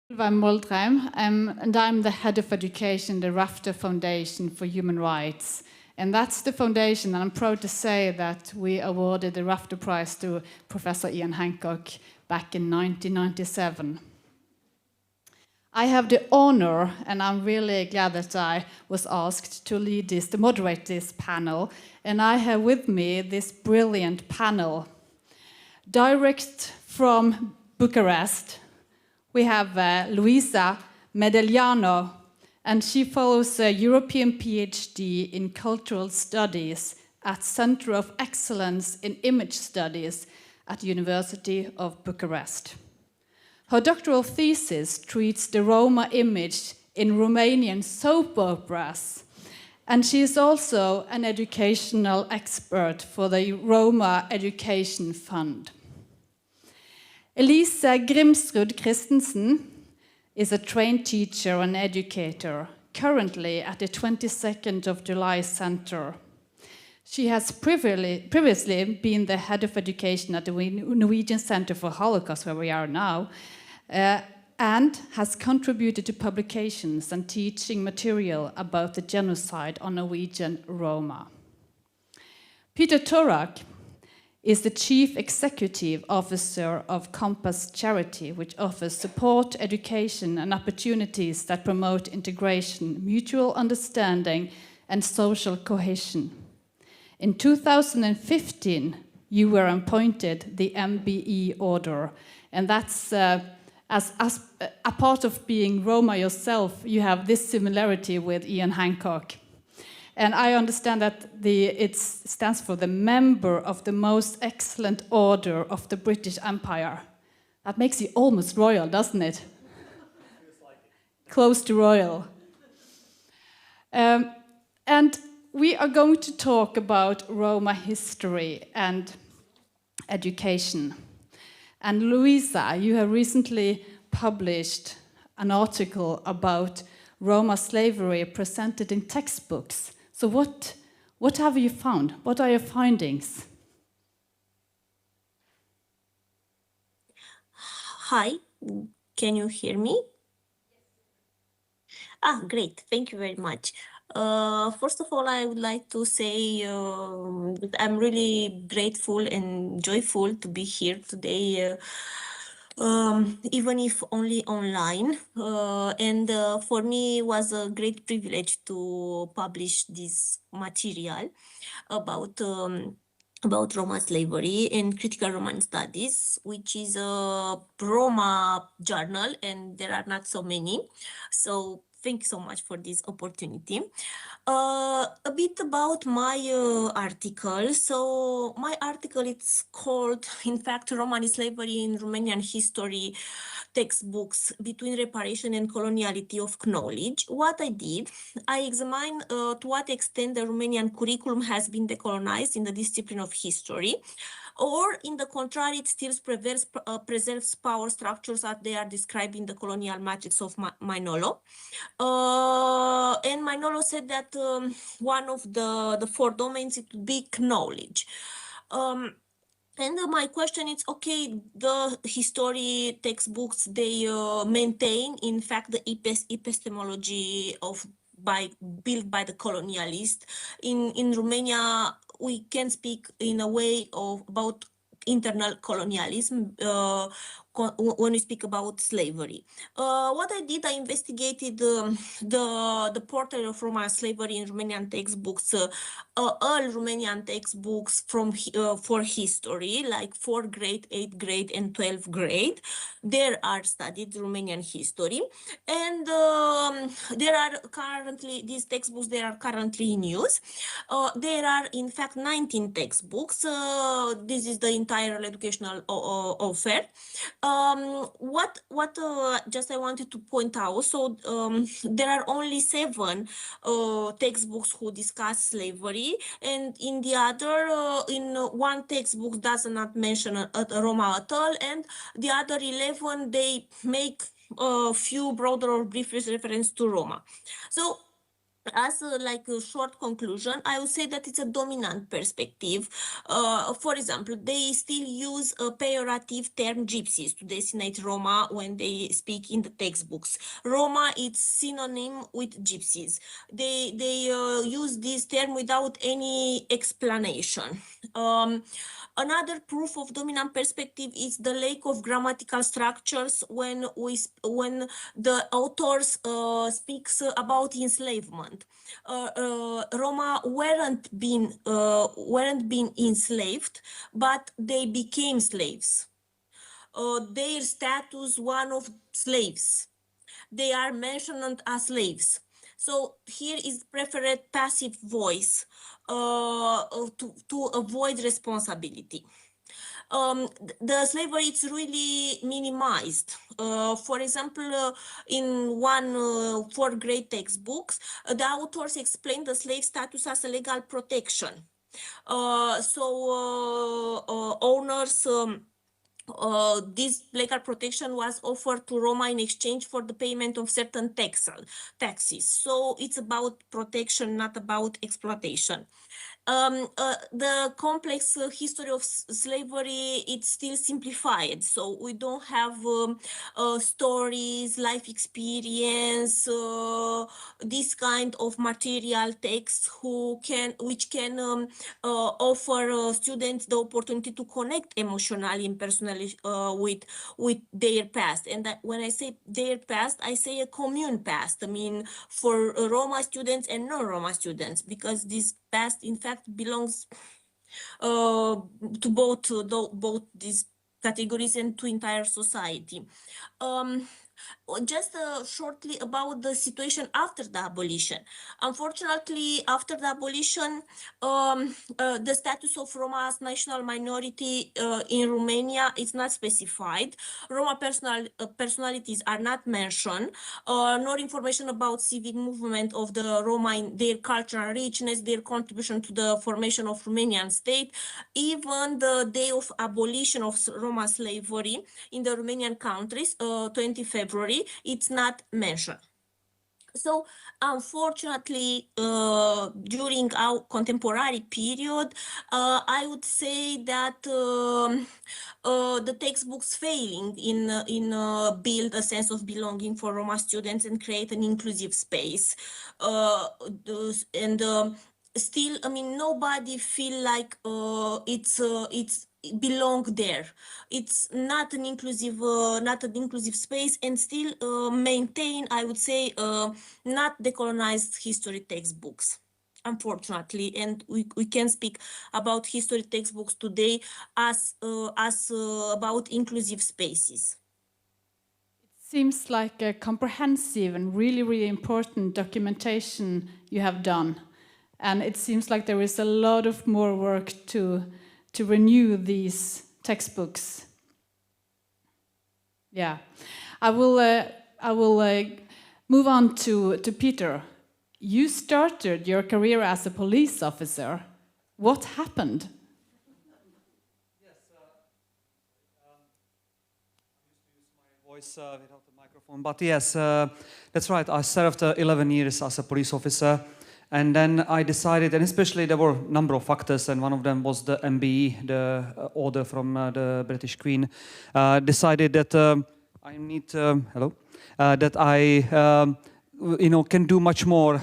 I'm Moldheim, and I'm the head of education, the Rafter Foundation for Human Rights. And that's the foundation, and I'm proud to say that we awarded the Rafter Prize to Professor Ian Hancock back in 1997. I have the honor, and I'm really glad that I was asked to lead this, to moderate this panel, and I have with me this brilliant panel. Direct from Bucharest, we have Luisa Medegliano, and she follows a European PhD in Cultural Studies at Center of Excellence in Image Studies at the University of Bucharest. Her doctoral thesis treats the Roma image in Romanian soap operas, and she is also an educational expert for the Roma Education Fund. Elise Grimsrud Christensen is a trained teacher and educator, currently at the 22nd of July Center. She has previously been the head of education at the Norwegian Center for Holocaust, where we are now, and has contributed to publications and teaching material about the genocide on Norwegian Roma. Peter Torak is the Chief Executive Officer of Compass Charity, which offers support, education, and opportunities that promote integration, mutual understanding, and social cohesion. In 2015, you were appointed the MBE Order, and that's as a part of being Roma yourself, you have this similarity with Ian Hancock. And I understand that it stands for the Member of the Most Excellent Order of the British Empire. That makes you almost royal, doesn't it? Close to royal. And we are going to talk about Roma history and education. And Luisa, you have recently published an article about Roma slavery presented in textbooks. So what have you found? What are your findings? Hi, can you hear me? Great, thank you very much. First of all, I would like to say that I'm really grateful and joyful to be here today, even if only online. And for me, it was a great privilege to publish this material about Roma slavery in Critical Romani Studies, which is a Roma journal, and there are not so many. So thank you so much for this opportunity. A bit about my article. So my article, it's called, in fact, Romani Slavery in Romanian History Textbooks Between Reparation and Coloniality of Knowledge. What I did, I examined to what extent the Romanian curriculum has been decolonized in the discipline of history, or in the contrary, it still preserves power structures as they are described in the colonial matrix of Mainolo. And Mainolo said that one of the four domains, it would be knowledge. And my question is, okay, the history textbooks, they maintain, in fact, the epistemology built by the colonialist. In Romania, we can speak in a way about internal colonialism when we speak about slavery. What I did, I investigated the portrait of Roma slavery in Romanian textbooks, all Romanian textbooks for history, like 4th grade, 8th grade, and 12th grade. There are studied Romanian history, and there are currently, these textbooks, they are currently in use. There are, in fact, 19 textbooks. This is the entire educational offer. Just I wanted to point out, so there are only 7 textbooks who discuss slavery, and in the other, in one textbook does not mention Roma at all, and the other 11, they make a few broader or brief reference to Roma. So as like a short conclusion, I would say that it's a dominant perspective. For example, they still use a pejorative term gypsies to designate Roma when they speak in the textbooks. Roma is synonym with gypsies. They use this term without any explanation. Another proof of dominant perspective is the lack of grammatical structures when the authors speaks about enslavement. Roma weren't been enslaved, but they became slaves. Their status one of slaves. They are mentioned as slaves. So here is preferred passive voice to avoid responsibility. The slavery is really minimized. For example, in one 4th grade textbooks, the authors explain the slave status as a legal protection. Owners this legal protection was offered to Roma in exchange for the payment of certain taxes. So it's about protection, not about exploitation. The complex history of slavery, it's still simplified. So we don't have stories, life experience, this kind of material text which can offer students the opportunity to connect emotionally and personally with their past. And when I say their past, I say a commune past. I mean, for Roma students and non-Roma students, because this past, in fact, belongs to both these categories and to entire society. Just shortly about the situation after the abolition. Unfortunately, after the abolition, the status of Roma as national minority in Romania is not specified. Roma personalities are not mentioned, nor information about civic movement of the Roma in their cultural richness, their contribution to the formation of Romanian state. Even the day of abolition of Roma slavery in the Romanian countries, 20 February, it's not mentioned. So unfortunately, during our contemporary period, I would say that the textbooks failing in build a sense of belonging for Roma students and create an inclusive space. Still, I mean, nobody feel like it's belong there. It's not an inclusive space, and still maintain, I would say, not decolonized history textbooks, unfortunately. And we can speak about history textbooks today as about inclusive spaces. Seems like a comprehensive and really, really important documentation you have done. And it seems like there is a lot of more work to renew these textbooks. Yeah, I will move on to Peter. You started your career as a police officer. What happened? Yes, I used to use my voice without the microphone. But yes, that's right. I served 11 years as a police officer. And then I decided, and especially there were a number of factors, and one of them was the MBE, the order from the British Queen, decided that I need, that I, can do much more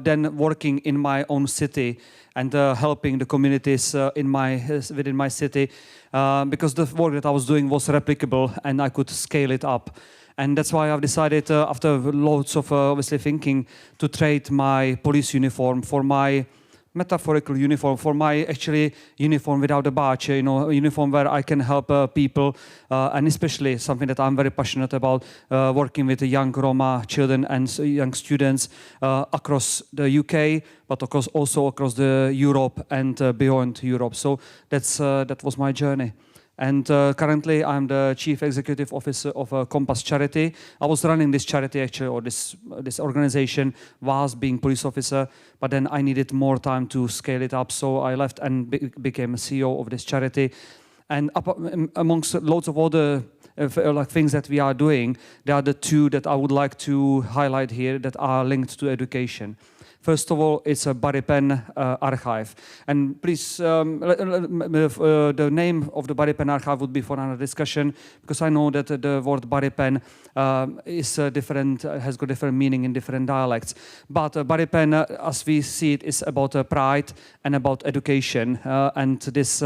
than working in my own city and helping the communities within my city, because the work that I was doing was replicable and I could scale it up. And that's why I've decided, after loads of obviously thinking, to trade my police uniform for my metaphorical uniform, for my actually uniform without a badge, a uniform where I can help people, and especially something that I'm very passionate about, working with young Roma children and young students across the UK, but of course also across the Europe and beyond Europe. So that was my journey. And currently, I'm the Chief Executive Officer of Compass Charity. I was running this charity, actually, or this organization, whilst being police officer, but then I needed more time to scale it up, so I left and became a CEO of this charity. And amongst loads of other things that we are doing, there are the two that I would like to highlight here that are linked to education. First of all, it's a body pen archive. And please, the name of the body pen archive would be for another discussion, because I know that the word body pen is different, has got different meaning in different dialects. But body pen, as we see it, is about pride and about education. And this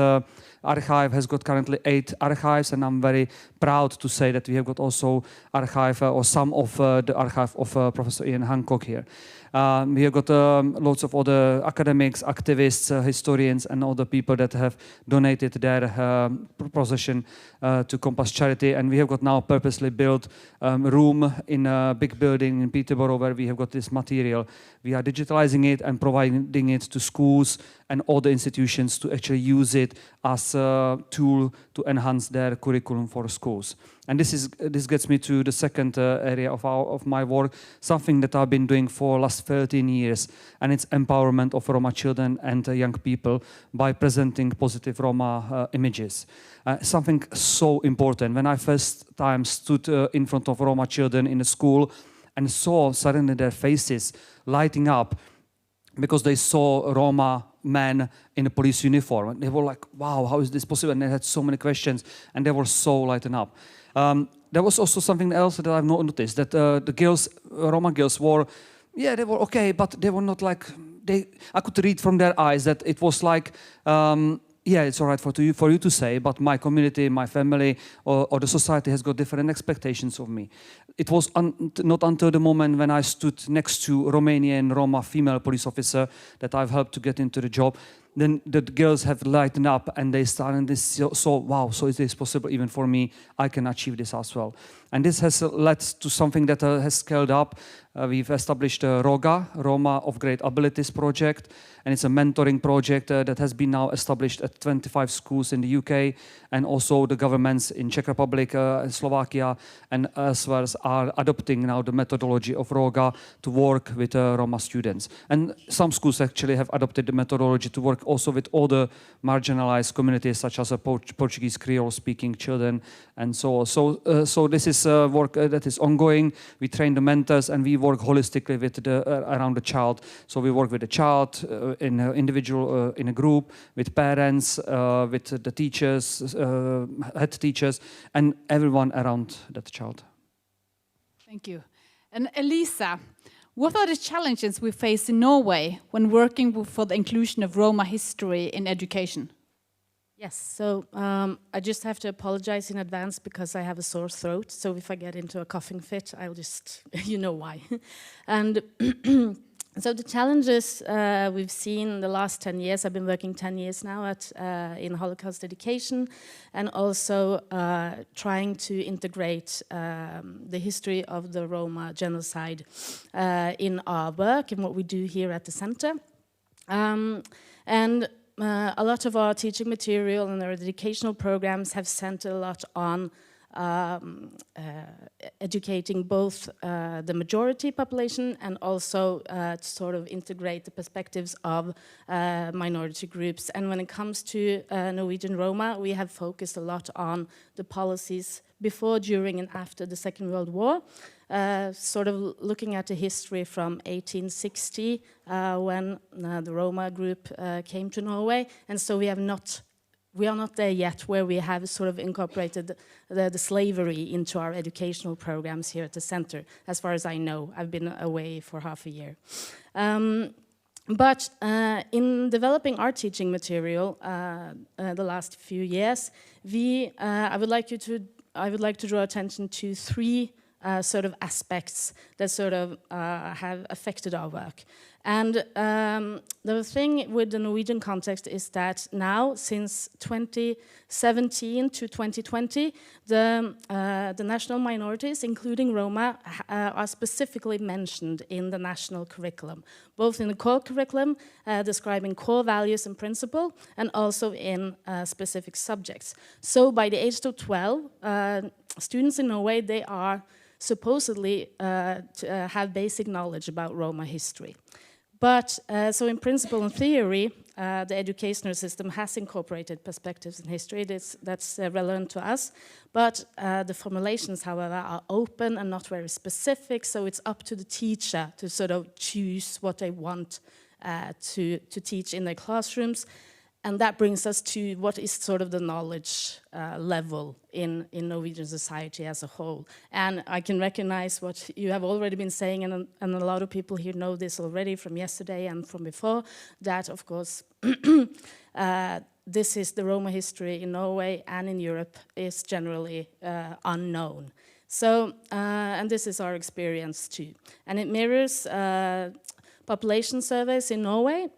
archive has got currently 8 archives, and I'm very proud to say that we have got also archive or some of the archive of Professor Ian Hancock here. We have got lots of other academics, activists, historians, and other people that have donated their possession to Compass Charity. And we have got now purposely built room in a big building in Peterborough where we have got this material. We are digitalizing it and providing it to schools and other institutions to actually use it as a tool to enhance their curriculum for schools. And this gets me to the second area of my work, something that I've been doing for last 13 years, and it's empowerment of Roma children and young people by presenting positive Roma images. Something so important. When I first time stood in front of Roma children in a school and saw suddenly their faces lighting up because they saw Roma men in a police uniform. And they were like, wow, how is this possible? And they had so many questions, and they were so lightened up. There was also something else that I've noticed, that the girls, Roma girls were, yeah, they were okay, but they were not like, I could read from their eyes that it was like, yeah, it's all right for you to say, but my community, my family, or the society has got different expectations of me. It was not until the moment when I stood next to Romanian Roma female police officer that I've helped to get into the job. Then the girls have lightened up and they started this, so wow, so is this possible even for me? I can achieve this as well. And this has led to something that has scaled up. We've established a ROGA, Roma of Great Abilities project, and it's a mentoring project that has been now established at 25 schools in the UK, and also the governments in Czech Republic, Slovakia, and elsewhere are adopting now the methodology of ROGA to work with Roma students. And some schools actually have adopted the methodology to work also with other marginalized communities, such as Portuguese Creole-speaking children, and so on. So this is work that is ongoing. We train the mentors, and we work holistically with around the child. So we work with the child in an individual, in a group, with parents, with the teachers, head teachers, and everyone around that child. Thank you. And Elisa, what are the challenges we face in Norway when working for the inclusion of Roma history in education? Yes, so I just have to apologize in advance because I have a sore throat. So if I get into a coughing fit, I'll just, you know why. And so the challenges we've seen in the last 10 years, I've been working 10 years now in Holocaust education, and also trying to integrate the history of the Roma genocide in our work and what we do here at the center. A lot of our teaching material and our educational programs have centered a lot on educating both the majority population and also to sort of integrate the perspectives of minority groups. And when it comes to Norwegian Roma, we have focused a lot on the policies before, during, and after the Second World War. Sort of looking at the history from 1860 when the Roma group came to Norway, and so we are not there yet where we have sort of incorporated the slavery into our educational programs here at the center. As far as I know, I've been away for half a year. But in developing our teaching material the last few years, I would like to draw attention to 3 sort of aspects that sort of have affected our work. And the thing with the Norwegian context is that now, since 2017 to 2020, the national minorities, including Roma, are specifically mentioned in the national curriculum, both in the core curriculum, describing core values and principles, and also in specific subjects. So by the age of 12, students in Norway, they are supposedly to have basic knowledge about Roma history. But so in principle and theory, the educational system has incorporated perspectives in history. That's relevant to us. But the formulations, however, are open and not very specific, so it's up to the teacher to sort of choose what they want to teach in their classrooms. And that brings us to what is sort of the knowledge level in Norwegian society as a whole. And I can recognize what you have already been saying, and a lot of people here know this already from yesterday and from before, that of course this is the Roma history in Norway and in Europe is generally unknown. So, and this is our experience too. And it mirrors population surveys in Norway.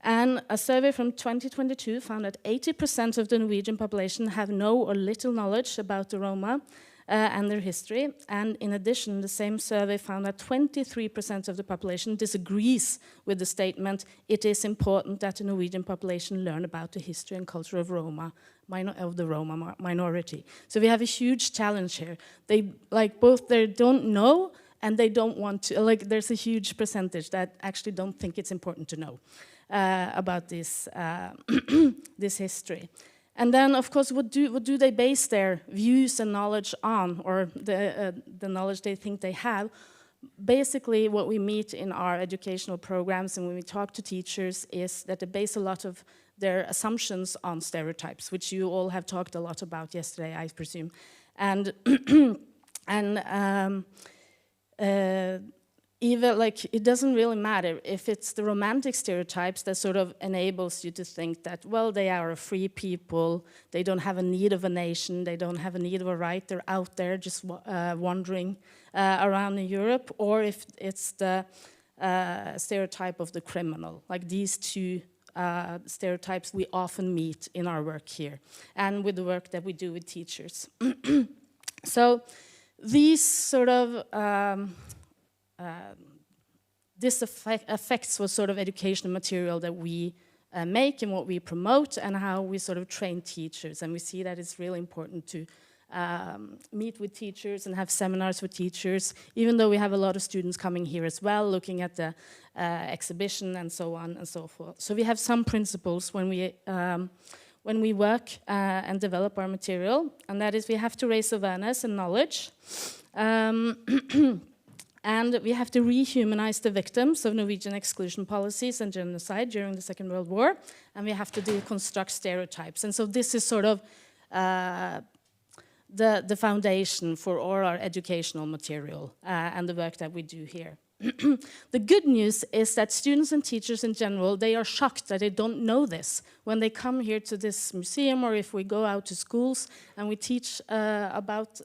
And a survey from 2022 found that 80% of the Norwegian population have no or little knowledge about the Roma and their history. And in addition, the same survey found that 23% of the population disagrees with the statement, it is important that the Norwegian population learn about the history and culture of the Roma minority. So we have a huge challenge here. They don't know and they don't want to, there's a huge percentage that actually don't think it's important to know about this this history. And then, of course, what do they base their views and knowledge on, or the knowledge they think they have? Basically, what we meet in our educational programs and when we talk to teachers is that they base a lot of their assumptions on stereotypes, which you all have talked a lot about yesterday, I presume. And even it doesn't really matter if it's the romantic stereotypes that sort of enables you to think that, well, they are a free people, they don't have a need of a nation, they don't have a need of a right, they're out there just wandering around in Europe, or if it's the stereotype of the criminal, like these two stereotypes we often meet in our work here and with the work that we do with teachers. So these sort of this affects what sort of educational material that we make and what we promote and how we sort of train teachers. And we see that it's really important to meet with teachers and have seminars with teachers, even though we have a lot of students coming here as well, looking at the exhibition and so on and so forth. So we have some principles when we work and develop our material, and that is we have to raise awareness and knowledge. And we have to rehumanize the victims of Norwegian exclusion policies and genocide during the Second World War, and we have to deconstruct stereotypes. And so this is sort of the foundation for all our educational material and the work that we do here. The good news is that students and teachers in general, they are shocked that they don't know this. When they come here to this museum, or if we go out to schools and we teach about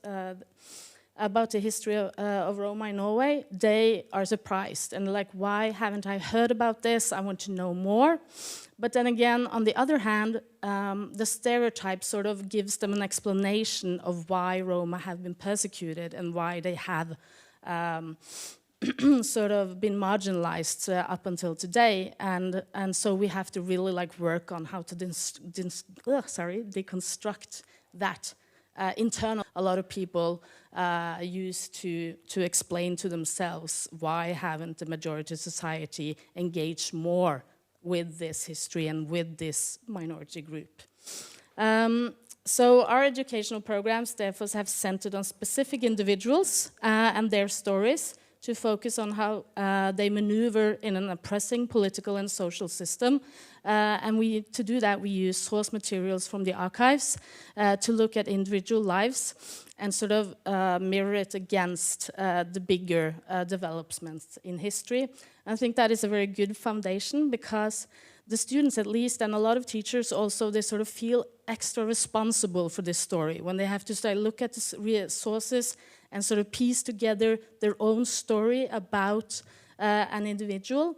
the history of Roma in Norway, they are surprised and like, why haven't I heard about this? I want to know more. But then again, on the other hand, the stereotype sort of gives them an explanation of why Roma have been persecuted and why they have sort of been marginalized up until today. And so we have to really work on how to deconstruct that internal. A lot of people use to explain to themselves why haven't the majority of society engaged more with this history and with this minority group. So our educational programs therefore have centered on specific individuals and their stories to focus on how they maneuver in an oppressing political and social system. And to do that, we use source materials from the archives to look at individual lives and sort of mirror it against the bigger developments in history. And I think that is a very good foundation because the students at least, and a lot of teachers also, they sort of feel extra responsible for this story when they have to start look at the sources and sort of piece together their own story about an individual.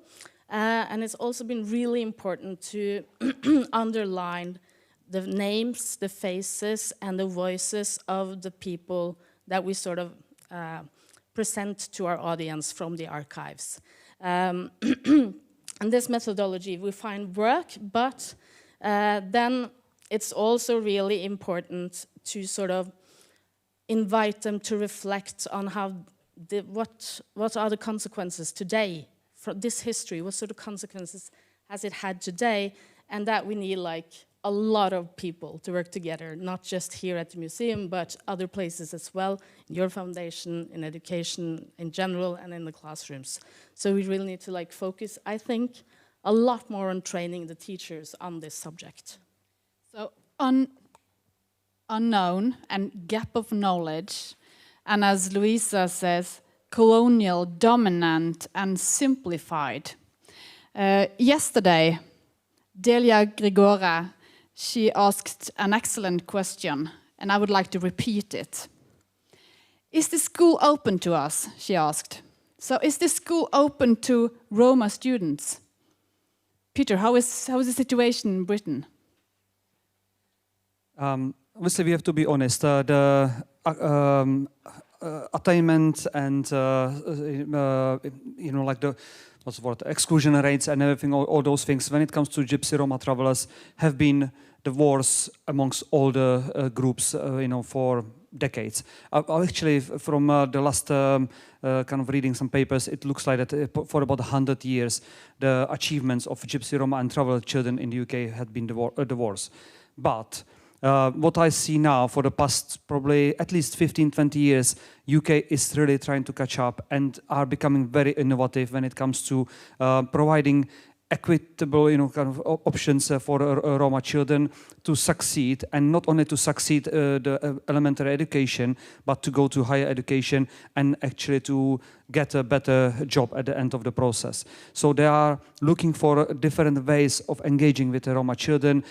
And it's also been really important to underline the names, the faces, and the voices of the people that we sort of present to our audience from the archives. And this methodology we find work, but then it's also really important to sort of invite them to reflect on how what are the consequences today this history, what sort of consequences has it had today, and that we need like a lot of people to work together, not just here at the museum, but other places as well, in your foundation, in education in general, and in the classrooms. So we really need to like focus, I think, a lot more on training the teachers on this subject. So unknown and gap of knowledge, and as Luisa says, colonial, dominant, and simplified. Yesterday, Delia Grigore, she asked an excellent question, and I would like to repeat it. Is the school open to us? She asked. So is the school open to Roma students? Peter, how is the situation in Britain? Obviously, we have to be honest. The attainment and like the exclusion rates and everything, all those things, when it comes to Gypsy Roma travelers, have been the worst amongst all the groups, for decades. Actually, from the last kind of reading some papers, it looks like that for about 100 years, the achievements of Gypsy Roma and traveler children in the UK had been the worst. But what I see now for the past probably at least 15, 20 years, UK is really trying to catch up and are becoming very innovative when it comes to providing equitable, kind of options for Roma children to succeed, and not only to succeed the elementary education, but to go to higher education and actually to get a better job at the end of the process. So they are looking for different ways of engaging with the Roma children,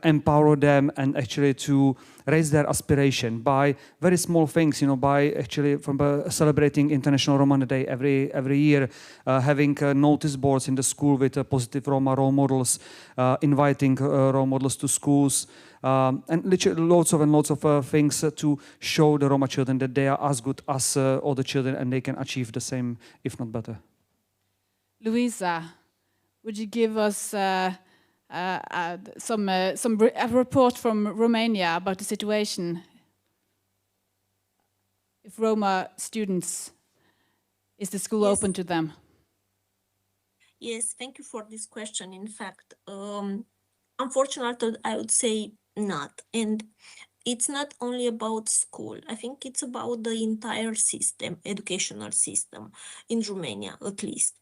empower them, and actually to raise their aspiration by very small things, by actually from celebrating International Romani Day every year, having notice boards in the school with positive Roma role models, inviting role models to schools, and literally lots of things to show the Roma children that they are as good as other children and they can achieve the same, if not better. Luisa, would you give us a report from Romania about the situation? If Roma students, is the school open to them? Yes, thank you for this question. In fact, unfortunately, I would say not. And it's not only about school. I think it's about the entire system, educational system in Romania, at least.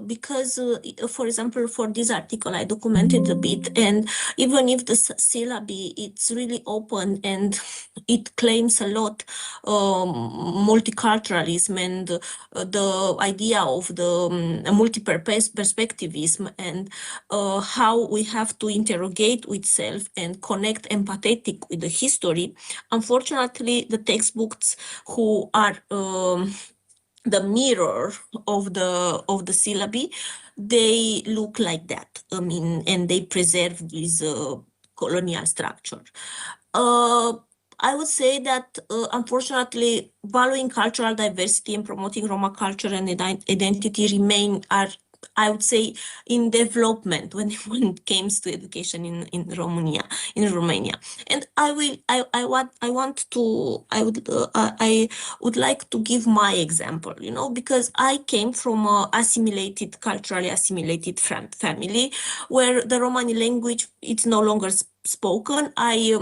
Because, for example, for this article, I documented a bit, and even if the syllabi, it's really open and it claims a lot multiculturalism and the idea of the multi-perspectivism and how we have to interrogate with self and connect empathetic with the history. Unfortunately, the textbooks who are the mirror of the syllabi, they look like that. I mean, and they preserve this colonial structure. I would say that, unfortunately, valuing cultural diversity and promoting Roma culture and identity remain I would say, in development when it comes to education in Romania. And I would like to give my example, because I came from a culturally assimilated family where the Romani language, it's no longer spoken. I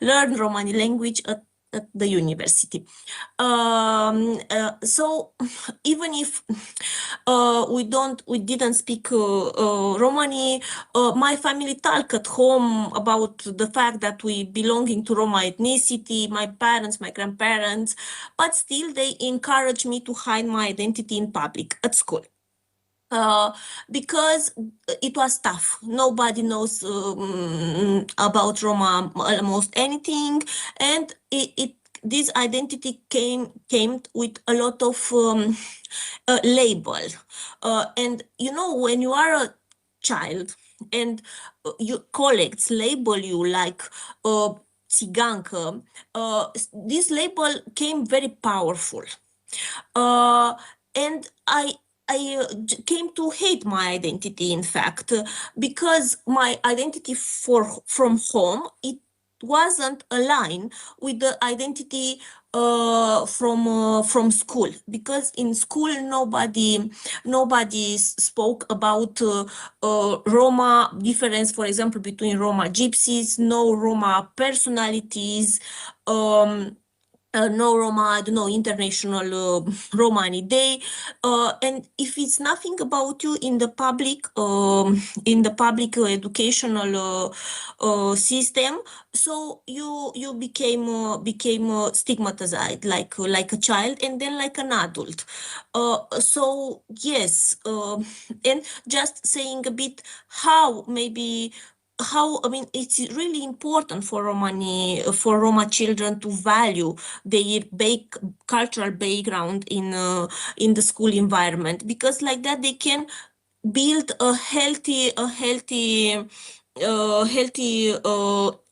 learned Romani language at the university. So even if we didn't speak Romani, my family talked at home about the fact that we belonging to Roma ethnicity, my parents, my grandparents, but still they encouraged me to hide my identity in public at school. Because it was tough. Nobody knows about Roma almost anything, and this identity came with a lot of label. And when you are a child and your colleagues label you like Țigancă, this label came very powerful, and I came to hate my identity, in fact, because my identity from home, it wasn't aligned with the identity from school, because in school nobody spoke about Roma difference, for example, between Roma gypsies, no Roma personalities, no Roma, I don't know, International Romani Day, and if it's nothing about you in the public educational system, so you became stigmatized like a child and then like an adult. So yes, and just saying a bit how I mean, it's really important for Roma children to value their cultural background in the school environment, because like that they can build a healthy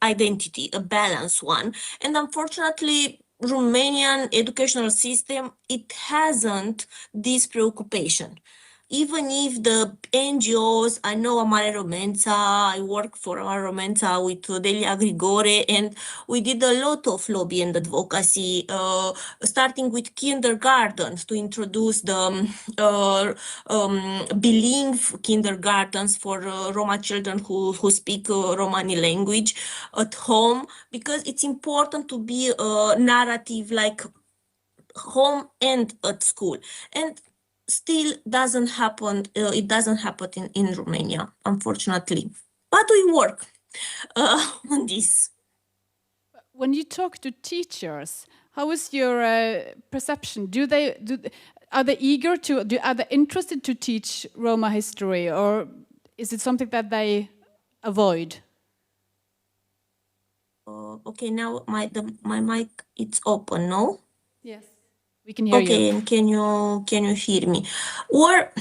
identity, a balanced one. And unfortunately, Romanian educational system, it hasn't this preoccupation. Even if the NGOs, I know Amare Romența, I work for Amare Romența with Delia Grigore, and we did a lot of lobby and advocacy, starting with kindergartens to introduce the bilingual kindergartens for Roma children who speak Romani language at home, because it's important to be a narrative like home and at school. And still doesn't happen. It doesn't happen in Romania, unfortunately. But we work on this. When you talk to teachers, how is your perception? Are they eager to? Are they interested to teach Roma history, or is it something that they avoid? Okay, now my mic it's open. No. Yes. We can hear you. Okay, and can you hear me? Or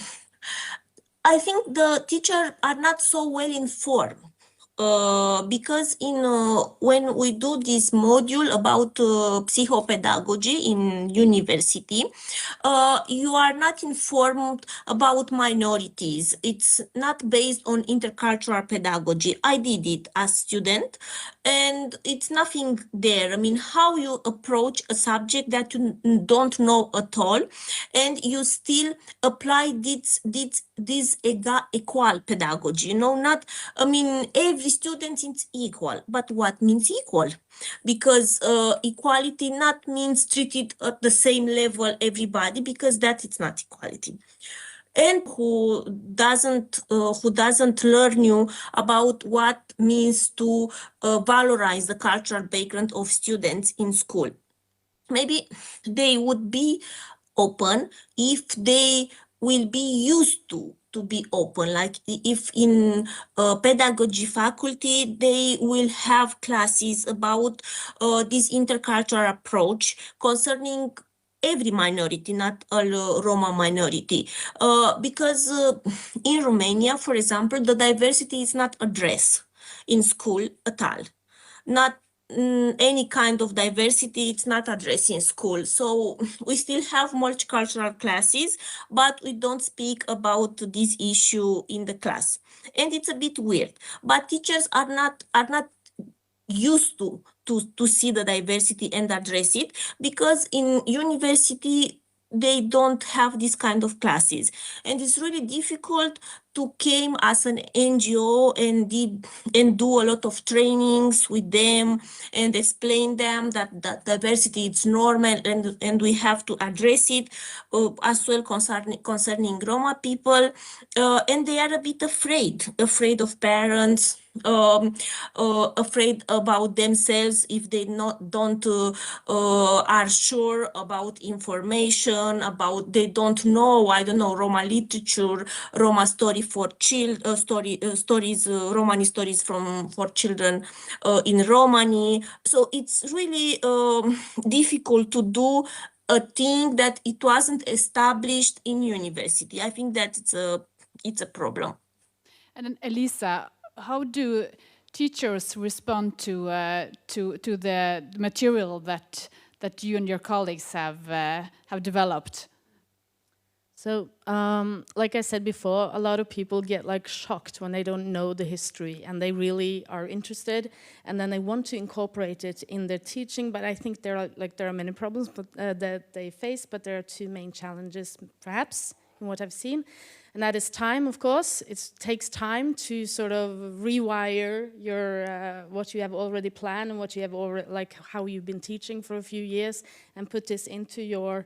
I think the teachers are not so well informed, because when we do this module about psychopedagogy in university, you are not informed about minorities. It's not based on intercultural pedagogy. I did it as student, and it's nothing there. I mean, how you approach a subject that you don't know at all, and you still apply this equal pedagogy. Not, I mean, every student is equal, but what means equal? Because equality not means treated at the same level everybody, because that is not equality. And who doesn't learn you about what means to valorize the cultural background of students in school. Maybe they would be open if they will be used to be open. Like if in pedagogy faculty, they will have classes about this intercultural approach concerning every minority, not all Roma minority. Because in Romania, for example, the diversity is not addressed in school at all. Not any kind of diversity, it's not addressed in school. So we still have multicultural classes, but we don't speak about this issue in the class. And it's a bit weird, but teachers are not used to see the diversity and address it, because in university they don't have this kind of classes, and it's really difficult to came as an NGO and do a lot of trainings with them and explain them that diversity is normal, and we have to address it as well concerning Roma people, and they are a bit afraid of parents, afraid about themselves if they don't are sure about information, about they don't know, I don't know, Roma literature, Roma story for stories, Romani stories for children in Romani. So it's really difficult to do a thing that it wasn't established in university. I think that it's a problem. And then Elisa, how do teachers respond to the material that you and your colleagues have developed? So, like I said before, a lot of people get like shocked when they don't know the history and they really are interested, and then they want to incorporate it in their teaching. But I think there are many problems that they face, but there are two main challenges, perhaps, in what I've seen. And that is time, of course. It takes time to sort of rewire your what you have already planned and what you have already, like how you've been teaching for a few years, and put this into your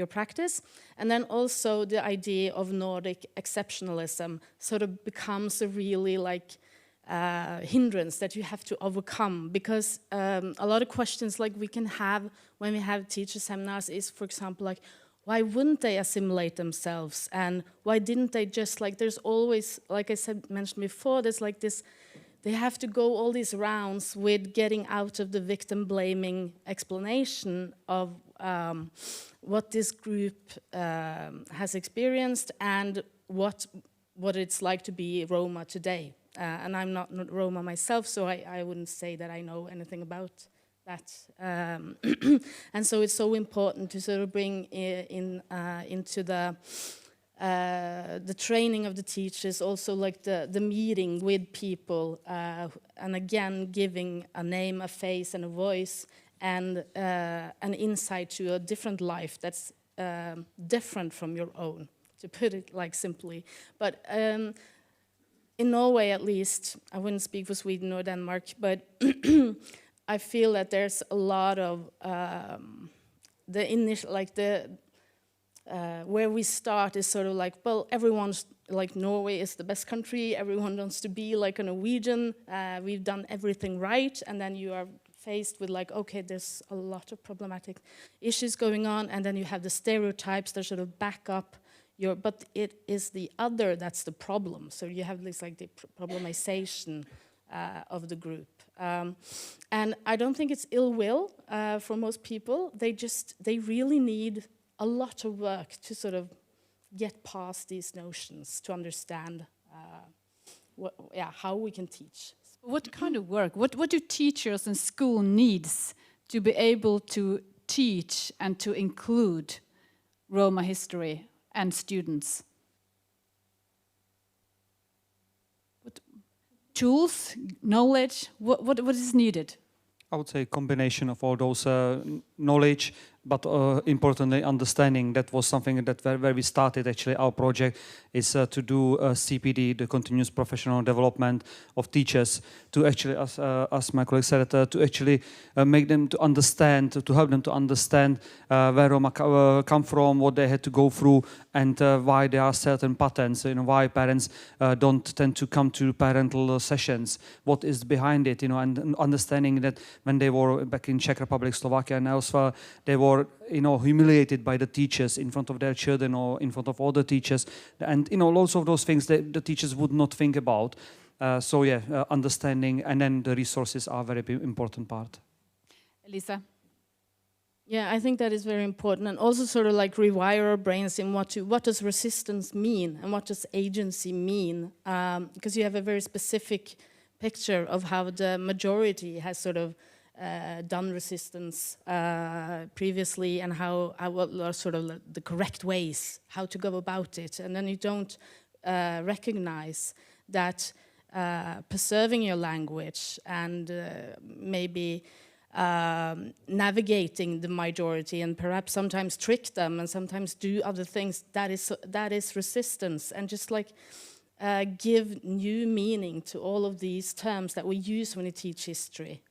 practice. And then also the idea of Nordic exceptionalism sort of becomes a really like hindrance that you have to overcome, because a lot of questions like we can have when we have teacher seminars is, for example, like, why wouldn't they assimilate themselves? And why didn't they just, like, there's always, like I said, mentioned before, there's like this, they have to go all these rounds with getting out of the victim-blaming explanation of what this group has experienced and what it's like to be Roma today. And I'm not Roma myself, so I wouldn't say that I know anything about that. And so it's so important to sort of bring into the training of the teachers, also like the meeting with people, and again giving a name, a face, and a voice, and an insight to a different life that's different from your own, to put it like simply. But in Norway, at least, I wouldn't speak for Sweden or Denmark, but I feel that there's a lot of the initial, like where we start is sort of like, well, everyone's like, Norway is the best country, everyone wants to be like a Norwegian, we've done everything right, and then you are faced with like, okay, there's a lot of problematic issues going on, and then you have the stereotypes that sort of back up your, but it is the other that's the problem. So you have this like the problematization of the group. And I don't think it's ill will for most people. They really need a lot of work to sort of get past these notions, to understand how we can teach. What kind of work? What do teachers and school needs to be able to teach and to include Roma history and students? What tools, knowledge, what is needed? I would say a combination of all those knowledge, but importantly understanding. That was something that where we started actually our project, is to do CPD, the continuous professional development of teachers, to actually, as my colleague said, to actually make them to understand, to help them to understand where Roma come from, what they had to go through, and why there are certain patterns, why parents don't tend to come to parental sessions, what is behind it, and understanding that when they were back in Czech Republic, Slovakia, and elsewhere, they were humiliated by the teachers in front of their children or in front of other teachers, and lots of those things that the teachers would not think about. So yeah, understanding, and then the resources are a very important part. Elisa? Yeah, I think that is very important, and also sort of like rewire our brains in what does resistance mean and what does agency mean, because you have a very specific picture of how the majority has sort of done resistance previously, and what are sort of the correct ways how to go about it, and then you don't recognize that preserving your language and maybe navigating the majority, and perhaps sometimes trick them and sometimes do other things, that is resistance, and just like give new meaning to all of these terms that we use when we teach history,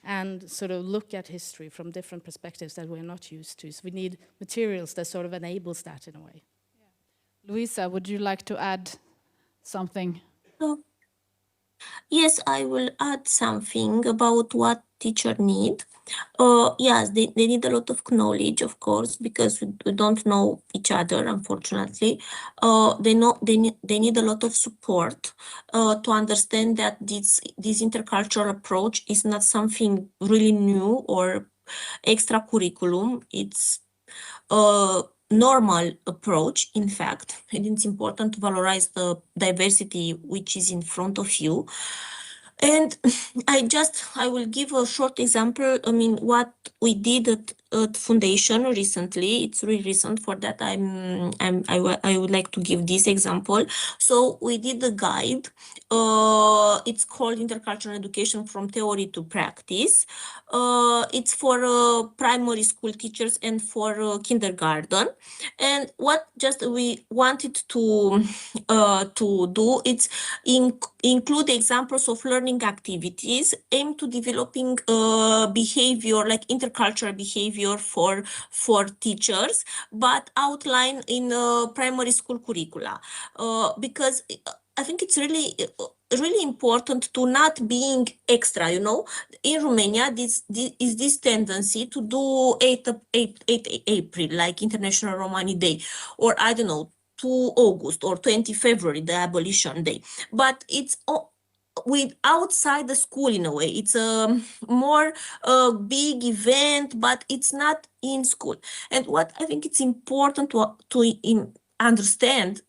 and sort of look at history from different perspectives that we're not used to. So we need materials that sort of enables that in a way. Yeah. Louisa, would you like to add something? Yes, I will add something about what teachers need. Yes, they need a lot of knowledge, of course, because we don't know each other, unfortunately. They need a lot of support to understand that this intercultural approach is not something really new or extra curriculum. It's normal approach, in fact, and it's important to valorize the diversity which is in front of you. And I will give a short example. I mean, what we did at foundation recently. It's really recent. For that, I would like to give this example. So we did a guide. It's called Intercultural Education from Theory to Practice. It's for primary school teachers and for kindergarten. And what just we wanted to do, it's include examples of learning activities aimed to developing behavior, like intercultural behavior for teachers, but outline in primary school curricula, because I think it's really important to not being extra, you know. In Romania, this tendency to do 8 April, like International Romani Day, or I don't know, 2 August or 20 February, the Abolition Day. But it's with outside the school in a way. It's a more big event, but it's not in school. And what I think it's important to understand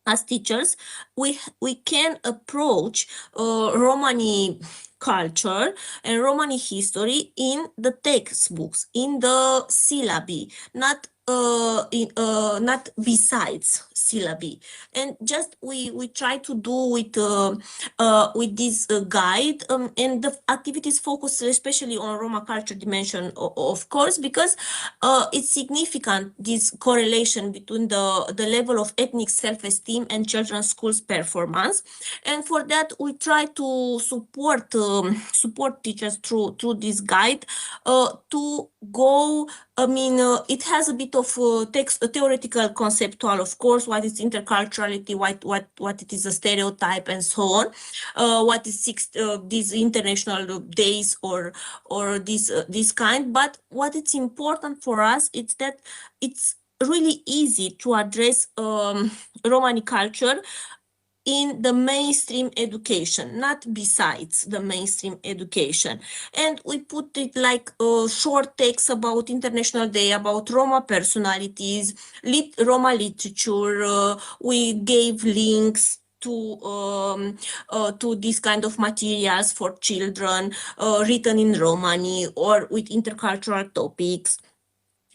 as teachers, we can approach Romani culture and Romani history in the textbooks, in the syllabi, not besides syllabi. And just we try to do with this guide, and the activities focus especially on Roma culture dimension, of course, because it's significant, this correlation between the level of ethnic self-esteem and children's schools performance. And for that, we try to support teachers through this guide to go. I mean, it has a bit of theoretical, conceptual, of course, what is interculturality, what it is a stereotype, and so on. What is these international days or this kind. But what it's important for us is that it's really easy to address Romani culture in the mainstream education, not besides the mainstream education. And we put it like a short text about International Day, about Roma personalities, Roma literature. We gave links to this kind of materials for children written in Romani or with intercultural topics.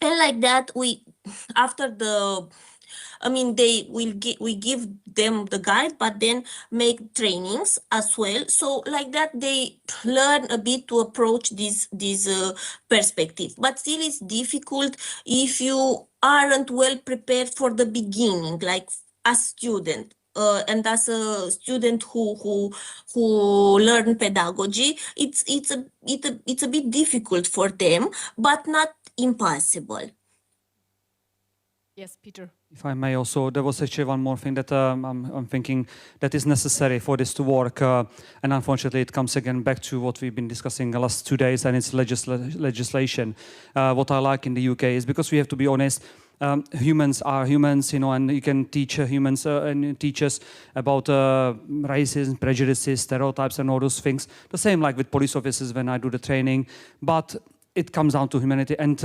And like that, we give them the guide, but then make trainings as well. So like that, they learn a bit to approach this perspective. But still, it's difficult if you aren't well prepared for the beginning, like as student. And as a student who learn pedagogy, it's a bit difficult for them, but not impossible. Yes, Peter. If I may also, there was actually one more thing that I'm thinking that is necessary for this to work. And unfortunately, it comes again back to what we've been discussing the last 2 days, and it's legislation. What I like in the UK is, because we have to be honest, humans are humans, you know, and you can teach humans and teachers about racism, prejudices, stereotypes, and all those things. The same like with police officers when I do the training. But it comes down to humanity, and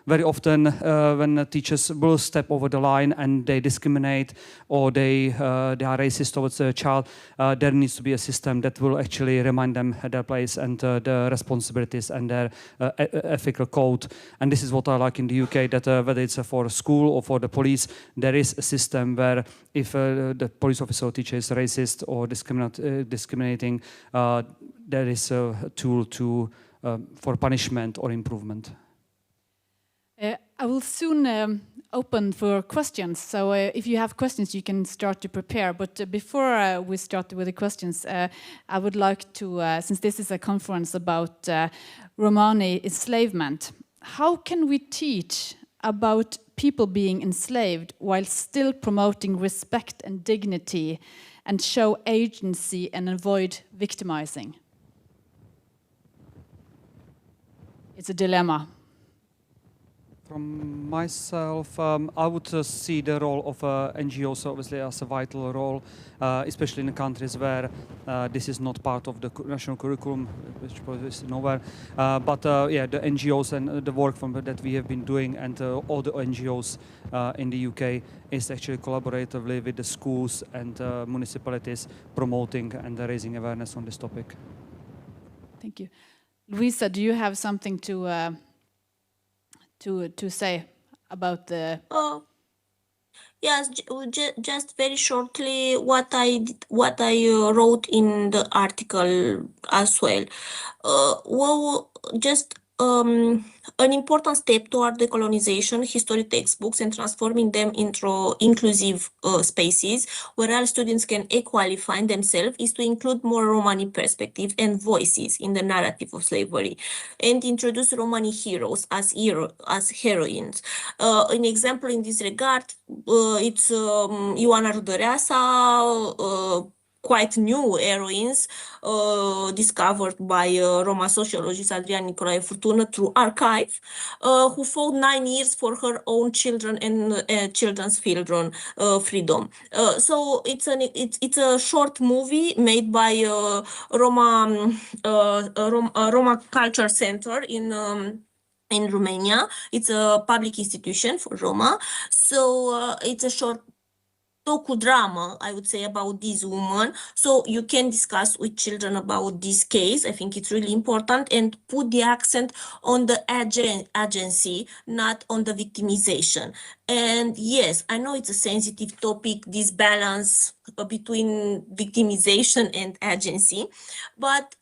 very often when teachers will step over the line and they discriminate or they are racist towards a child, there needs to be a system that will actually remind them their place and their responsibilities and their ethical code. And this is what I like in the UK, that whether it's for a school or for the police, there is a system where if the police officer or teacher is racist or discriminating, there is a tool to for punishment or improvement. I will soon open for questions. So if you have questions, you can start to prepare. But before we start with the questions, I would like to, since this is a conference about Romani enslavement, how can we teach about people being enslaved while still promoting respect and dignity and show agency and avoid victimizing? It's a dilemma. From myself, I would see the role of NGOs obviously as a vital role, especially in countries where this is not part of the national curriculum, which is nowhere. But yeah, the NGOs and the work that we have been doing, and all the NGOs in the UK is actually collaboratively with the schools and municipalities promoting and raising awareness on this topic. Thank you. Luisa, do you have something to to say about the? Yes, just very shortly what I wrote in the article as well. Well, just an important step toward decolonization, history textbooks and transforming them into inclusive spaces where all students can equally find themselves is to include more Romani perspective and voices in the narrative of slavery and introduce Romani heroes as heroines. An example in this regard, it's Ioana Rudăreasa, quite new heroines discovered by Roma sociologist Adrian Nicolae Furtună through archive, who fought 9 years for her own children and children's freedom. So it's a short movie made by Roma Culture Center in Romania. It's a public institution for Roma. So it's a short docudrama, I would say, about this woman. So you can discuss with children about this case. I think it's really important, and put the accent on the agency, not on the victimization. And yes, I know it's a sensitive topic, this balance between victimization and agency, but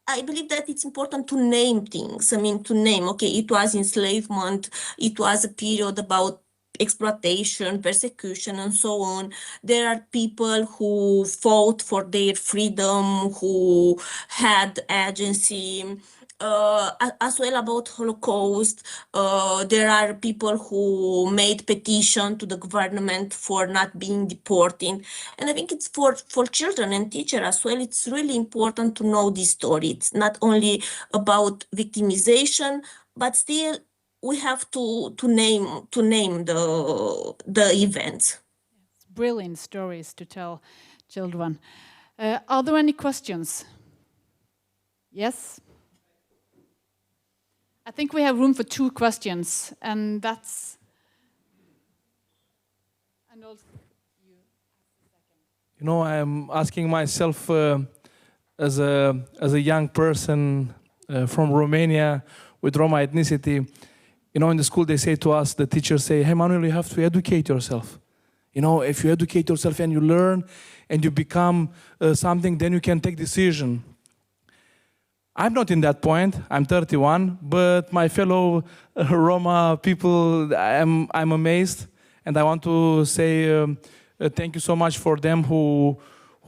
I believe that it's important to name things. I mean, to name, okay, it was enslavement, it was a period about exploitation, persecution, and so on. There are people who fought for their freedom, who had agency. As well about Holocaust, there are people who made petition to the government for not being deported. And I think it's for children and teachers as well, it's really important to know this story. It's not only about victimization, but still we have to name the events. It's brilliant stories to tell children. Are there any questions? Yes? I think we have room for 2 questions, and that's... And also you. You know, I'm asking myself as a young person from Romania with Roma ethnicity. You know, in the school they say to us, the teachers say, hey, Manuel, you have to educate yourself. You know, if you educate yourself and you learn and you become something, then you can take decision. I'm not in that point. I'm 31, but my fellow Roma people, I'm amazed, and I want to say thank you so much for them who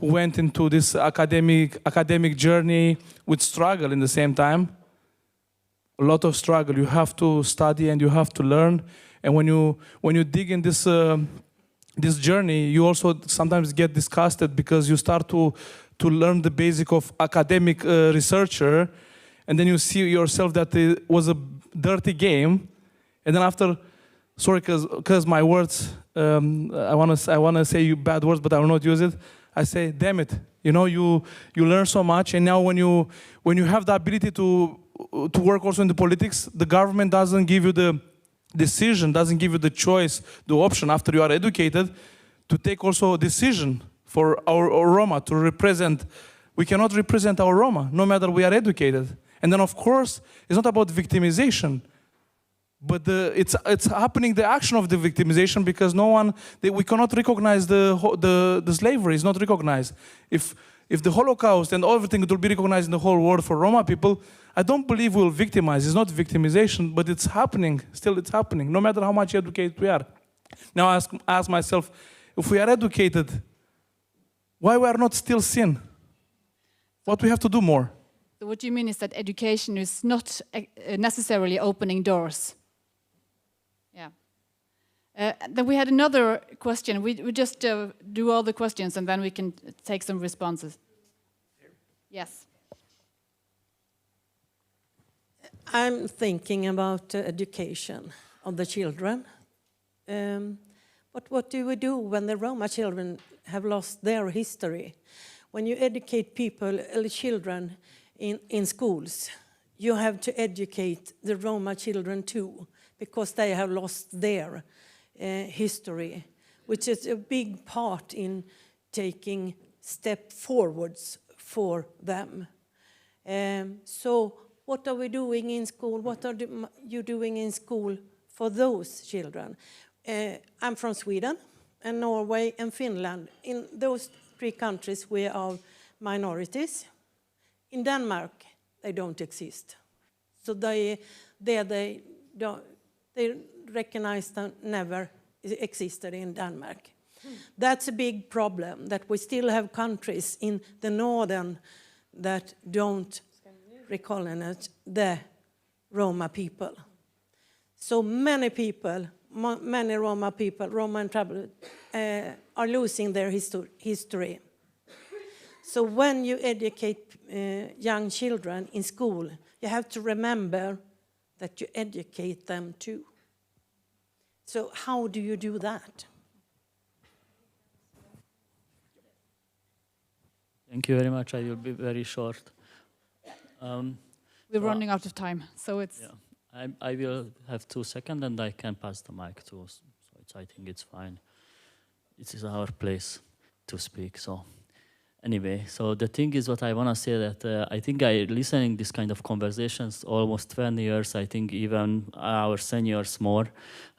went into this academic journey with struggle in the same time. A lot of struggle. You have to study and you have to learn, and when you dig in this journey, you also sometimes get disgusted because you start to learn the basic of academic researcher, and then you see yourself that it was a dirty game, and then after, sorry, because my words, I wanna say you bad words, but I will not use it. I say, damn it, you know, you learn so much, and now when you have the ability to work also in the politics, the government doesn't give you the decision, doesn't give you the choice, the option after you are educated to take also a decision for our Roma to represent. We cannot represent our Roma, no matter we are educated. And then, of course, it's not about victimization, but it's happening, the action of the victimization, because we cannot recognize the slavery is not recognized. If the Holocaust and everything will be recognized in the whole world for Roma people, I don't believe we'll victimize. It's not victimization, but it's happening. Still, it's happening, no matter how much educated we are. Now I ask myself, if we are educated, why we are not still sin? What we have to do more? So what you mean is that education is not necessarily opening doors. Yeah. Then we had another question. We just do all the questions and then we can take some responses. Yes. I'm thinking about education of the children. But what do we do when the Roma children have lost their history? When you educate children in schools, you have to educate the Roma children too, because they have lost their history, which is a big part in taking step forwards for them. So What are we doing in school? What are you doing in school for those children? I'm from Sweden and Norway and Finland. In those 3 countries, we are minorities. In Denmark, they don't exist. So they recognize them never existed in Denmark. That's a big problem, that we still have countries in the northern that don't recognize the Roma people. So many people, many Roma people, Roma and tribal, are losing their history. So when you educate young children in school, you have to remember that you educate them too. So how do you do that? Thank you very much. I will be very short. We're running out of time, so it's... Yeah. I will have 2 seconds and I can pass the mic too. So I think it's fine. It is our place to speak. So anyway, so the thing is what I want to say that I think listening this kind of conversations almost 20 years, I think even our seniors more,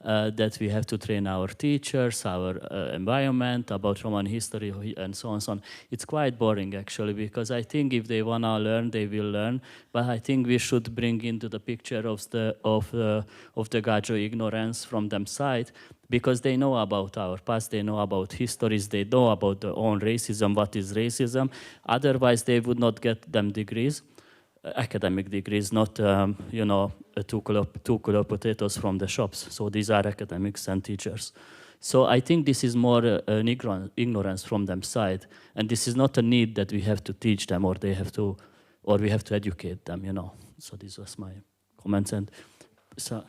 that we have to train our teachers, our environment about Roman history and so on and so on. It's quite boring actually, because I think if they want to learn, they will learn. But I think we should bring into the picture of the Gajo ignorance from them side, because they know about our past, they know about histories, they know about their own racism, what is racism. Otherwise, they would not get them degrees, academic degrees, not, two kilo potatoes from the shops. So these are academics and teachers. So I think this is more an ignorance from them side. And this is not a need that we have to teach them or we have to educate them, So this was my comments. And so.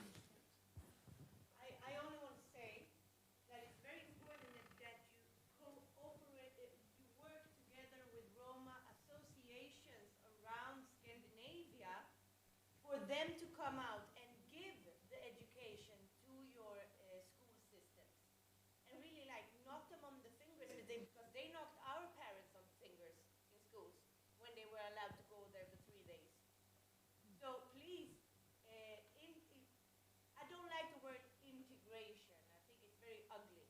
Them to come out and give the education to your school systems and really knock them on the fingers with them, because they knocked our parents on the fingers in schools when they were allowed to go there for 3 days. So please, I don't like the word integration. I think it's very ugly.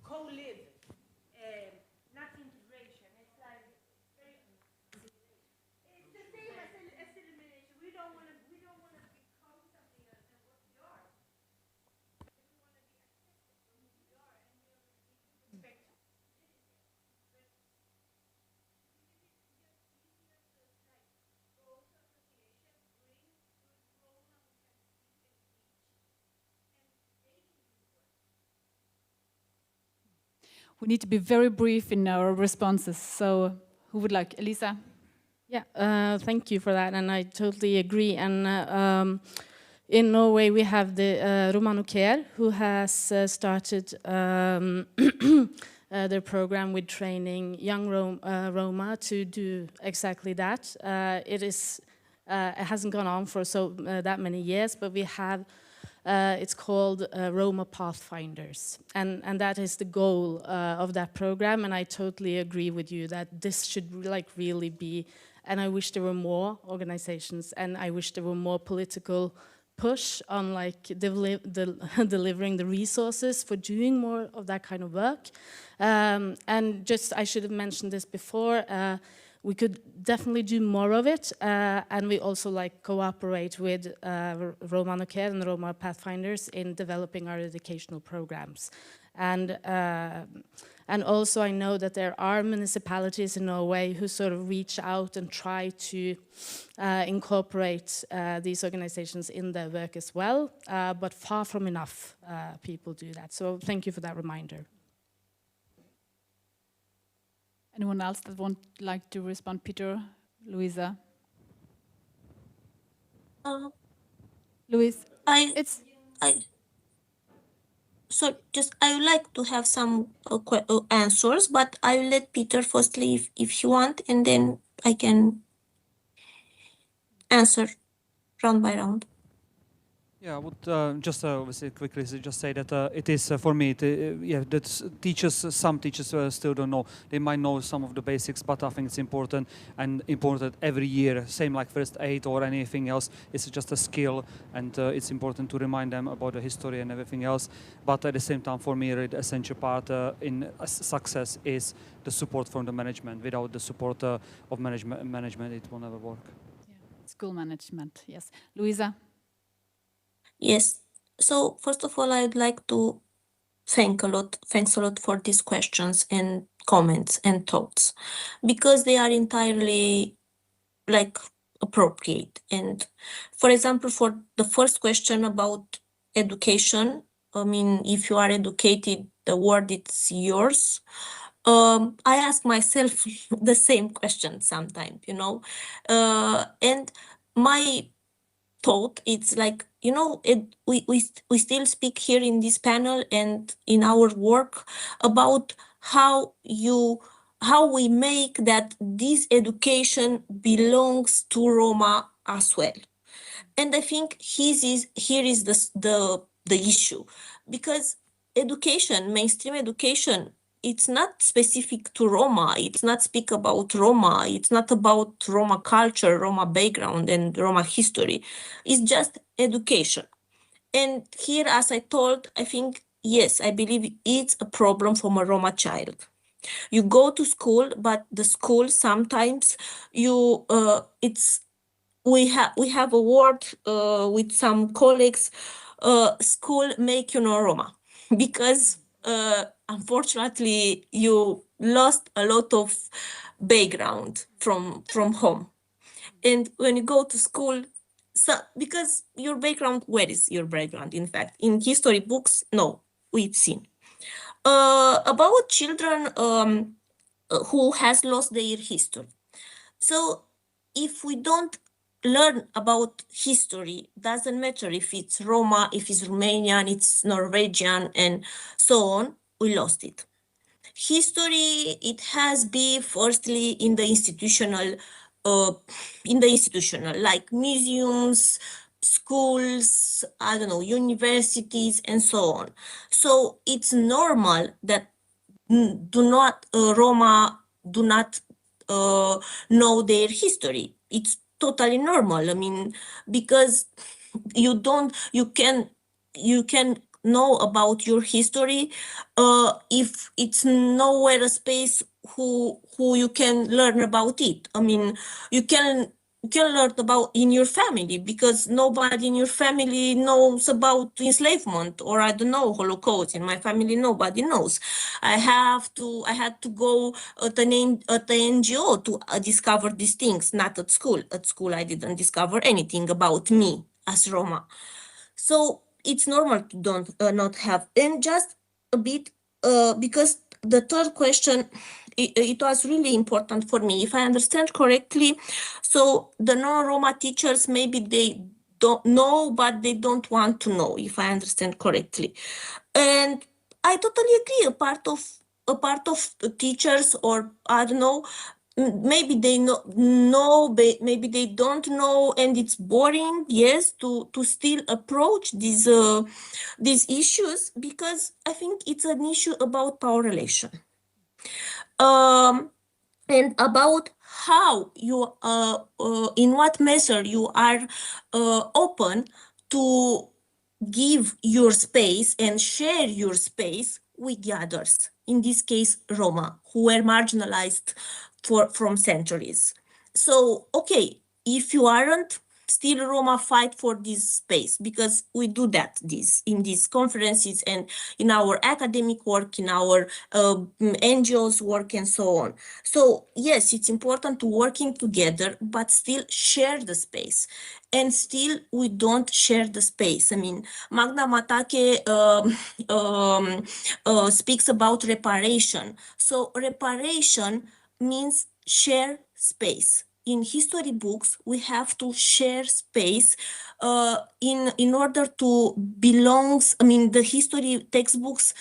Co-live, not integration. It's like very. It's the same as elimination. We don't want to become something else than what we are. We want to be accepted for who we are, and we want to be respect. We need to be very brief in our responses. So who would like? Elisa? Yeah, thank you for that, and I totally agree. And in Norway, we have the Romani Care, who has started their program with training young Roma to do exactly that. It hasn't gone on for that many years, but we have. It's called Roma Pathfinders, and that is the goal of that program. And I totally agree with you that this should really be. And I wish there were more organizations, and I wish there were more political push on delivering the resources for doing more of that kind of work. And I should have mentioned this before. We could definitely do more of it, and we also cooperate with Romani Care and Roma Pathfinders in developing our educational programs. And also I know that there are municipalities in Norway who sort of reach out and try to incorporate these organizations in their work as well, but far from enough people do that. So thank you for that reminder. Anyone else that would like to respond? Peter, Louisa? Louise? So I would like to have some answers, but I will let Peter firstly if you want, and then I can answer round by round. Yeah, I would just obviously quickly just say that it is for me. Yeah, that some teachers still don't know. They might know some of the basics, but I think it's important and important every year. Same like first aid or anything else. It's just a skill, and it's important to remind them about the history and everything else. But at the same time, for me, the essential part in success is the support from the management. Without the support of management, it will never work. Yeah. School management, yes. Luisa? Yes. So first of all, I'd like to thanks a lot for these questions and comments and thoughts, because they are entirely like appropriate. And for example, for the first question about education, I mean, if you are educated, the word it's yours. I ask myself the same question sometimes, you know, and my thought it's like, you know, we still speak here in this panel and in our work about how we make that this education belongs to Roma as well. And I think here is the issue, because education, mainstream education, it's not specific to Roma. It's not speak about Roma. It's not about Roma culture, Roma background, and Roma history. It's just education. And here, as I told, I think, yes, I believe it's a problem from a Roma child. You go to school, but the school sometimes we have a word with some colleagues, school make you know Roma, because unfortunately you lost a lot of background from home. And when you go to school, so because your background, where is your background? In fact, in history books, no, we've seen. About children who has lost their history. So if we don't learn about history, doesn't matter if it's Roma, if it's Romanian, it's Norwegian, and so on, we lost it. History, it has been firstly in the institutional, like museums, schools, I don't know, universities, and so on. So it's normal that Roma do not know their history. It's totally normal. I mean, because you can know about your history if it's nowhere a space who you can learn about it. I mean, you can learn about in your family, because nobody in your family knows about enslavement, or I don't know, Holocaust. In my family, nobody knows. I had to go at the NGO to discover these things, not at school. At school, I didn't discover anything about me as Roma. So it's normal to not have. And just a bit, because the third question, it was really important for me. If I understand correctly, so the non-Roma teachers, maybe they don't know, but they don't want to know, if I understand correctly. And I totally agree. A part of the teachers, or I don't know, maybe they know, maybe they don't know, and it's boring, yes, to still approach these issues, because I think it's an issue about power relation, and about how you in what measure you are open to give your space and share your space with the others, in this case Roma, who were marginalized from centuries. So, okay, if you aren't, still Roma fight for this space, because we do that in these conferences and in our academic work, in our NGOs work, and so on. So yes, it's important to working together, but still share the space. And still we don't share the space. I mean, Magda Matake speaks about reparation. So reparation means share space. In history books, we have to share space in order to belongs. I mean, the history textbooks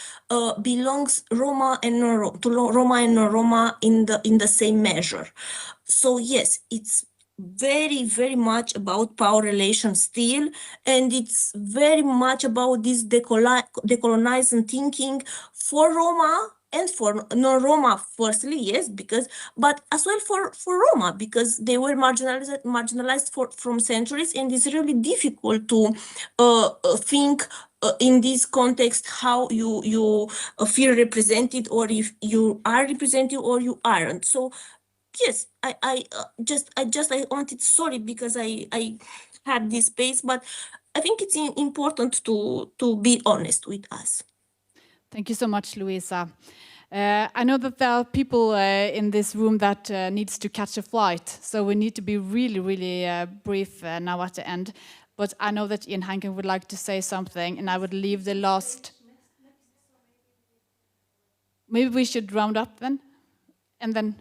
belongs Roma and non-Roma in the same measure. So yes, it's very, very much about power relations still, and it's very much about this decolonizing thinking for Roma and for non-Roma, firstly, yes, but as well for Roma, because they were marginalized from centuries, and it's really difficult to think in this context how you feel represented, or if you are represented or you aren't. So yes, I wanted, sorry, because I had this space, but I think it's important to be honest with us. Thank you so much, Louisa. I know that there are people in this room that needs to catch a flight, so we need to be really, really brief now at the end. But I know that Ian Hankin would like to say something, and I would leave the last... Maybe we should round up then, and then...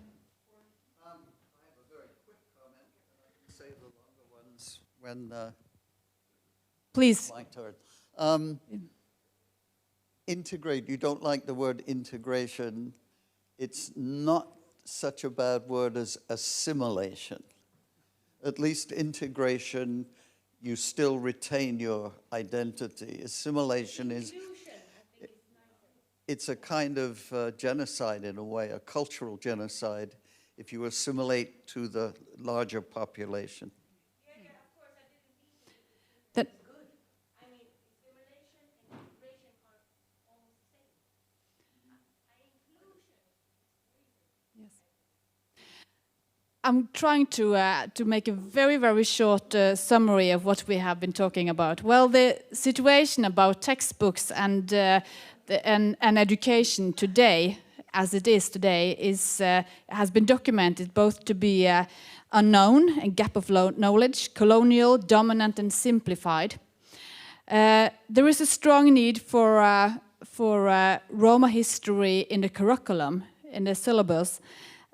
I have a very quick comment, and I can save the longer ones when... Please. My turn. Integrate, you don't like the word integration. It's not such a bad word as assimilation. At least integration, you still retain your identity. Assimilation is, it's a kind of genocide in a way, a cultural genocide, if you assimilate to the larger population. That I'm trying to make a very, very short summary of what we have been talking about. Well, the situation about textbooks and education today, as it is today, has been documented both to be unknown, a gap of knowledge, colonial, dominant, and simplified. There is a strong need for Roma history in the curriculum, in the syllabus,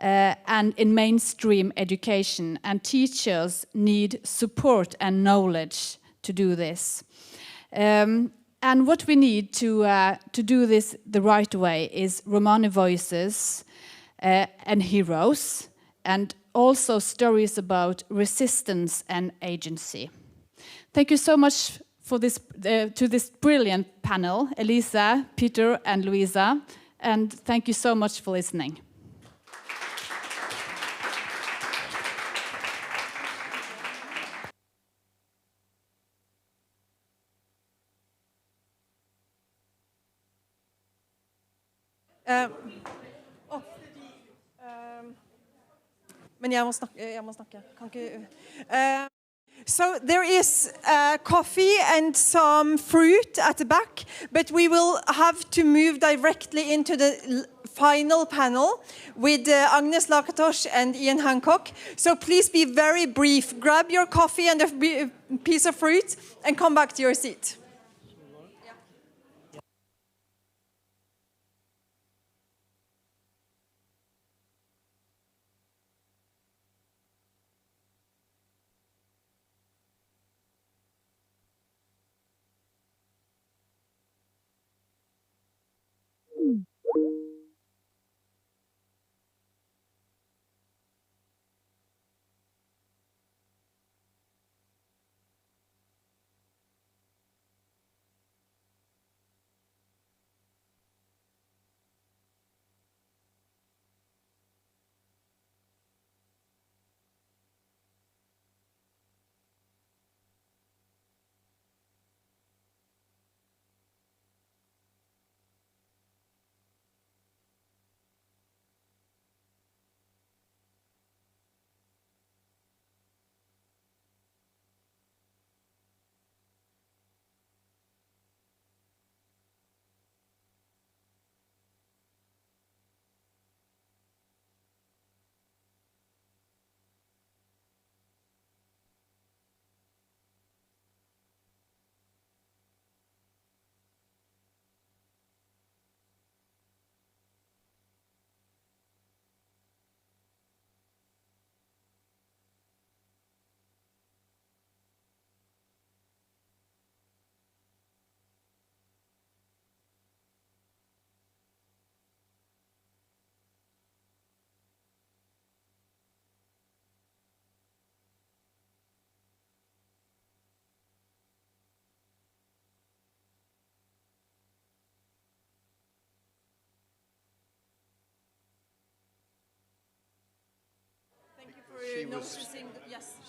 and in mainstream education, and teachers need support and knowledge to do this. And what we need to do this the right way is Romani voices and heroes, and also stories about resistance and agency. Thank you so much for this to this brilliant panel, Elisa, Peter, and Louisa, and thank you so much for listening. Men jeg må snakke. Kan ikke... So there is coffee and some fruit at the back, but we will have to move directly into the final panel with Agnes Lakatos and Ian Hancock. So please be very brief. Grab your coffee and a piece of fruit and come back to your seat.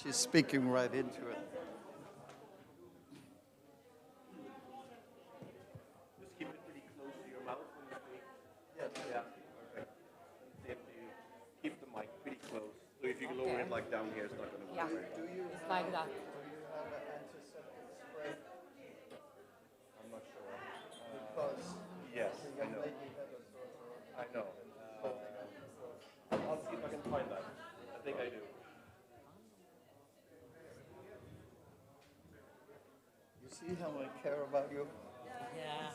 She's speaking right into it. Just keep it pretty close to your mouth when you speak. Yes. Yeah. Perfect. And keep the mic pretty close. So if you lower it like down here, it's not going to work. Yeah. Do you it's like that. Do you have an antiseptic spray? I'm not sure. Because Yes, the I young know. lady had a sort of... I know. I'll see if I can find that. I think I do. You see how I care about you? Yeah.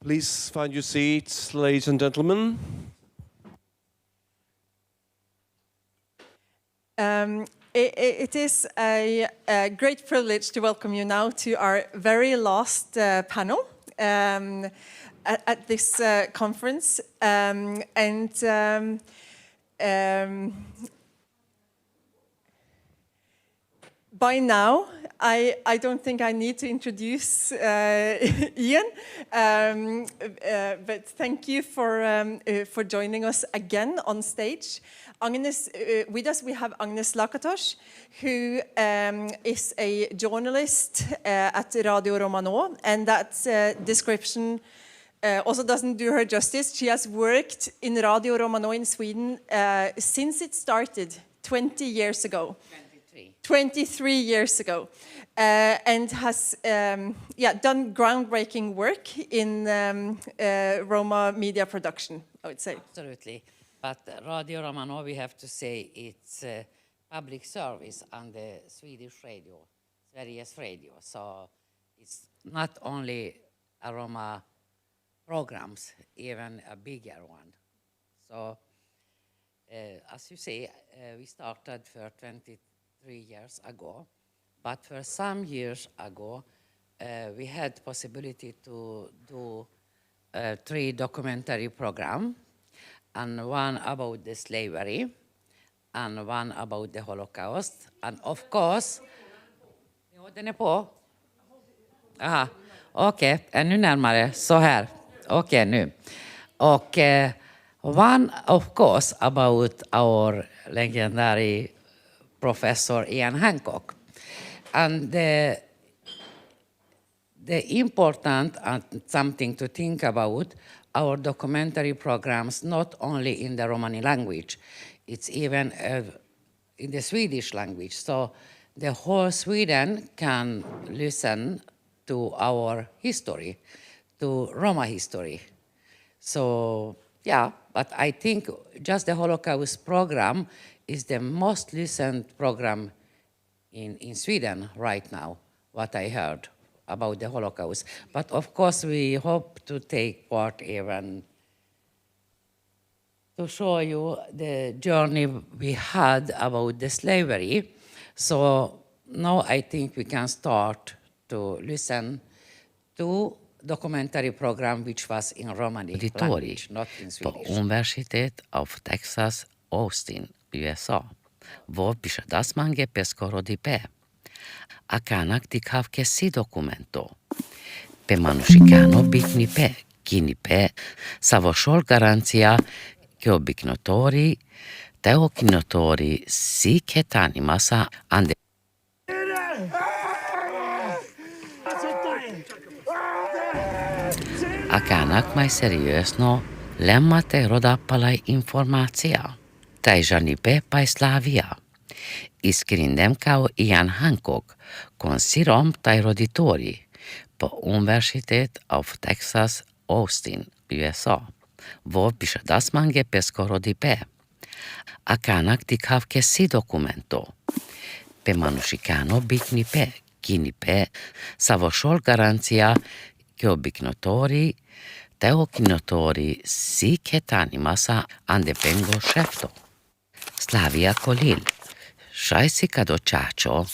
Please find your seats, ladies and gentlemen. It is a great privilege to welcome you now to our very last panel at this conference. By now, I don't think I need to introduce Ian, but thank you for joining us again on stage. Agnes, with us we have Agnes Lakatos, who is a journalist at Radio Romano, and that description also doesn't do her justice. She has worked in Radio Romano in Sweden since it started 20 years ago. 23 years ago, and has done groundbreaking work in Roma media production, I would say. Absolutely. But Radio Romano, we have to say it's public service on the Swedish radio, Sveriges Radio. So it's not only a Roma programs, even a bigger one. So as you say, we started for 23 years ago, but for some years ago, we had possibility to do 3 documentary programs, and one about the slavery, and one about the Holocaust, and of course, aha, okej, ännu närmare, så här, okej nu. Och one of course about our legendary Professor Ian Hancock. And the important and something to think about, our documentary programs, not only in the Romani language, it's even in the Swedish language. So the whole Sweden can listen to our history, to Roma history. So yeah, but I think just the Holocaust program is the most listened program in Sweden right now, what I heard about the Holocaust. But of course, we hope to take part even to show you the journey we had about the slavery. So now I think we can start to listen to documentary program which was in Romani language, not in Swedish. På Universitet of Texas, Austin, USA. Vo pišadas mange peskoro di pe. A kanak di kavke si dokumento. Pe manušikano bitni pe, kini pe, savošol garancija ke obiknotori, te okinotori si ketani masa ande. A kanak mai seriösno, lemmate rodappalai informacija. Tajžani pe pa Slavia. Iskrindem kao Ian Hancock, consirom tai roditori, po Universitet of Texas, Austin, USA. Vo pišadas mange peskoro di pe. A kanak di kavke si dokumento. Pe manušikano bitni pe, kini pe, savošol garancija ke obiknotori, te okinotori si ketani masa andepengo šefto. Slavia Colil, șaisi cadoceacio,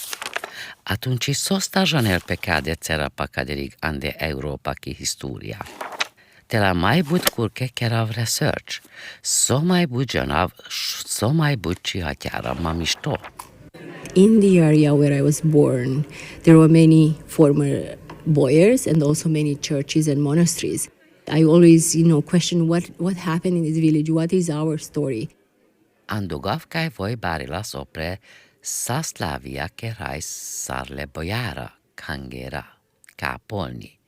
atunci sosta janel pe cade țera pa caderig ande Europa ki historia. Te la mai bud curke kerav research, so mai bud janav, so mai bud ci hatyara mamisto. In the area where I was born, there were many former boyars and also many churches and monasteries. I always, question what happened in this village, what is our story. Andugav kai voi barila sopre sa Slavia kerai sarle boiara, kangera, capolni.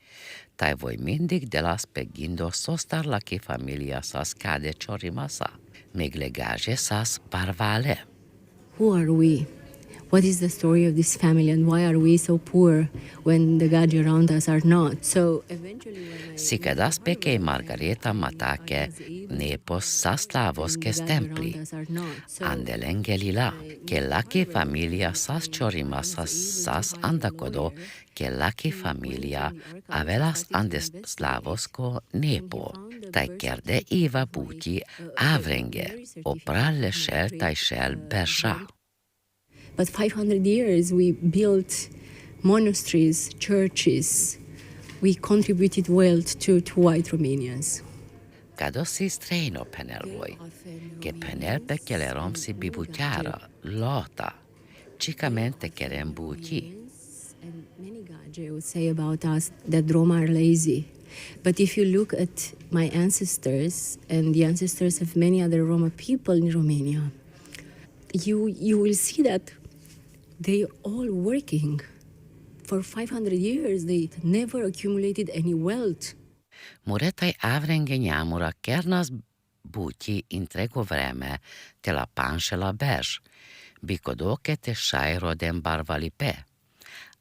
Tai voi mindig de las pe gindo sostar la ki familia sas cade ciorimasa. Meglegaje sas parvale. Who are we? what is the story of this family and why are we so poor when the gods around us are not? So eventually Sikedas pekei Margareta matake nepos saslavos kes templi. Andelen gelila, ke laki familia sas chorima sas andakodo, ke laki familia avelas andes slavos ko nepo. Tai kerde iva buti avrenge, opralle shel tai shel bersha. But 500 years we built monasteries, churches. We contributed wealth to white Romanians. Cado si strano penel voi, che penel perché le rom si bibuciara, lota, cicamente kerem buci. And many Gage would say about us that Roma are lazy. But if you look at my ancestors and the ancestors of many other Roma people in Romania, you will see that they are all working. For 500 years, they never accumulated any wealth. Muretai avrenge njamura kernas buti intrego vreme te la panše la bež, bikodoke te šajro den barvalipe.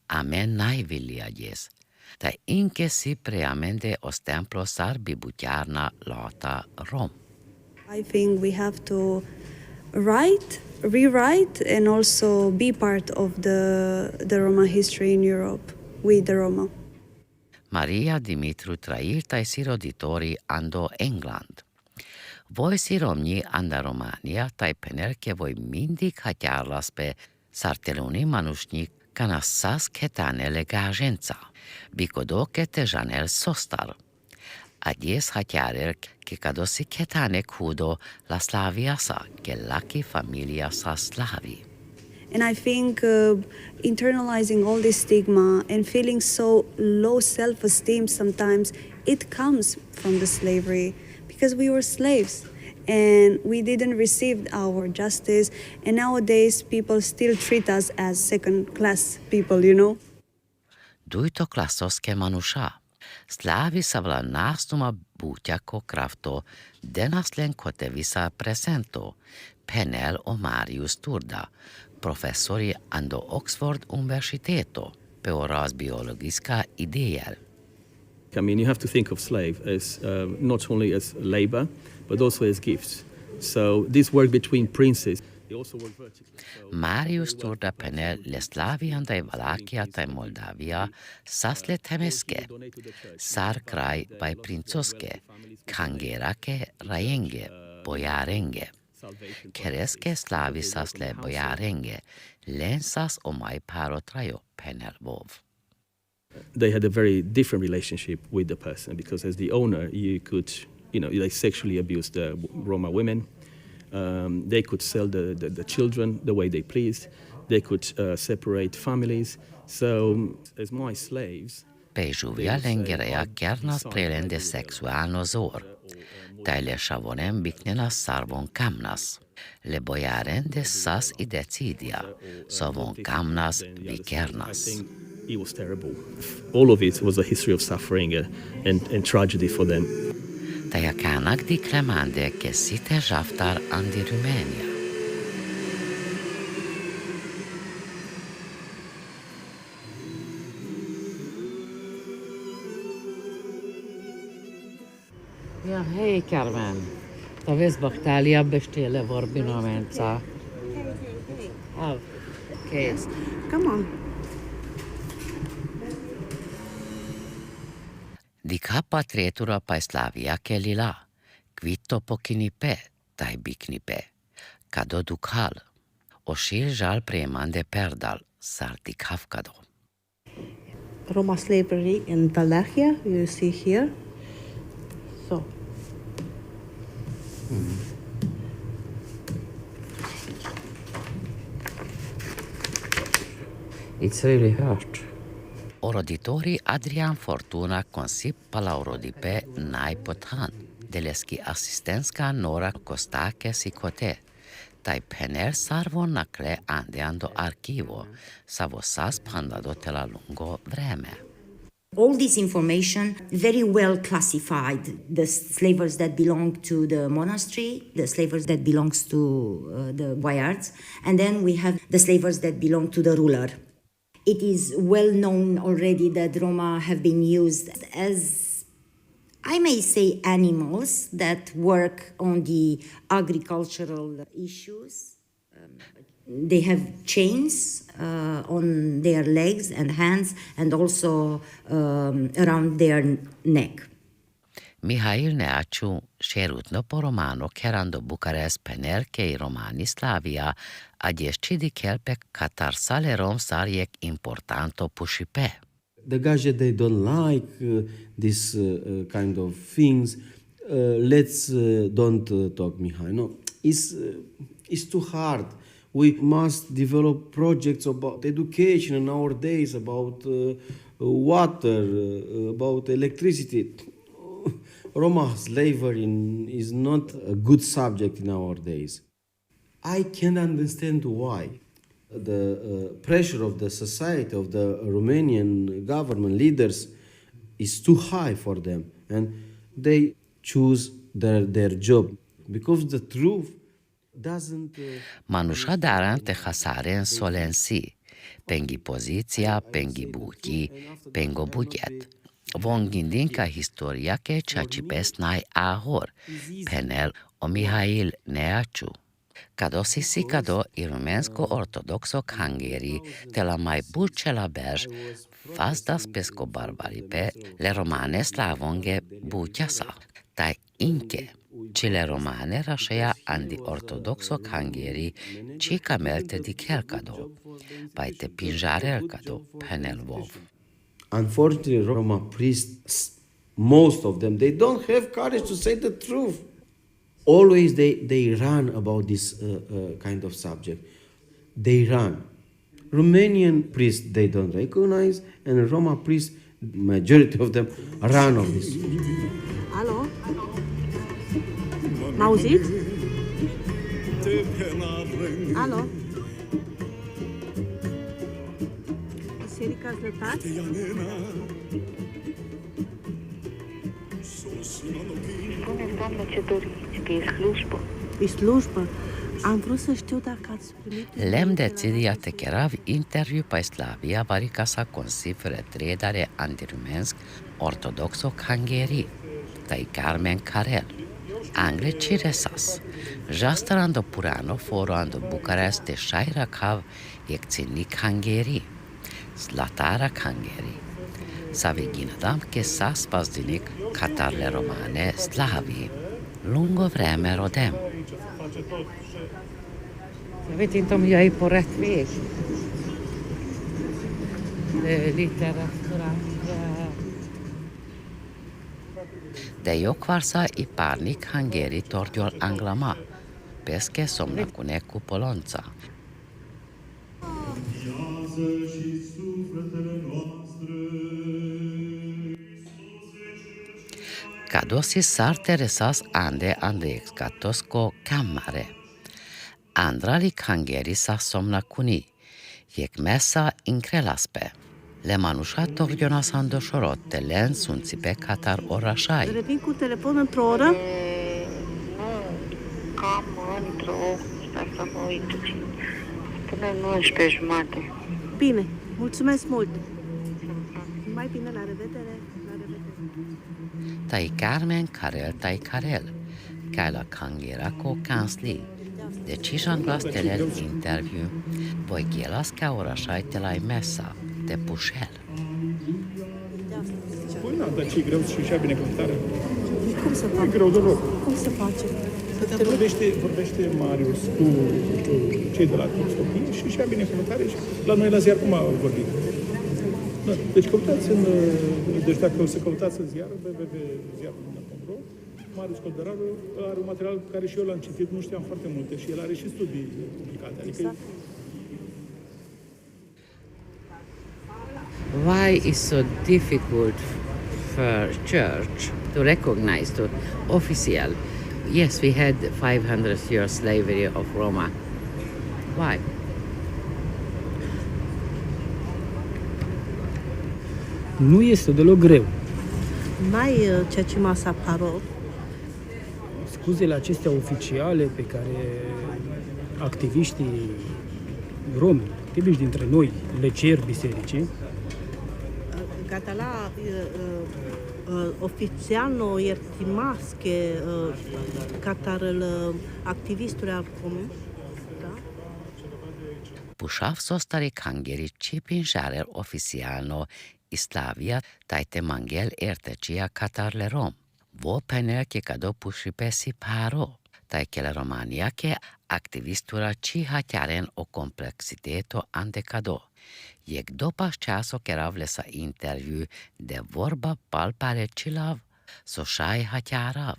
Amen najvilja jes. Tai inke si preamende ostemplo sar bibutiarna lota Rom. I think we have to rewrite and also be part of the Roma history in Europe with the Roma. Maria Dimitru trairtai si roditori ando England. Voi si romni anda Romania tai pener che voi mindic hatiarlas pe sarteluni manușnic canassas ketane lega agența, bicodo che te janel sostar. Adies hatiarer che cadosi ketane cudo la Slavia sa, che laki familia sa slavi. And I think internalizing all this stigma and feeling so low self-esteem sometimes, it comes from the slavery because we were slaves and we didn't receive our justice, and nowadays people still treat us as second-class people, you know? Duito klasos ke manusha. Slavi savla nastuma butjako krafto denaslen kote visa presento, Penel o Marius Turda, professori ando Oxford Universiteto, pe oras biologiska ideer. I mean, you have to think of slave as not only as labor, but also as gifts. So this work between princes, they also work vertically. Marius Turda Penel le Slavi andai Wallachia tai Moldavia sasle temeske, sar kraj vai princoske, kangerake rajenge, bojarenge. Kereske Slavi sasle bojarenge, lensas o mai paro trajo Penel vov. They had a very different relationship with the person because as the owner, you could, they sexually abused the Roma women. They could sell the children the way they pleased. They could separate families. So as my slaves... Pe juvia lengerea kernas prelende sexualno zor. Tai le šavonem biknenas sarvon kamnas. Le bojaren de sas i decidia, sovon kamnas vikernas. It was terrible. All of it was a history of suffering and tragedy for them. Tai kanak di klemande ke site jaftar andi Rumenia. Ja, hei Carmen. Ta vezi bactalia bestele vorbino mența. Okay. Come on. Di capa tretura pa Slavia ke lila, kvito pokinipe, tai biknipe, kado dukal, ošil žal premande perdal, sarti kafkado. Roma slavery in Wallachia, you see here. So. It's really hurt. Oroditori Adrian Fortuna consip palaurodipe nai potan, deleski asistenska nora kostake sikote, tai pener sarvo nakle andeando archivo, savo sas pandado te la lungo vreme. all this information very well classified. The slavers that belong to the monastery, the slavers that belongs to the boyards, and then we have the slavers that belong to the ruler. It is well known already that Roma have been used as, I may say, animals that work on the agricultural issues. They have chains on their legs and hands and also around their neck. Mihail Neaciu šerutno po Romano kerando Bukarest penerkei Romani Slavia adjescidi kelpe katar sale Rom sarjek importanto pušipe. The guys that they don't like this kind of things, let's don't talk, Mihai. No, it's too hard. We must develop projects about education in our days, about water, about electricity. Roma slavery is not a good subject in our days. I can't understand why. The pressure of the society, of the Romanian government leaders is too high for them, and they choose their job because the truth doesn't... Manusha darante hasaren solensi, pengi poziția, pengi buti, pengo buget. Von gindinka historia ke čačipes naj ahor, penel o Mihail Neaciu. Kado sisi kado i rumensko-ortodoxo kangeri te la mai buce la berj, fastas pesco barbaripe le romane slavonge buciasa, tai inke, ci le romane rașea andi ortodoxo kangeri ci camelte di kelkado, pai te pinjarel kado penel vov. Unfortunately, Roma priests, most of them, they don't have courage to say the truth. Always they run about this kind of subject. They run. Romanian priests, they don't recognize, and Roma priests, majority of them, run of this. Alo? M-auziți? Alo? Biserica ați lăsat? Spune-mi, doamnă, ce doriți, că e slujbă. E slujbă. Am vrut să știu dacă ați primit... Lem decidia te kerav intervju pa Slavia varikasa konsifre tredare antirumensk ortodoxo kangeri, tai Carmen Karel. Angle ciresas. Jastarando Purano foroando Bukarest te shaira kav ekcini kangeri. Zlatara kangeri. Saviginadam che saspazdinik katarle romane slavi. Lungo vreme rodem. Jag vet inte om jag är på rätt väg. Litteratura. De jokvarsa i parnik hangeri tortiol anglama. Pesche somna cune cu polonța. Kadosi sarte resas ande exkatosko kammare. Andrali hangeri sa somna cuni. Jek messa increlaspe. Le manușa tordiona sandoșorotte len sunțipe catar orașai. Revin cu telefon într-o oră? Cam într-o oră, stai să mă uit puțin. Până 19:30. Bine, mulțumesc mult. Mai bine, la revedere. La revedere. Tai Carmen Karel. Kai la kangera ko kansli. De cishan glas telel interview. Voi gielas ca orașai te la mesa. De pușel. Păi na, dar ce-i greu și-a binecuvântare? Cum să fac? E greu deloc. Cum să face? Vorbește Marius cu cei de la toți copiii și-a binecuvântare și la noi la ziar cum a vorbit. Da, deci dacă o să căutați în ziar, www.ziarul.ro, Marius Căldăraru are un material pe care și eu l-am citit, nu știam foarte multe și el are și studii publicate. Adică Why is so difficult for church to recognize to official? Yes, we had 500 years slavery of Roma. Why? Nu este deloc greu. N-ai ceea masa parol. Scuzele acestea oficiale pe care activiștii romi, activiști dintre noi, le cer bisericii. Catala oficialno jertimaske katarel aktivistuja komu. Pušavso stari kangeri čipinžarer oficialno Islavia tajte mangel ertečia katarle rom. Vo pener ke kado pušipesi paro. Tajkele Romania ke aktivistura či hatjaren o kompleksiteto ande kado. Jek dopas časo keravle sa intervju de vorba palpare čilav so šaj hatjarav.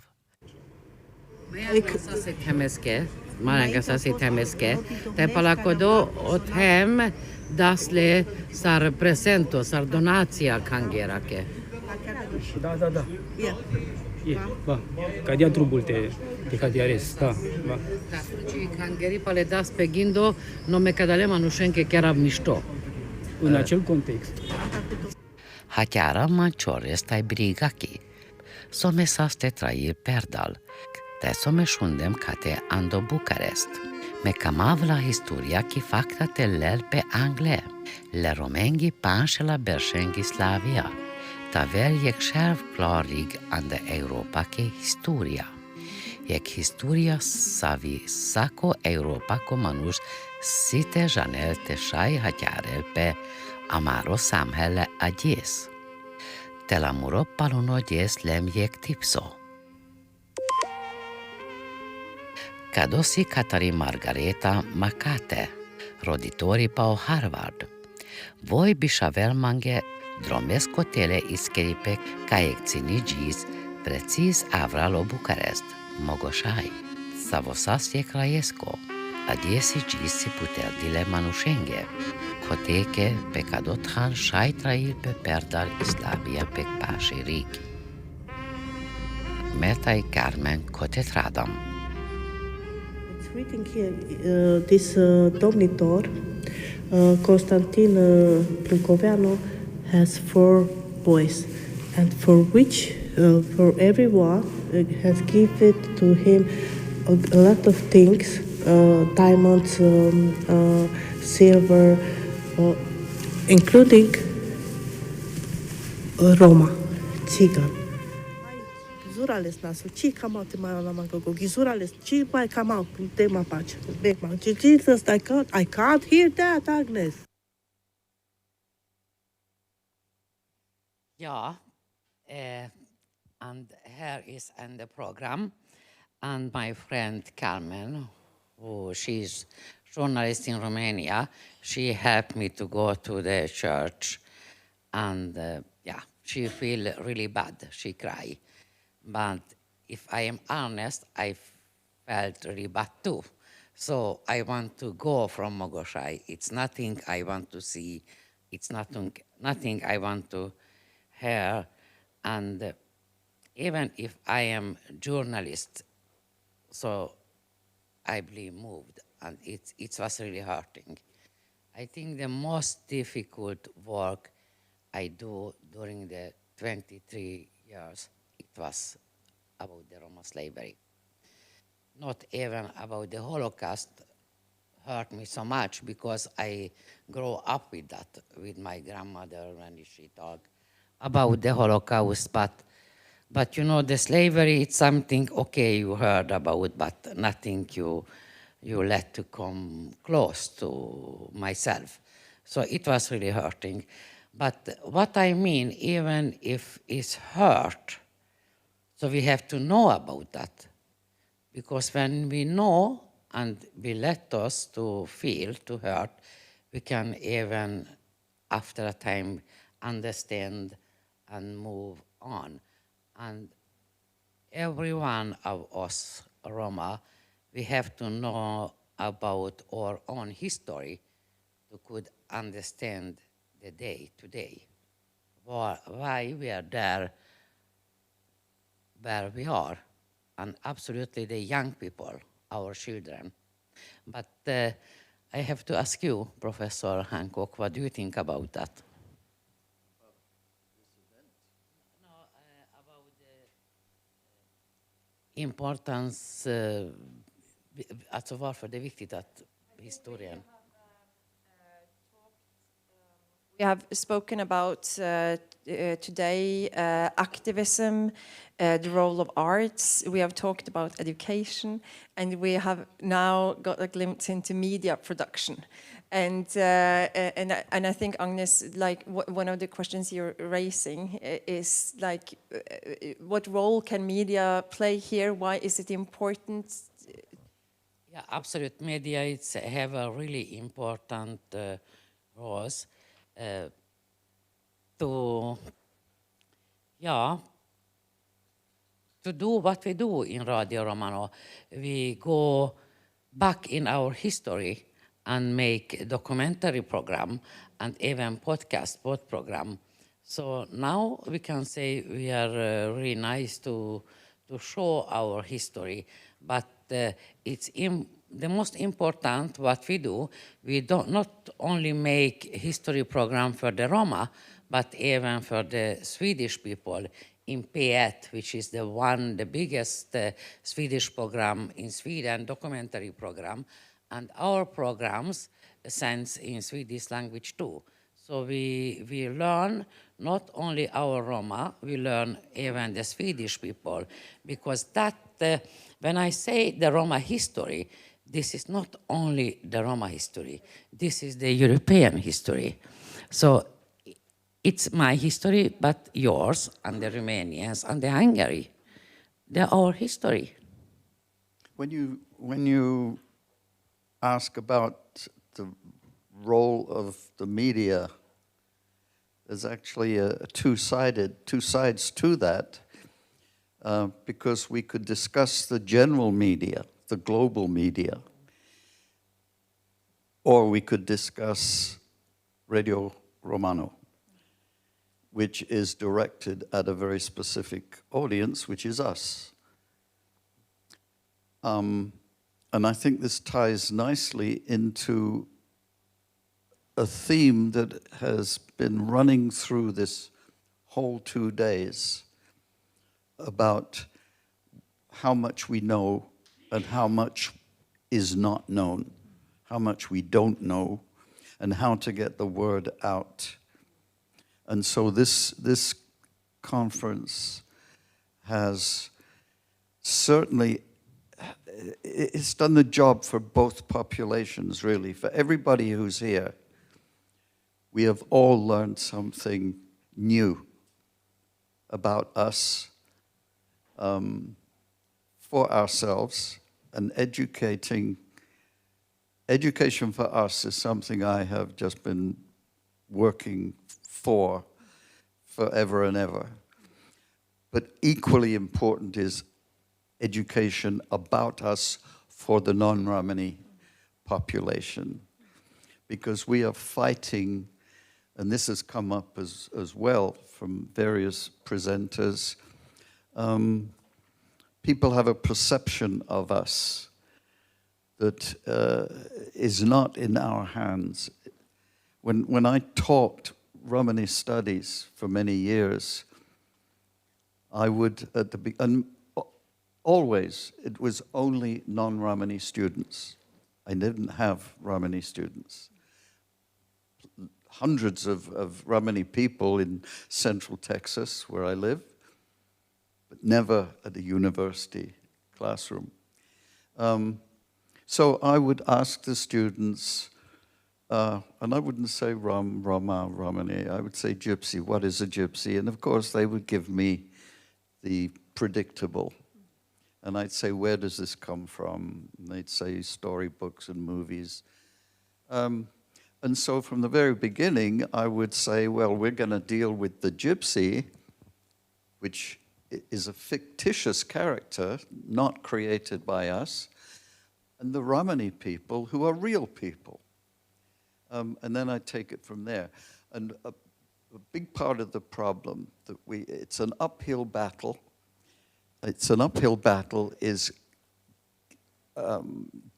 Marangas temeske, te palakodo othem dasle sar presento, sar donația kangerake. Da. Va, cadia trubul te cadiares, da, va. Kangeri pale das pe gindo, no me cadalema nușenke chiar mișto. În acel context. Hatjara mančore staj brigaki. Some saste trair perdal. Te some šundem kate ando Bukarest. Me kamavla historia ki fakta te lel pe angle. Le romengi panšela beršengi Slavia. Ta ver jek šerv klarig ande Europa ke historia. Jek historia savi sako Europa ko manuš site žanel te šaj hatjarel pe amaro samhelle adjes. Te la muro paluno djes lem jek tipso. Kadosi Katari Margareta Makate, roditori pa o Harvard. Voi bishavel mange dromesko tele iskeripe kajekcini džis precis avralo Bukarest, Mogošaj. Savosas je krajesko, adjesi džis si puterdile manušenge. Koteke pe kadothan šaj trail pe perdal Islavia pe paši rik. Metai Carmen kotetradam. Reading here, this domnitor, Constantin Plâncoveanu, has 4 boys, and for which, for everyone, has given to him a lot of things, diamonds, silver, including Roma, Țigan. Gizurales nasu, ci kamau te mai la mango, gizurales, ci mai kamau te ma pace. Bek ma, Jesus, I can't hear that, Agnes. Ja, and here is in the program, and my friend Carmen, who she's journalist in Romania, she helped me to go to the church, and she feel really bad, she cry. But if I am honest, I felt really bad too. So I want to go from Mogošaj. It's nothing I want to see. It's nothing I want to hear. And even if I am journalist, so I believe moved, and it was really hurting. I think the most difficult work I do during the 23 years, it was about the Roma slavery. Not even about the Holocaust hurt me so much because I grew up with that, with my grandmother when she talked about the Holocaust. But you know, the slavery, it's something, okay, you heard about, but nothing you let to come close to myself. So it was really hurting. But what I mean, even if it's hurt, so we have to know about that. Because when we know and we let us to feel, to hurt, we can even, after a time, understand and move on. And every one of us, Roma, we have to know about our own history to could understand the day today, why we are there where we are, and absolutely the young people, our children. But I have to ask you, Professor Hancock, what do you think about that? importance, alltså varför det är viktigt att historien. We have spoken about today activism, the role of arts. We have talked about education, and we have now got a glimpse into media production. And I think, Agnes, like one of the questions you're raising is like, what role can media play here? Why is it important? Yeah, absolute media have a really important roles to do what we do in Radio Romano. We go back in our history and make documentary program and even podcast program. So now we can say we are really nice to show our history, but it's the most important what we do. We don't not only make history program for the Roma, but even for the Swedish people in P1, which is the biggest Swedish program in Sweden, documentary program, and our programs sense in Swedish language too. So we learn not only our Roma, we learn even the Swedish people, because that when I say the Roma history, this is not only the Roma history, this is the European history. So it's my history, but yours and the Romanians and the Hungary, they're our history. When you ask about the role of the media, there's actually two sides to that, because we could discuss the general media, the global media, or we could discuss Radio Romano, which is directed at a very specific audience, which is us. And I think this ties nicely into a theme that has been running through this whole 2 days about how much we know and how much is not known, how much we don't know, and how to get the word out. And so this conference has certainly, it's done the job for both populations, really. For everybody who's here, we have all learned something new about us, for ourselves, and education for us is something I have just been working for forever and ever. But equally important is education about us for the non-Romani population, because we are fighting, and this has come up as well from various presenters. People have a perception of us that is not in our hands. When I taught Romani studies for many years, I would, always, it was only non-Romani students. I didn't have Romani students. Hundreds of Romani people in central Texas, where I live, but never at a university classroom. So I would ask the students, and I wouldn't say Roma, Romani, I would say gypsy, what is a gypsy? And of course they would give me the predictable. And I'd say, where does this come from? And they'd say storybooks and movies. And so from the very beginning, I would say, well, we're going to deal with the gypsy, which is a fictitious character, not created by us, and the Romani people, who are real people. And then I take it from there. And a big part of the problem that it's an uphill battle. It's an uphill battle is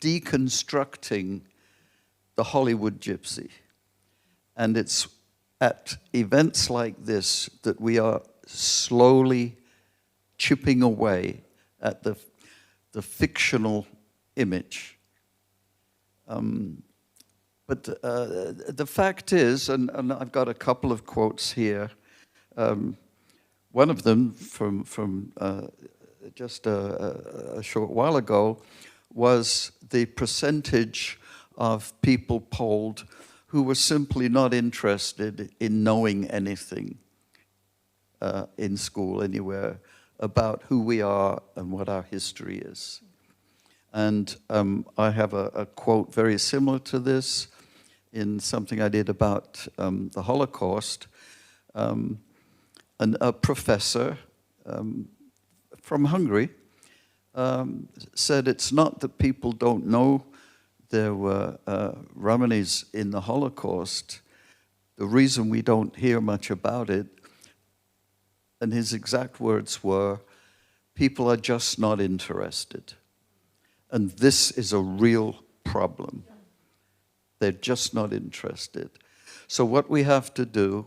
deconstructing the Hollywood gypsy. And it's at events like this that we are slowly chipping away at the fictional image. But the fact is, and I've got a couple of quotes here. One of them from just a short while ago was the percentage of people polled who were simply not interested in knowing anything in school anywhere about who we are and what our history is. And I have a quote very similar to this in something I did about the Holocaust. And a professor from Hungary said it's not that people don't know there were Romanis in the Holocaust. The reason we don't hear much about it, and his exact words were, people are just not interested. And this is a real problem. They're just not interested. So what we have to do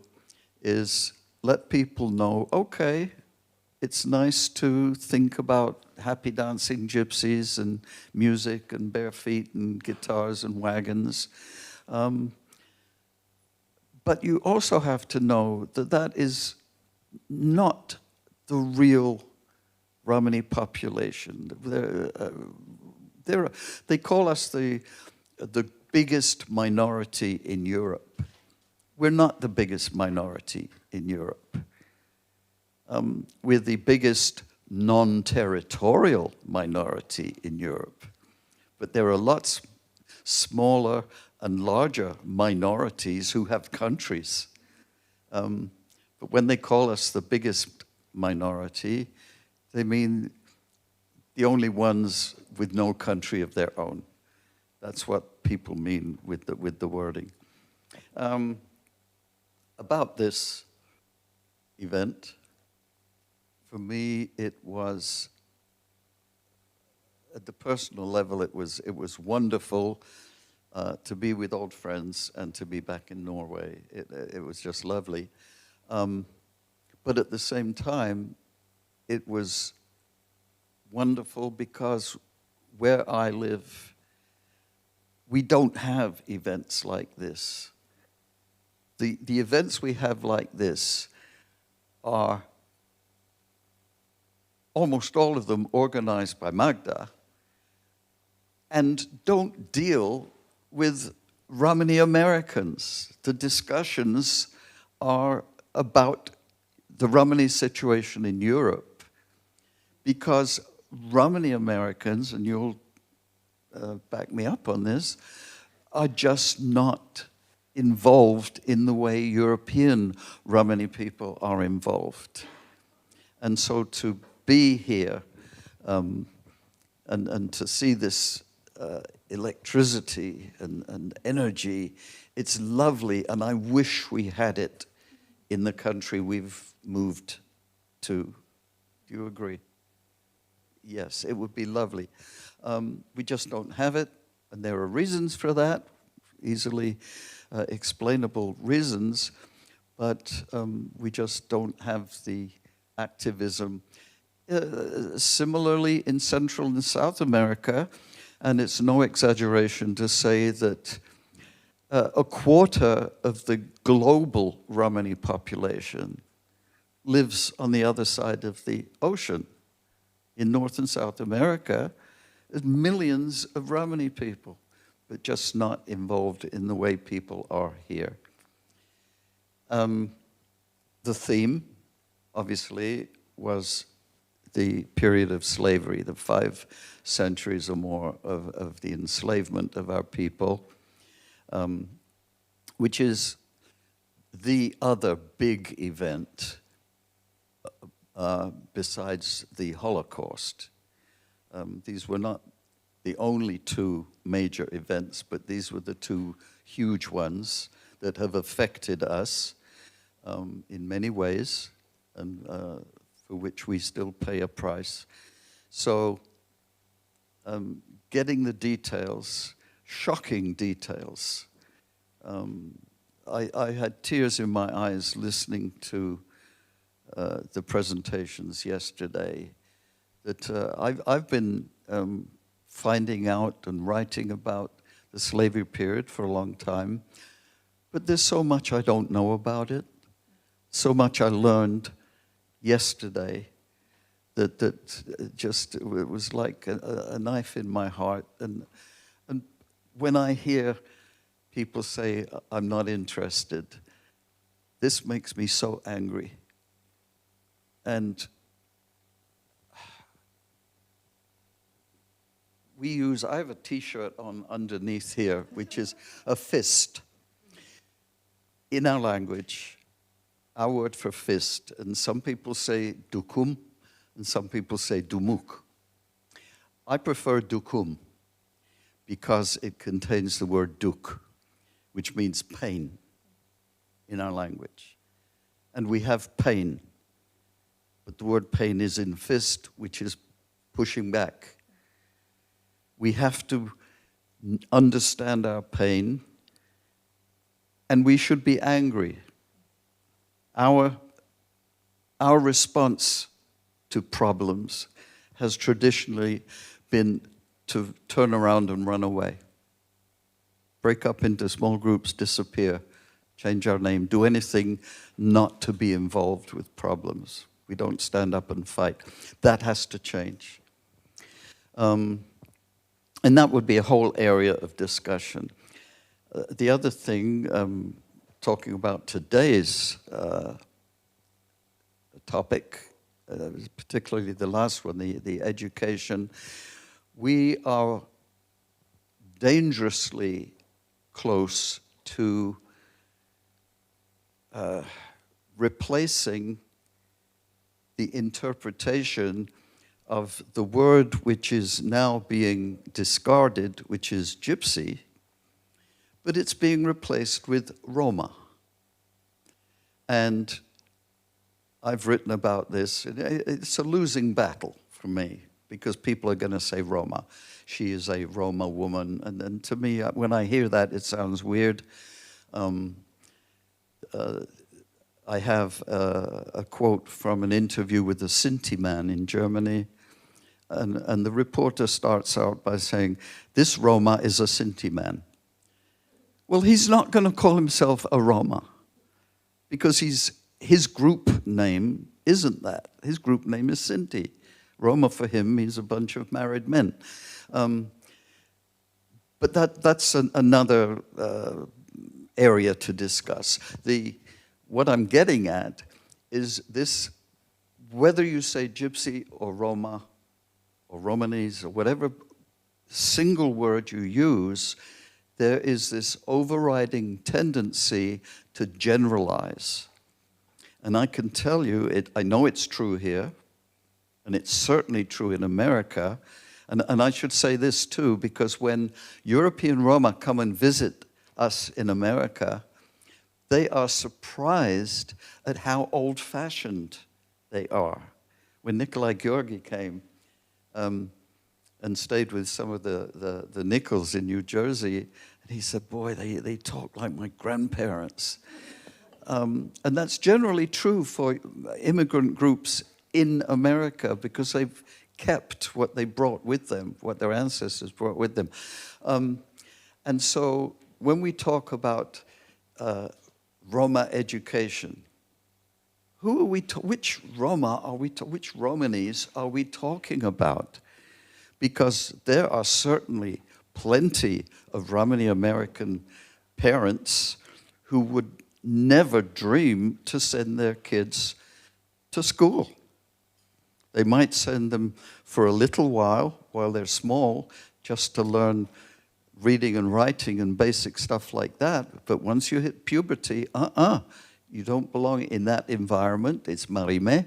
is let people know, okay, it's nice to think about happy dancing gypsies and music and bare feet and guitars and wagons. But you also have to know that that is not the real Romani population. They call us the biggest minority in Europe. We're not the biggest minority in Europe. We're the biggest non-territorial minority in Europe. But there are lots smaller and larger minorities who have countries. But when they call us the biggest minority, they mean the only ones with no country of their own. That's what people mean with the wording. About this event, for me, it was, at the personal level, it was wonderful to be with old friends and to be back in Norway. It was just lovely. But at the same time, it was wonderful because where I live, we don't have events like this. The events we have like this are almost all of them organized by Magda and don't deal with Romani Americans. The discussions are about the Romani situation in Europe because Romani Americans, and you'll back me up on this, are just not involved in the way European Romani people are involved. And so to be here and to see this electricity and energy, it's lovely, and I wish we had it in the country we've moved to. Do you agree? Yes, it would be lovely. We just don't have it, and there are reasons for that, easily explainable reasons, but we just don't have the activism. Similarly, in Central and South America, and it's no exaggeration to say that a quarter of the global Romani population lives on the other side of the ocean. In North and South America, there's millions of Romani people, but just not involved in the way people are here. The theme, obviously, was the period of slavery, the 5 centuries or more of the enslavement of our people, which is the other big event besides the Holocaust. These were not the only 2 major events, but these were the 2 huge ones that have affected us in many ways, and for which we still pay a price. So getting the details, shocking details. I had tears in my eyes listening to the presentations yesterday. that I've been finding out and writing about the slavery period for a long time, but there's so much I don't know about it, so much I learned yesterday that just, it was like a knife in my heart. And when I hear people say, I'm not interested, this makes me so angry. And I have a t-shirt on underneath here, which is a fist. In our language, our word for fist, and some people say dukum, and some people say dumuk. I prefer dukum because it contains the word duk, which means pain in our language. And we have pain, but the word pain is in fist, which is pushing back. We have to understand our pain, and we should be angry. Our response to problems has traditionally been to turn around and run away. Break up into small groups, disappear, change our name, do anything not to be involved with problems. We don't stand up and fight. That has to change. And that would be a whole area of discussion. The other thing, talking about today's topic, particularly the last one, the education, we are dangerously close to replacing the interpretation of the word which is now being discarded, which is gypsy, but it's being replaced with Roma. And I've written about this. It's a losing battle for me, because people are going to say Roma. She is a Roma woman. And to me, when I hear that, it sounds weird. I have a quote from an interview with a Sinti man in Germany. And the reporter starts out by saying, this Roma is a Sinti man. Well, he's not going to call himself a Roma, because his group name isn't that. His group name is Sinti. Roma for him means a bunch of married men. But that's another area to discuss. What I'm getting at is this, whether you say gypsy or Roma or Romanese or whatever single word you use, there is this overriding tendency to generalize. And I can tell you, I know it's true here, and it's certainly true in America. And I should say this too, because when European Roma come and visit us in America, they are surprised at how old-fashioned they are. When Nikolai Georgi came and stayed with some of the Nichols in New Jersey, and he said, boy, they talk like my grandparents. And that's generally true for immigrant groups in America, because they've kept what they brought with them, what their ancestors brought with them. And so when we talk about Roma education, who are we? Which Roma are we? Which Romanese are we talking about? Because there are certainly plenty of Romani American parents who would never dream to send their kids to school. They might send them for a little while they're small, just to learn reading and writing and basic stuff like that. But once you hit puberty, you don't belong in that environment. It's marime.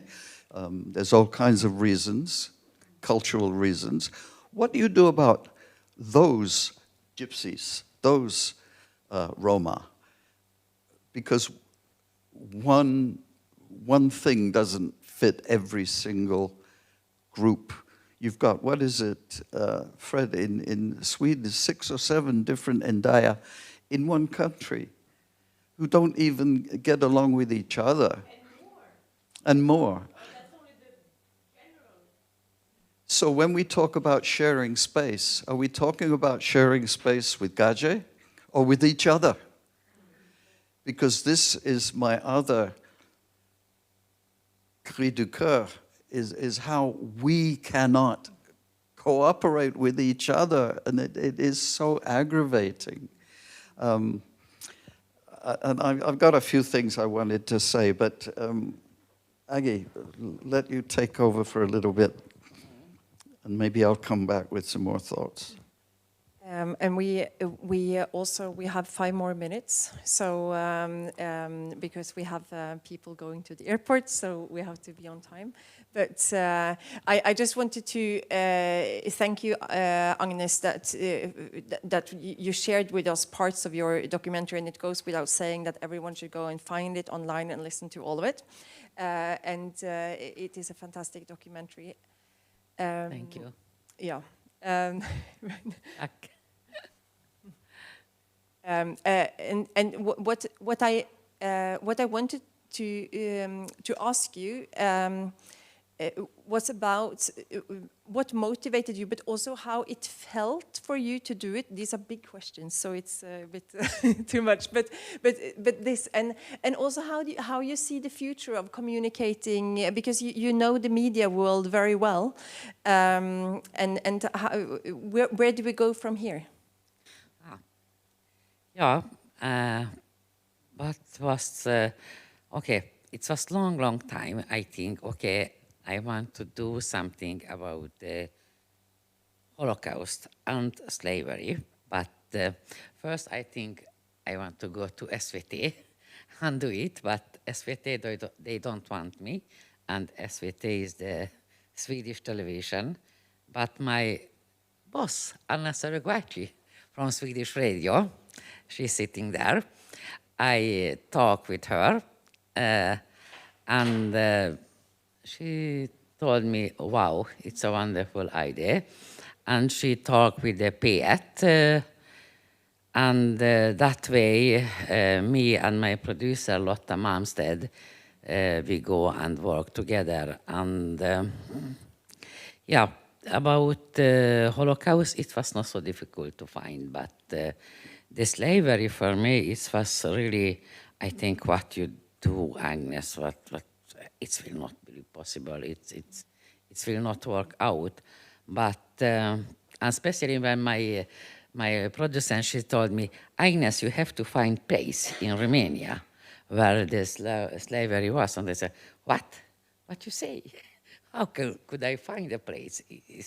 There's all kinds of reasons, cultural reasons. What do you do about those gypsies, those Roma? Because one thing doesn't fit every single group. You've got, what is it, Fred, in Sweden, 6 or 7 different endaya in one country who don't even get along with each other. And more. So when we talk about sharing space, are we talking about sharing space with Gaje or with each other? Because this is my other cri du cœur, is how we cannot cooperate with each other, and it is so aggravating. And I've got a few things I wanted to say, but Aggie, let you take over for a little bit, and maybe I'll come back with some more thoughts. And we have 5 more minutes, so because we have people going to the airport, so we have to be on time. But I just wanted to thank you, Agnes, that you shared with us parts of your documentary, and it goes without saying that everyone should go and find it online and listen to all of it. And it is a fantastic documentary. Thank you. Yeah. And what I wanted to ask you was about what motivated you, but also how it felt for you to do it. These are big questions, so it's a bit too much. But this, and also how you see the future of communicating, because you know the media world very well, and where do we go from here? Yeah, but was okay. It was long time. I think okay, I want to do something about the Holocaust and slavery. But first, I think I want to go to SVT and do it. But SVT they don't want me, and SVT is the Swedish television. But my boss, Anna Saragwati from Swedish Radio, she's sitting there. I talk with her, and she told me, wow, it's a wonderful idea. And she talked with the Piet, and that way, me and my producer, Lotta Malmsted, we go and work together. And yeah, about the Holocaust, it was not so difficult to find, but the slavery for me, it was really, I think, what you do, Agnes, what it will not be possible. It will not work out. But especially when my producer, she told me, Agnes, you have to find place in Romania where the slavery was. And I said, what? What you say? How could I find a place? It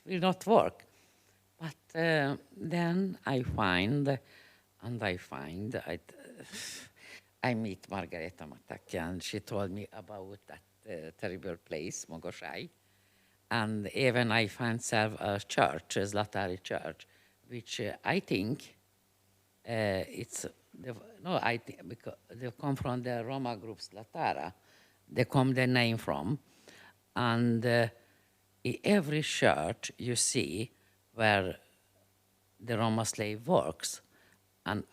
will not work. But then I meet Margareta Mataki, and she told me about that terrible place, Mogoshai. And even I found a church, a Zlatari church, which I think it's, because they come from the Roma group Zlatara. They come the name from. And in every church you see where the Roma slave works, and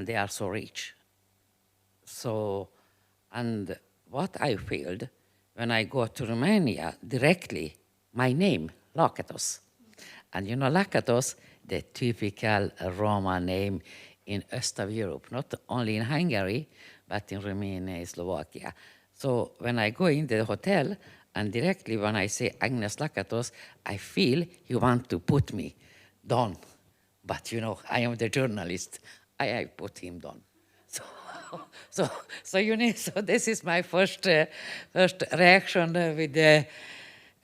they are so rich. So, and what I feel when I go to Romania, directly, my name, Lakatos. And you know, Lakatos, the typical Roma name in East of Europe, not only in Hungary, but in Romania and Slovakia. So when I go in the hotel, and directly when I say Agnes Lakatos, I feel you want to put me down. But you know, I am the journalist. I put him down. So you know, so this is my first reaction with the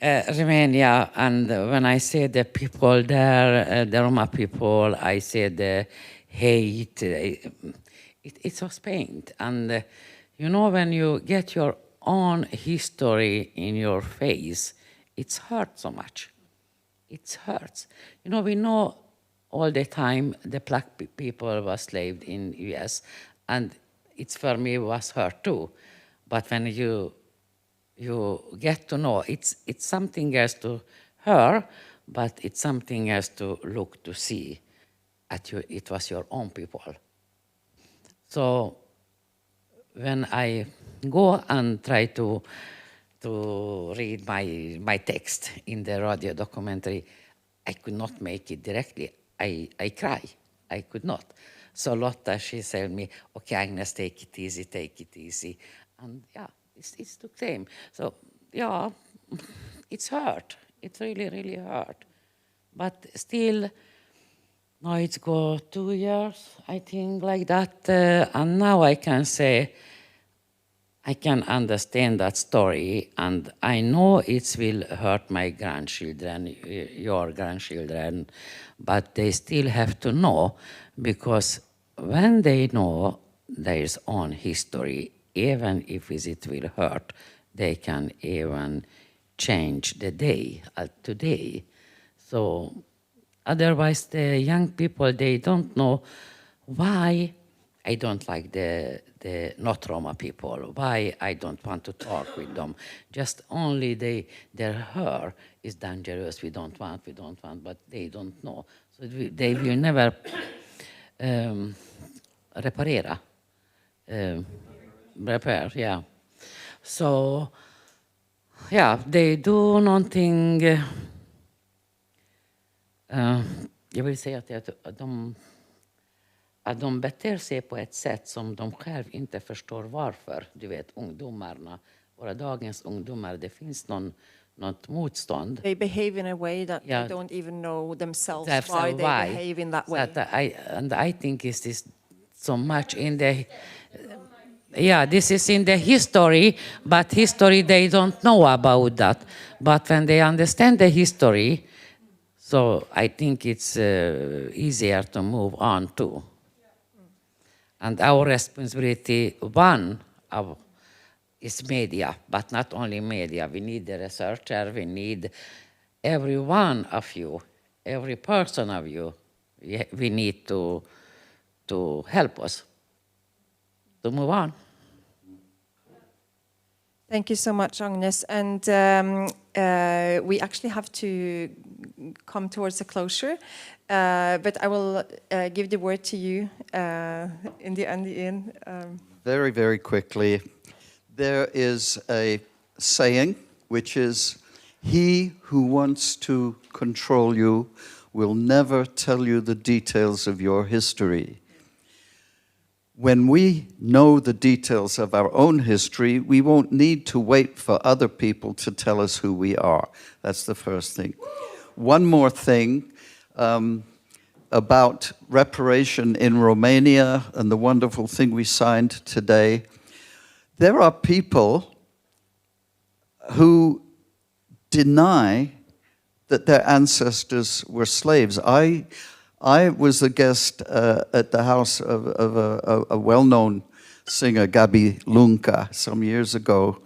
Romania. And when I say the people there, the Roma people, I say the hate. It was pain. And you know, when you get your own history in your face, it hurts so much. It hurts. You know, we know all the time the black people were slaved in US, and it's for me was hurt too. But when you get to know, it's something else to her, but it's something else to look to see at you. It was your own people. So when I go and try to to read my text in the radio documentary. I could not make it directly. I cry. I could not. So Lotta, she said me, okay, Agnes, take it easy. And yeah, it's took time. So yeah, it's hurt. It really, really hurt. But still, now it's go 2 years, I think, like that. And now I can say, I can understand that story, and I know it will hurt my grandchildren, your grandchildren, but they still have to know, because when they know their own history, even if it will hurt, they can even change the day today. So otherwise, the young people, they don't know why I don't like the not Roma people, why I don't want to talk with them. Just only their hair is dangerous, we don't want, but they don't know. So they will never repair, yeah. So, yeah, they do någonting, jag vill säga att de beter sig på ett sätt som de själv inte förstår varför. Du vet, ungdomarna, våra dagens ungdomar, det finns något motstånd. They behave in a way that they don't even know themselves why they behave in that way. I think this is so much in the... this is in the history, but history they don't know about that. But when they understand the history, so I think it's easier to move on too. And our responsibility, one is media, but not only media. We need the researcher, we need every one of you, every person of you. We need to help us to move on. Thank you so much, Agnes. And we actually have to come towards a closure, but I will give the word to you in the end. Very, very quickly. There is a saying which is, he who wants to control you will never tell you the details of your history. When we know the details of our own history, we won't need to wait for other people to tell us who we are. That's the first thing. One more thing about reparation in Romania and the wonderful thing we signed today. There are people who deny that their ancestors were slaves. I was a guest at the house of a well-known singer, Gabi Lunca, some years ago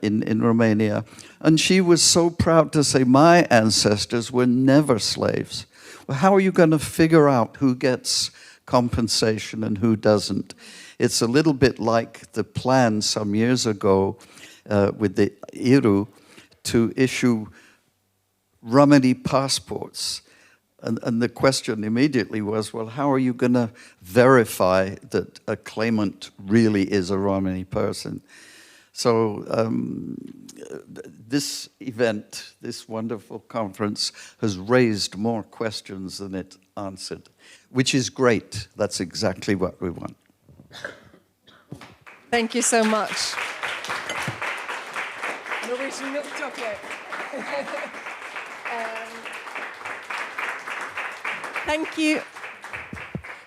in Romania. And she was so proud to say, my ancestors were never slaves. Well, how are you going to figure out who gets compensation and who doesn't? It's a little bit like the plan some years ago with the IRU to issue Romani passports. And the question immediately was, well, how are you going to verify that a claimant really is a Romani person? So this event, this wonderful conference, has raised more questions than it answered, which is great. That's exactly what we want. Thank you so much. Norwegian milk chocolate. Thank you.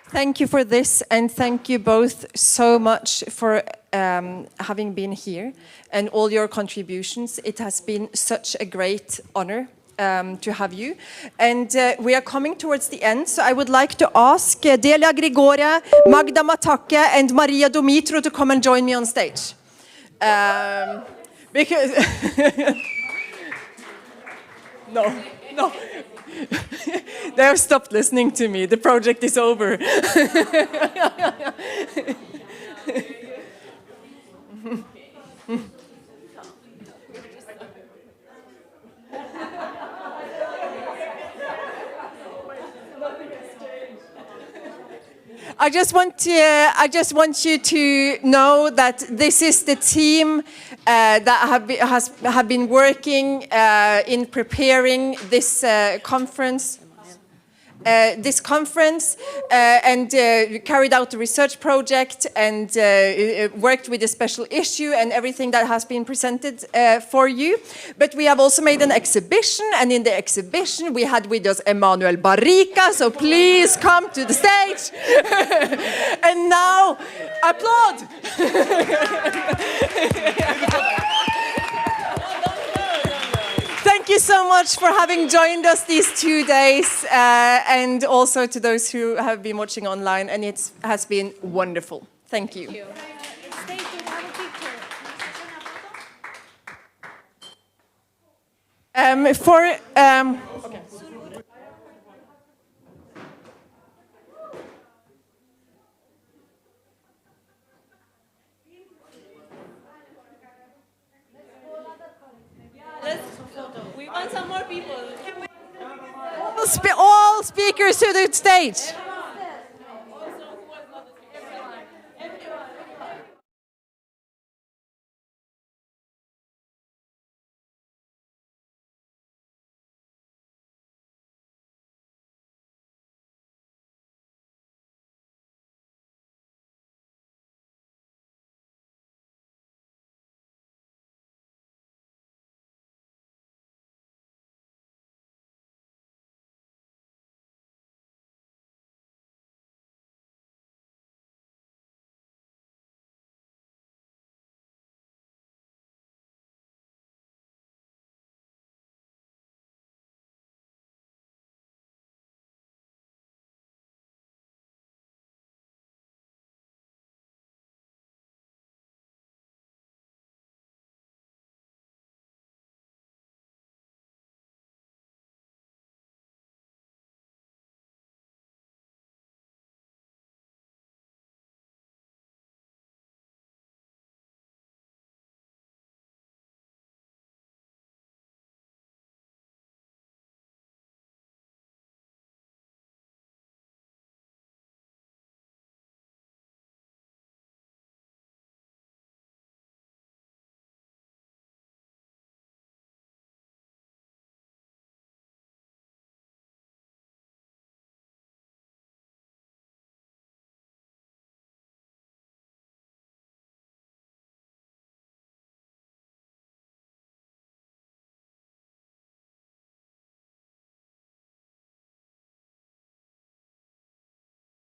Thank you for this, and thank you both so much for having been here and all your contributions. It has been such a great honor to have you. And we are coming towards the end, so I would like to ask Delia Grigoria, Magda Matake, and Maria Dumitru to come and join me on stage. Because... No. They have stopped listening to me. The project is over. I just want you to know that this is the team that have been working in preparing this conference. And carried out the research project and worked with a special issue and everything that has been presented for you. But we have also made an exhibition, and in the exhibition we had with us Emanuel Barrica, so please come to the stage. And now, applaud! Thank you so much for having joined us these 2 days, and also to those who have been watching online, and it has been wonderful. Thank you. Okay. We want some more people. All speakers to the stage.